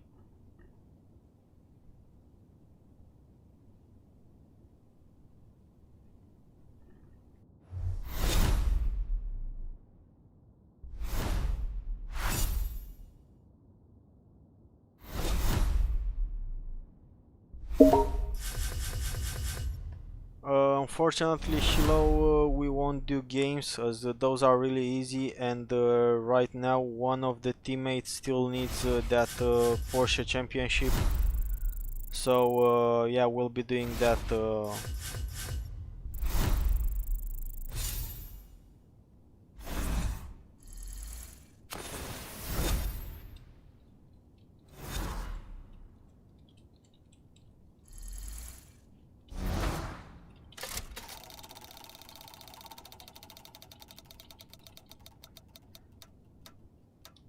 Unfortunately, Shiloh, we won't do games as those are really easy, and right now one of the teammates still needs that Porsche championship. So yeah, we'll be doing that.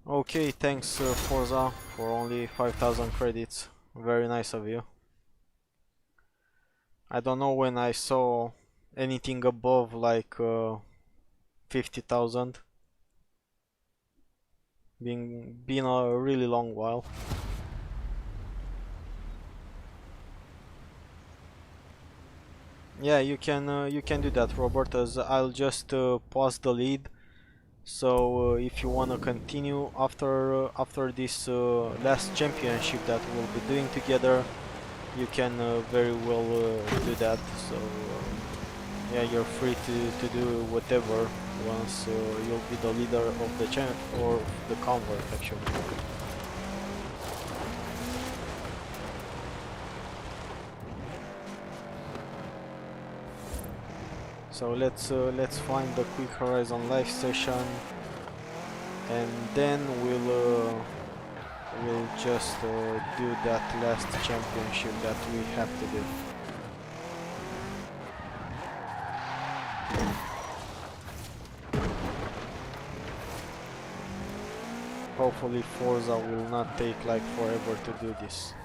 Okay, thanks Forza for only 5,000 credits. Very nice of you. I don't know when I saw anything above like 50,000. Been a really long while. Yeah, you can do that, Robert. As I'll just pause the lead. So if you wanna continue after this last championship that we'll be doing together, you can very well do that. So yeah, you're free to do whatever once you'll be the leader of the champ or the convoy actually. So let's find the quick Horizon live session, and then we'll just do that last championship that we have to do. Hopefully Forza will not take like forever to do this.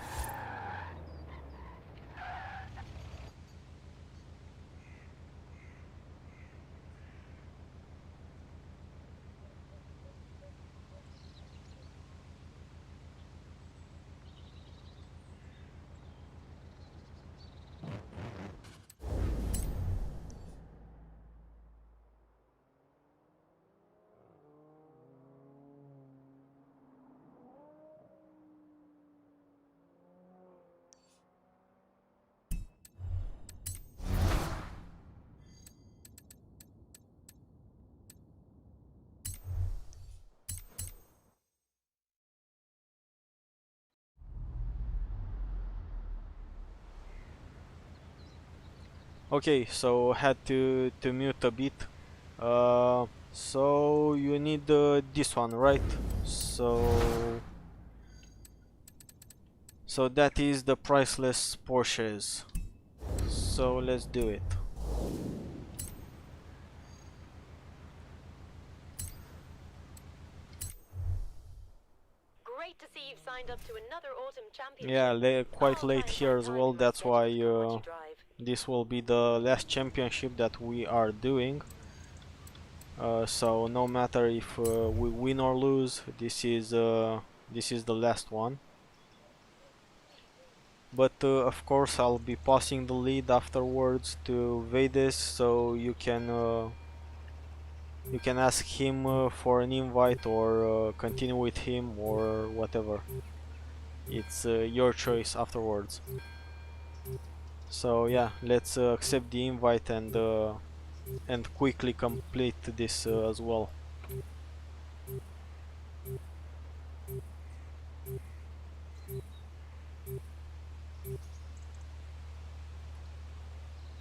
Okay, so had to mute a bit. So you need this one, right? So that is the priceless Porsches. So let's do it. Great to see you've signed up to another autumn championship. Yeah, quite I'll late try and here find as time well. in my That's why schedule to come watch you drive. this will be the last championship that we are doing. So no matter if we win or lose, this is the last one. But of course I'll be passing the lead afterwards to Vedas, so you can ask him for an invite or continue with him or whatever. It's your choice afterwards. So yeah, let's accept the invite and quickly complete this as well.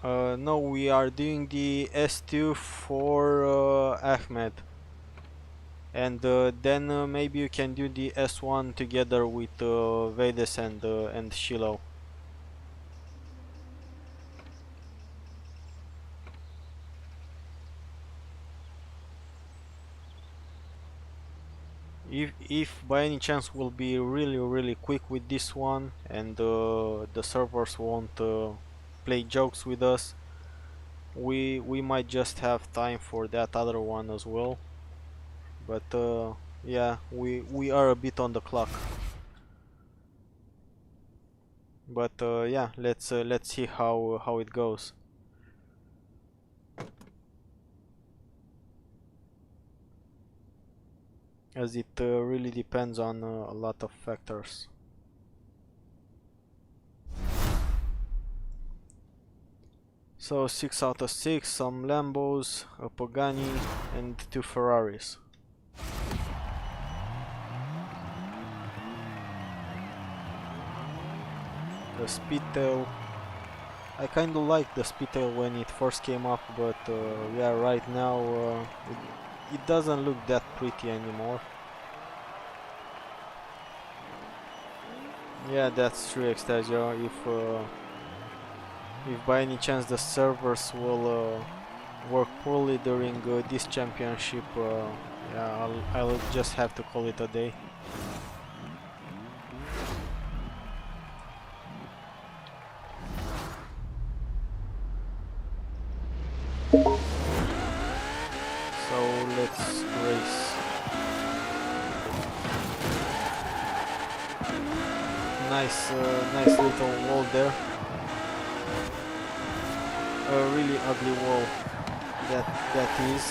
No, we are doing the S2 for Ahmed, and then maybe you can do the S1 together with Vedas and Shiloh. If by any chance we'll be really quick with this one and the servers won't play jokes with us, we might just have time for that other one as well. But yeah, we are a bit on the clock. But yeah, let's see how it goes. As it really depends on a lot of factors. So 6 out of 6, some Lambos, a Pagani and 2 Ferraris. The Speedtail. I kinda liked the Speedtail when it first came up, but yeah, right now it doesn't look that pretty anymore. Yeah, that's true, Extasio. If by any chance the servers will work poorly during this championship, yeah, I'll just have to call it a day. So let's race. Nice little wall there. A really ugly wall that is.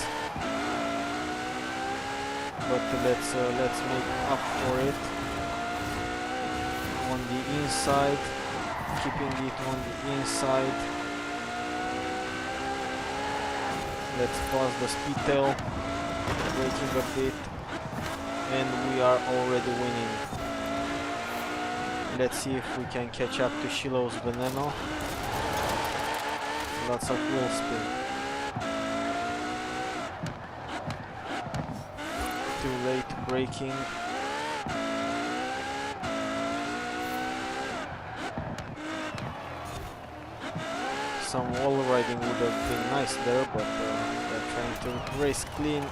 But let's make up for it on the inside, keeping it on the inside. Let's pause the Speedtail, braking a bit, and we are already winning. Let's see if we can catch up to Shiloh's Veneno. Lots of wheel spin. Too late braking. Some wall riding would have been nice there, but they're trying to race clean.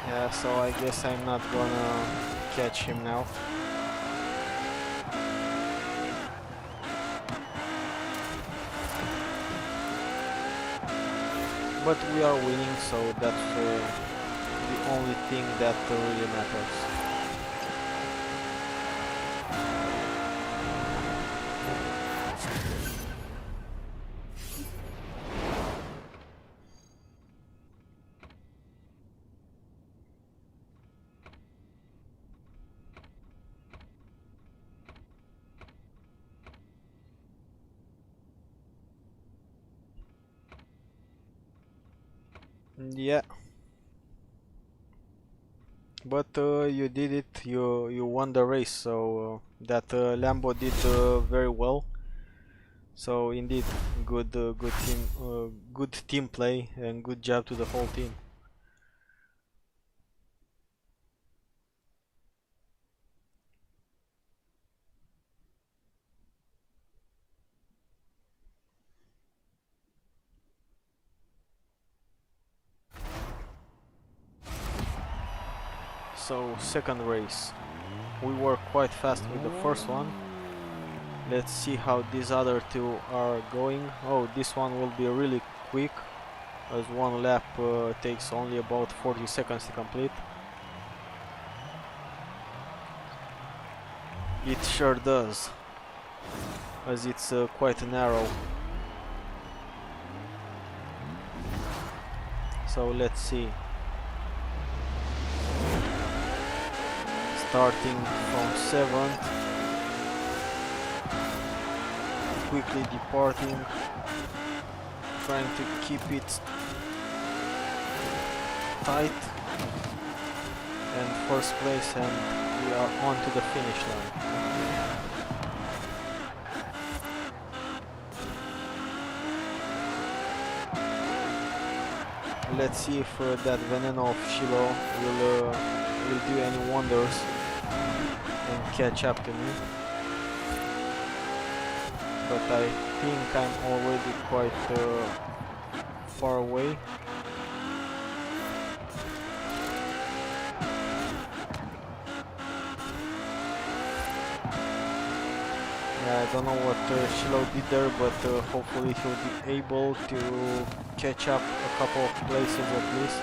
Yeah, so I guess I'm not gonna catch him now. But we are winning, so that's the only thing that really matters. Yeah. But you did it. You won the race. So that Lambo did very well. So indeed, good team play and good job to the whole team. So second race, we were quite fast with the first one. Let's see how these other two are going. Oh, this one will be really quick, as one lap takes only about 40 seconds to complete. It sure does, as it's quite narrow. So let's see. Starting from 7th, quickly departing, trying to keep it tight, and first place, and we are on to the finish line. Let's see if that Veneno of Shiloh will do any wonders and catch up to me. but I think I'm already quite far away. Yeah, I don't know what Shiloh did there, but hopefully he'll be able to catch up a couple of places at least.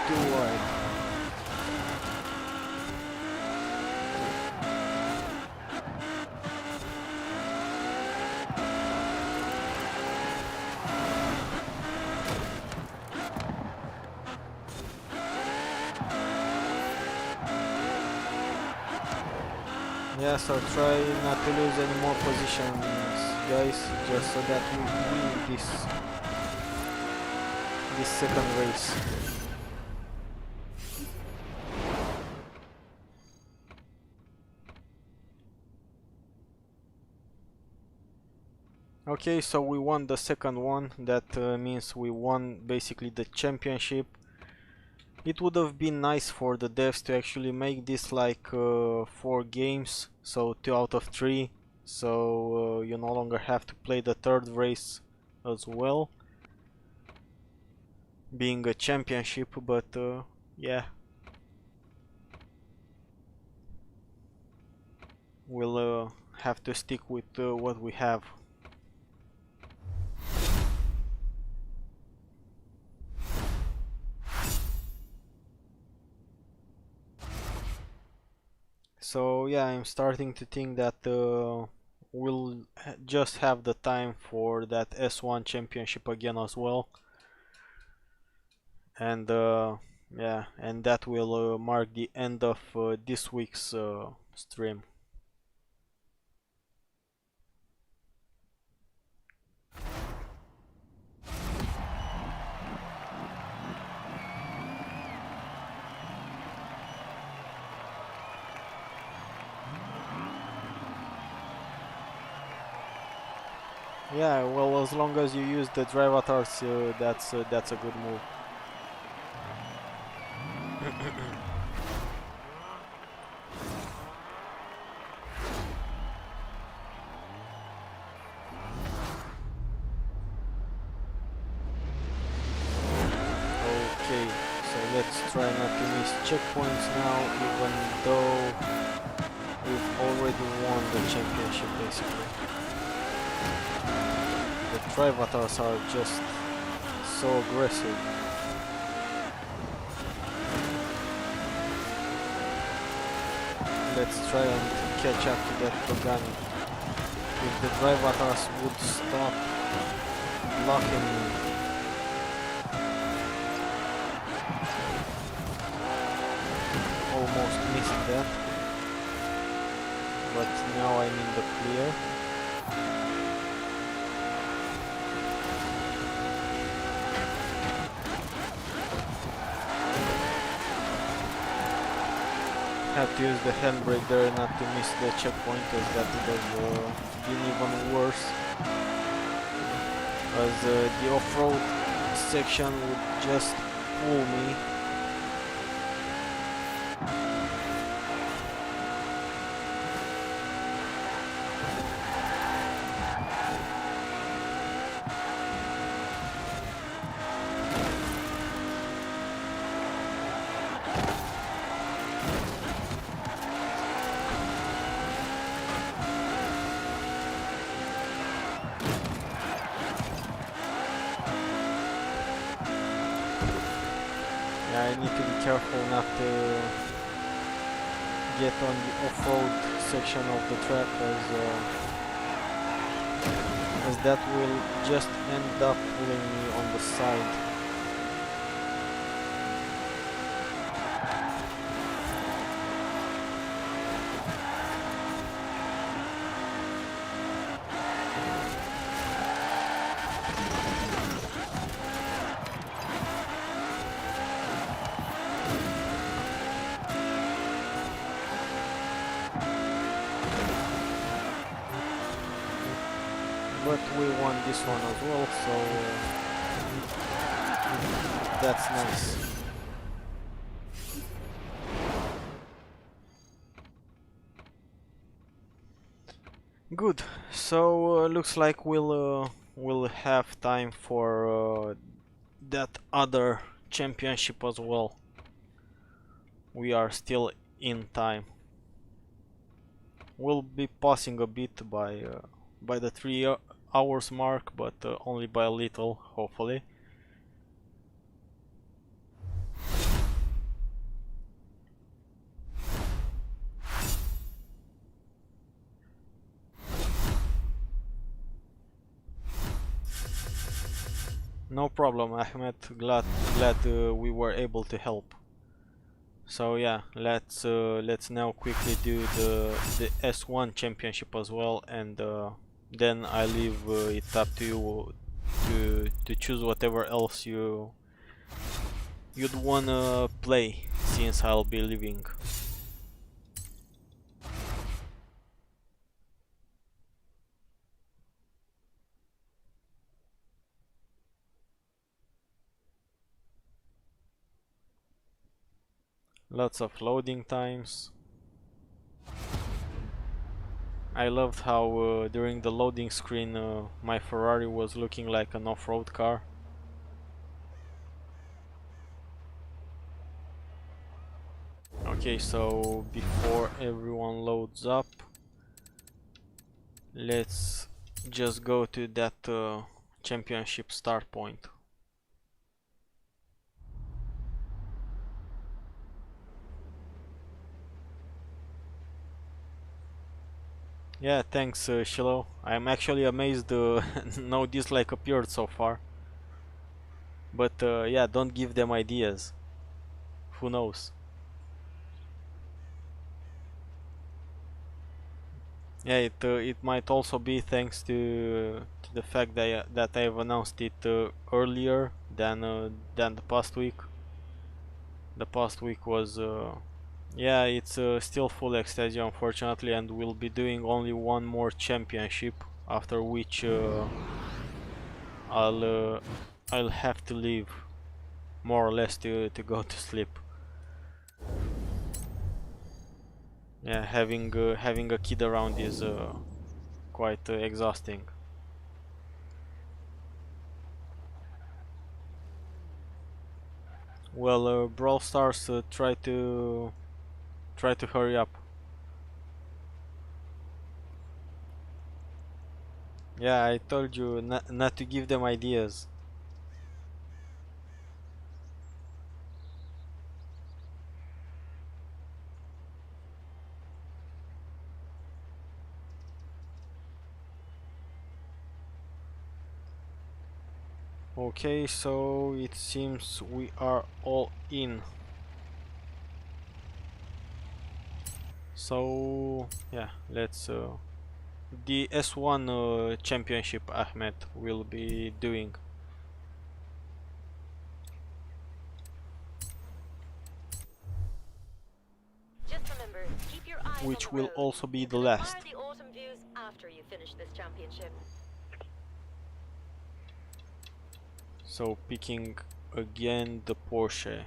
Too wide. Yeah, so try not to lose any more positions, guys, just so that we win this second race. Okay, so we won the second one. That means we won basically the championship. It would have been nice for the devs to actually make this like 4 games, so 2 out of 3, so you no longer have to play the third race as well, being a championship, but yeah, we'll have to stick with what we have. So yeah, I'm starting to think that we'll just have the time for that S1 championship again as well, and yeah, and that will mark the end of this week's stream. Yeah, well, as long as you use the drive avatars, that's a good move. Okay, so let's try not to miss checkpoints now, even though we've already won the championship basically. The drive avatars are just so aggressive. Let's try and catch up to that Pagani. If the drive avatars would stop blocking me. Almost missed that, but now I'm in the clear. Had to use the handbrake there not to miss the checkpoint, as that would have been even worse, as the off-road section would just pull me. I need to be careful not to get on the off-road section of the track, as that will just end up pulling me on the side. but we won this one as well, so that's nice. Good. So looks like we'll have time for that other championship as well. We are still in time. We'll be passing a bit by the 3 hours mark, but only by a little, hopefully. No problem, Ahmed. Glad we were able to help. So yeah, let's now quickly do the S1 championship as well, and then I leave it up to you to choose whatever else you'd wanna play, since I'll be leaving. Lots of loading times. I loved how during the loading screen my Ferrari was looking like an off-road car. Okay, so before everyone loads up, let's just go to that championship start point. Yeah, thanks Shiloh. I'm actually amazed no dislike appeared so far. But yeah, don't give them ideas. Who knows? Yeah, it might also be thanks to the fact that I've announced it earlier than the past week. The past week was yeah, it's still full ecstasy unfortunately, and we'll be doing only one more championship, after which I'll uh, I'll have to leave, more or less, to go to sleep. Yeah, having a kid around is quite exhausting. Well, Brawl Stars, try to hurry up. Yeah, I told you not to give them ideas. Okay, so it seems we are all in. So yeah, let's the S1 championship Ahmed will be doing, Just remember, keep your eyes on which the will road. also be You the can last. admire the autumn views after you finish this championship. So picking again the Porsche.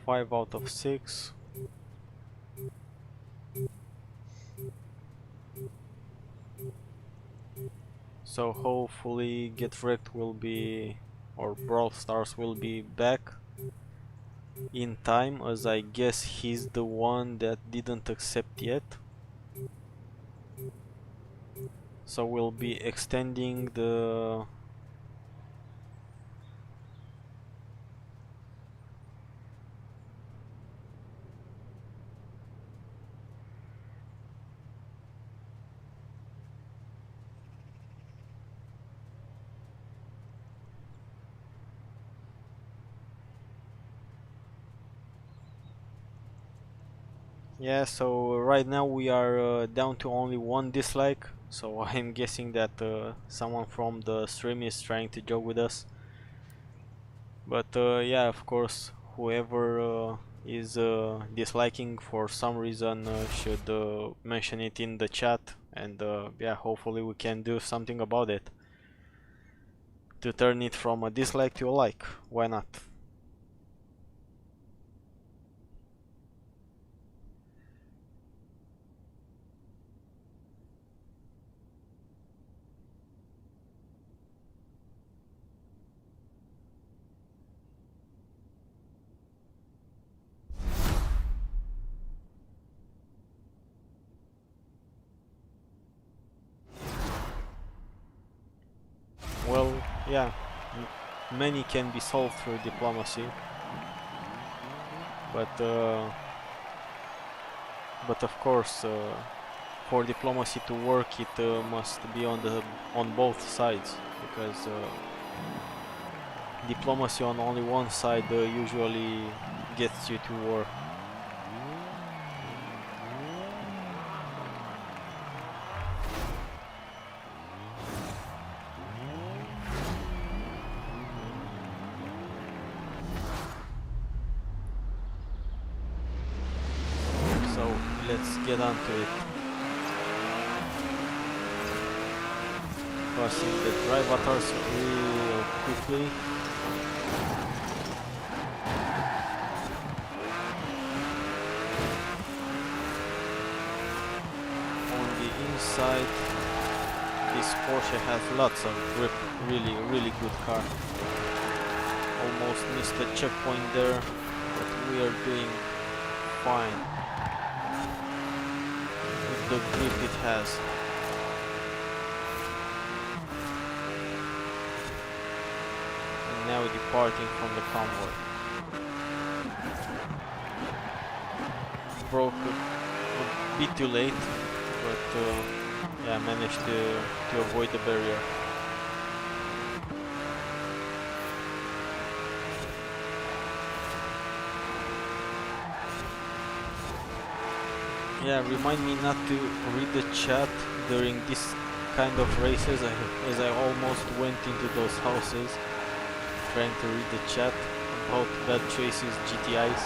Five out of 6. So hopefully Get Wrecked will be, or Brawl Stars will be back in time, as I guess he's the one that didn't accept yet. So we'll be extending the Yeah, so right now we are down to only one dislike, so I'm guessing that someone from the stream is trying to joke with us. But yeah, of course, whoever is disliking for some reason should mention it in the chat, and yeah, hopefully we can do something about it to turn it from a dislike to a like. Why not? Well, yeah, many can be solved through diplomacy, but of course, for diplomacy to work, it must be on both sides, because diplomacy on only one side usually gets you to war. So let's get on to it. Crossing the drive avatars real quickly. On the inside, this Porsche has lots of grip, really good car. Almost missed the checkpoint there, but we are doing fine with the grip it has. And now departing from the convoy. Broke a bit too late, but yeah, managed to avoid the barrier. Yeah, remind me not to read the chat during this kind of races, as I almost went into those houses trying to read the chat about bad choices, GTIs.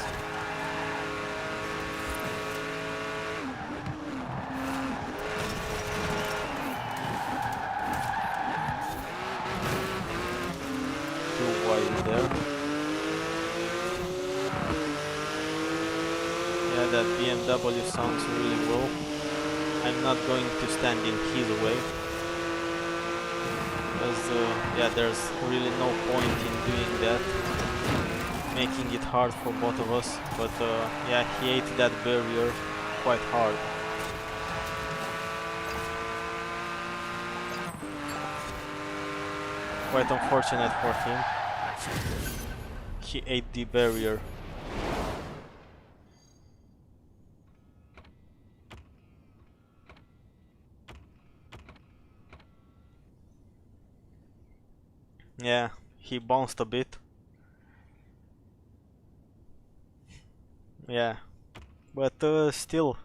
Too wide there. Yeah, that BMW sounds really well. I'm not going to stand in his way, because yeah, there's really no point in doing that, making it hard for both of us. But yeah, he ate that barrier quite hard. Quite unfortunate for him. He ate the barrier. Yeah, he bounced a bit. Yeah, but still,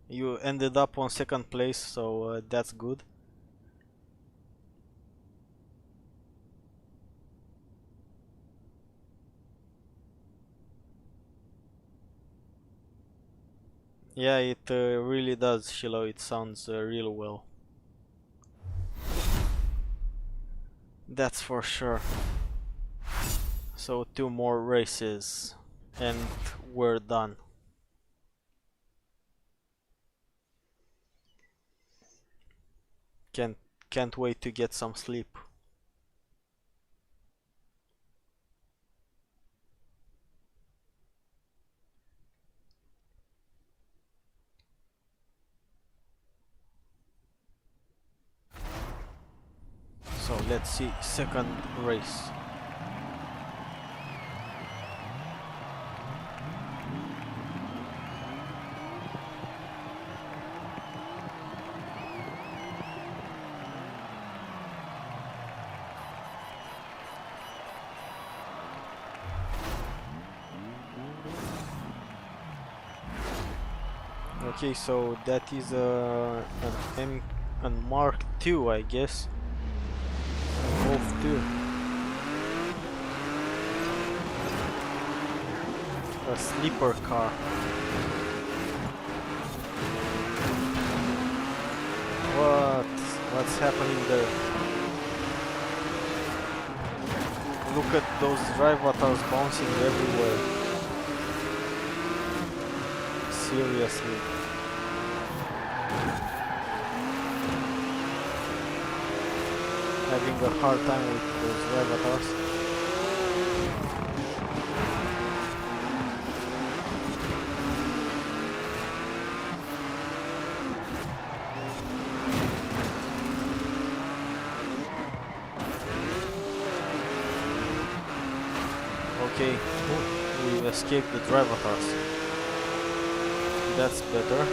you ended up on second place, so that's good. Yeah, it really does, Shiloh. It sounds real well. That's for sure. So 2 more races and we're done. Can't can't wait to get some sleep. So let's see, second race. Okay, so that is an Mark II, I guess. Golf 2. A sleeper car. What's happening there? Look at those drive avatars bouncing everywhere. Seriously. Having a hard time with those drive avatars. Okay, we've escaped the drive avatars. That's better.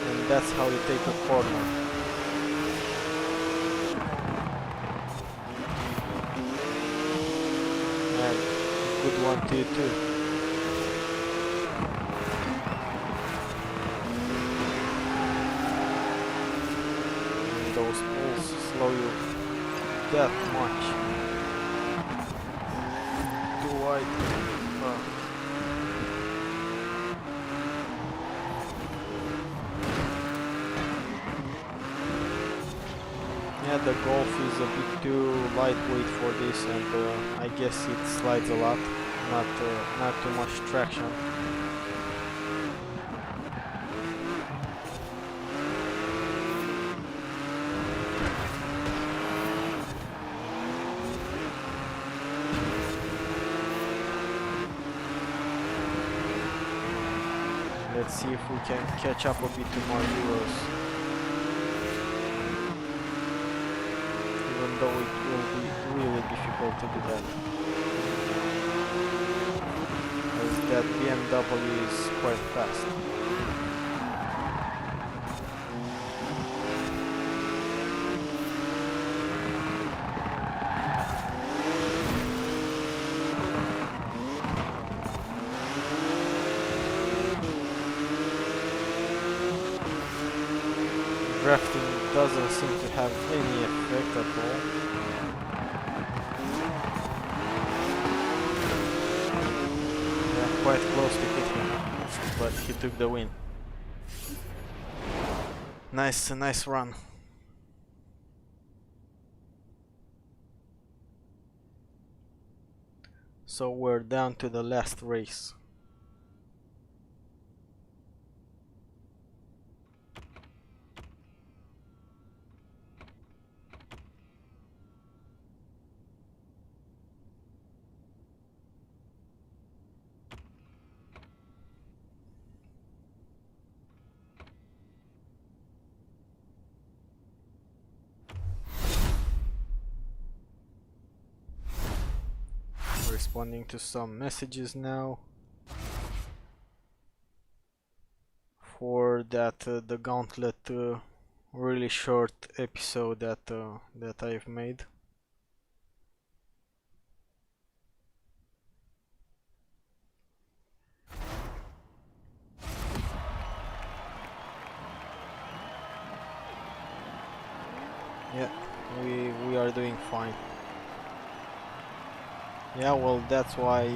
And that's how you take a corner. And good one to you too. Those poles slow you that much. Too wide. Yeah, the Golf is a bit too lightweight for this, and I guess it slides a lot, not too much traction. Let's see if we can catch up a bit to more Euros. Even though it will be really difficult to do that. As that BMW is quite fast. Drafting doesn't seem to have any effect at all. Yeah, quite close to hit him, but he took the win. Nice run. So we're down to the last race. Responding to some messages now for that the Gauntlet really short episode that I've made. Yeah, we are doing fine. Yeah, well, that's why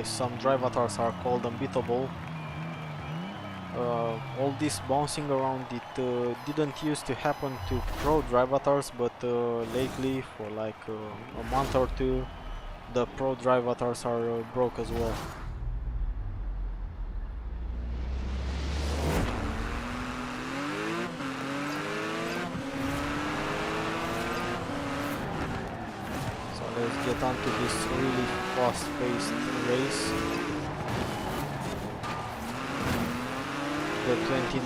some drive avatars are called unbeatable. All this bouncing around, it didn't used to happen to pro drive avatars, but lately, for like a month or two, the pro drive avatars are broke as well. Let's get on to this really fast-paced race. The 2019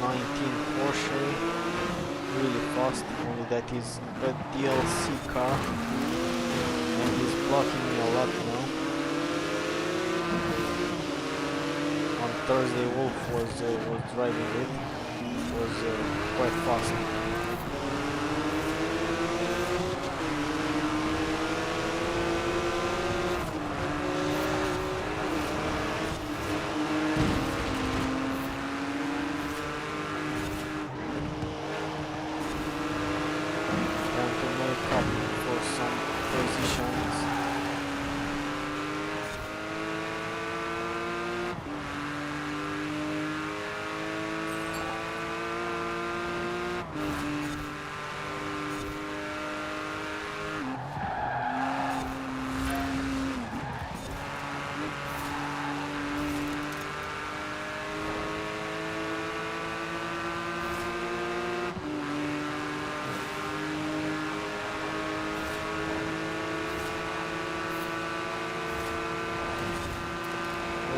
Porsche, really fast, only that is a DLC car and is blocking me a lot now. On Thursday Wolf was driving it. was quite fast. Trying to make up for some positions.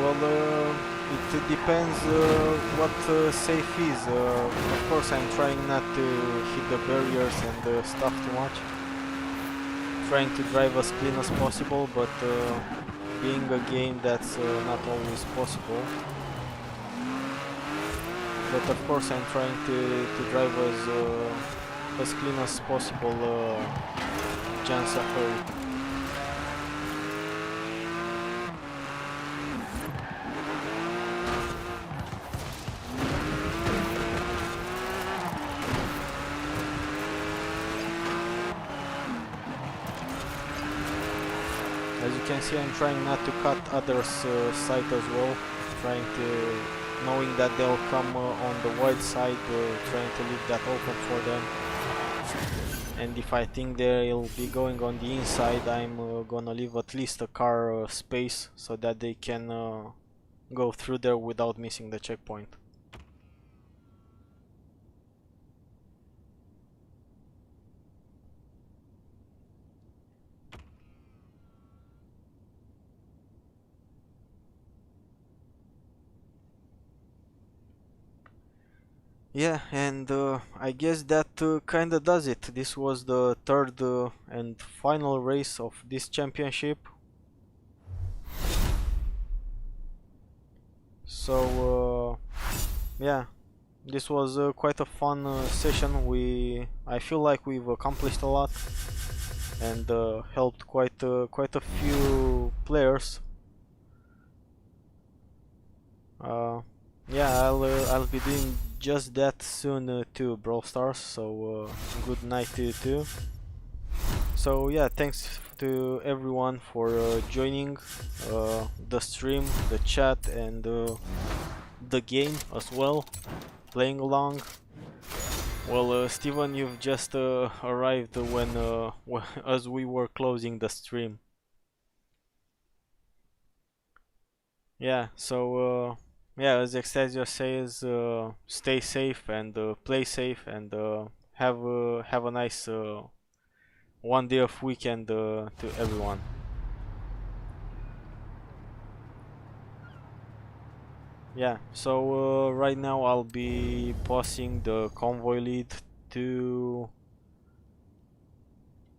Well, it depends what safe is. Of course, I'm trying not to hit the barriers and stuff too much. Trying to drive as clean as possible, but being a game that's not always possible. But of course, I'm trying to drive as clean as possible. Jan Safari. As you can see, I'm trying not to cut others' sight as well, trying to, knowing that they'll come on the wide side, trying to leave that open for them. And if I think they'll be going on the inside, I'm gonna leave at least a car space so that they can go through there without missing the checkpoint. Yeah, and I guess that kinda does it. This was the third and final race of this championship. So yeah, this was quite a fun session. I feel like we've accomplished a lot and helped quite a few players. Yeah, I'll be doing just that soon too, Brawl Stars. So good night to you too. So yeah, thanks to everyone for joining the stream, the chat, and the game as well, playing along. Well, Steven, you've just arrived when as we were closing the stream. Yeah, so yeah, as Extasio says, stay safe and play safe and have a nice one day of weekend to everyone. Yeah, so right now I'll be passing the convoy lead to,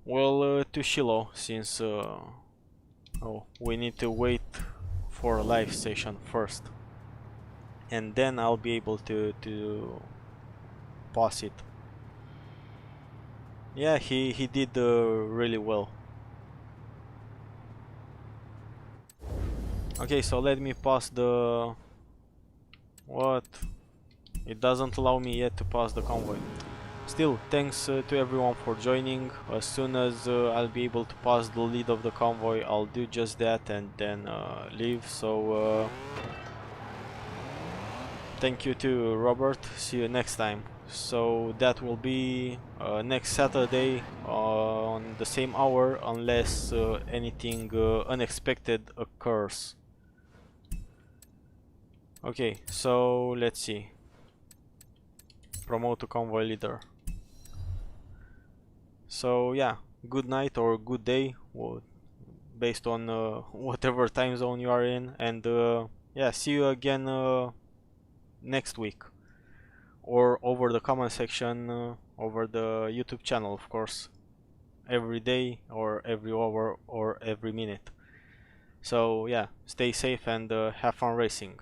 well, to Shiloh, since oh, we need to wait for a live session first, and then I'll be able to pass it. Yeah, he did really well. Okay, so let me pass the... What? It doesn't allow me yet to pass the convoy. Still, thanks to everyone for joining. As soon as I'll be able to pass the lead of the convoy, I'll do just that and then leave. So thank you to Robert. See you next time. So that will be next Saturday on the same hour, unless anything unexpected occurs. Okay, so let's see. Promote to convoy leader. So yeah, good night or good day, based on whatever time zone you are in, and yeah, see you again next week, or over the comment section, over the YouTube channel, of course, every day or every hour or every minute. So yeah, stay safe and have fun racing.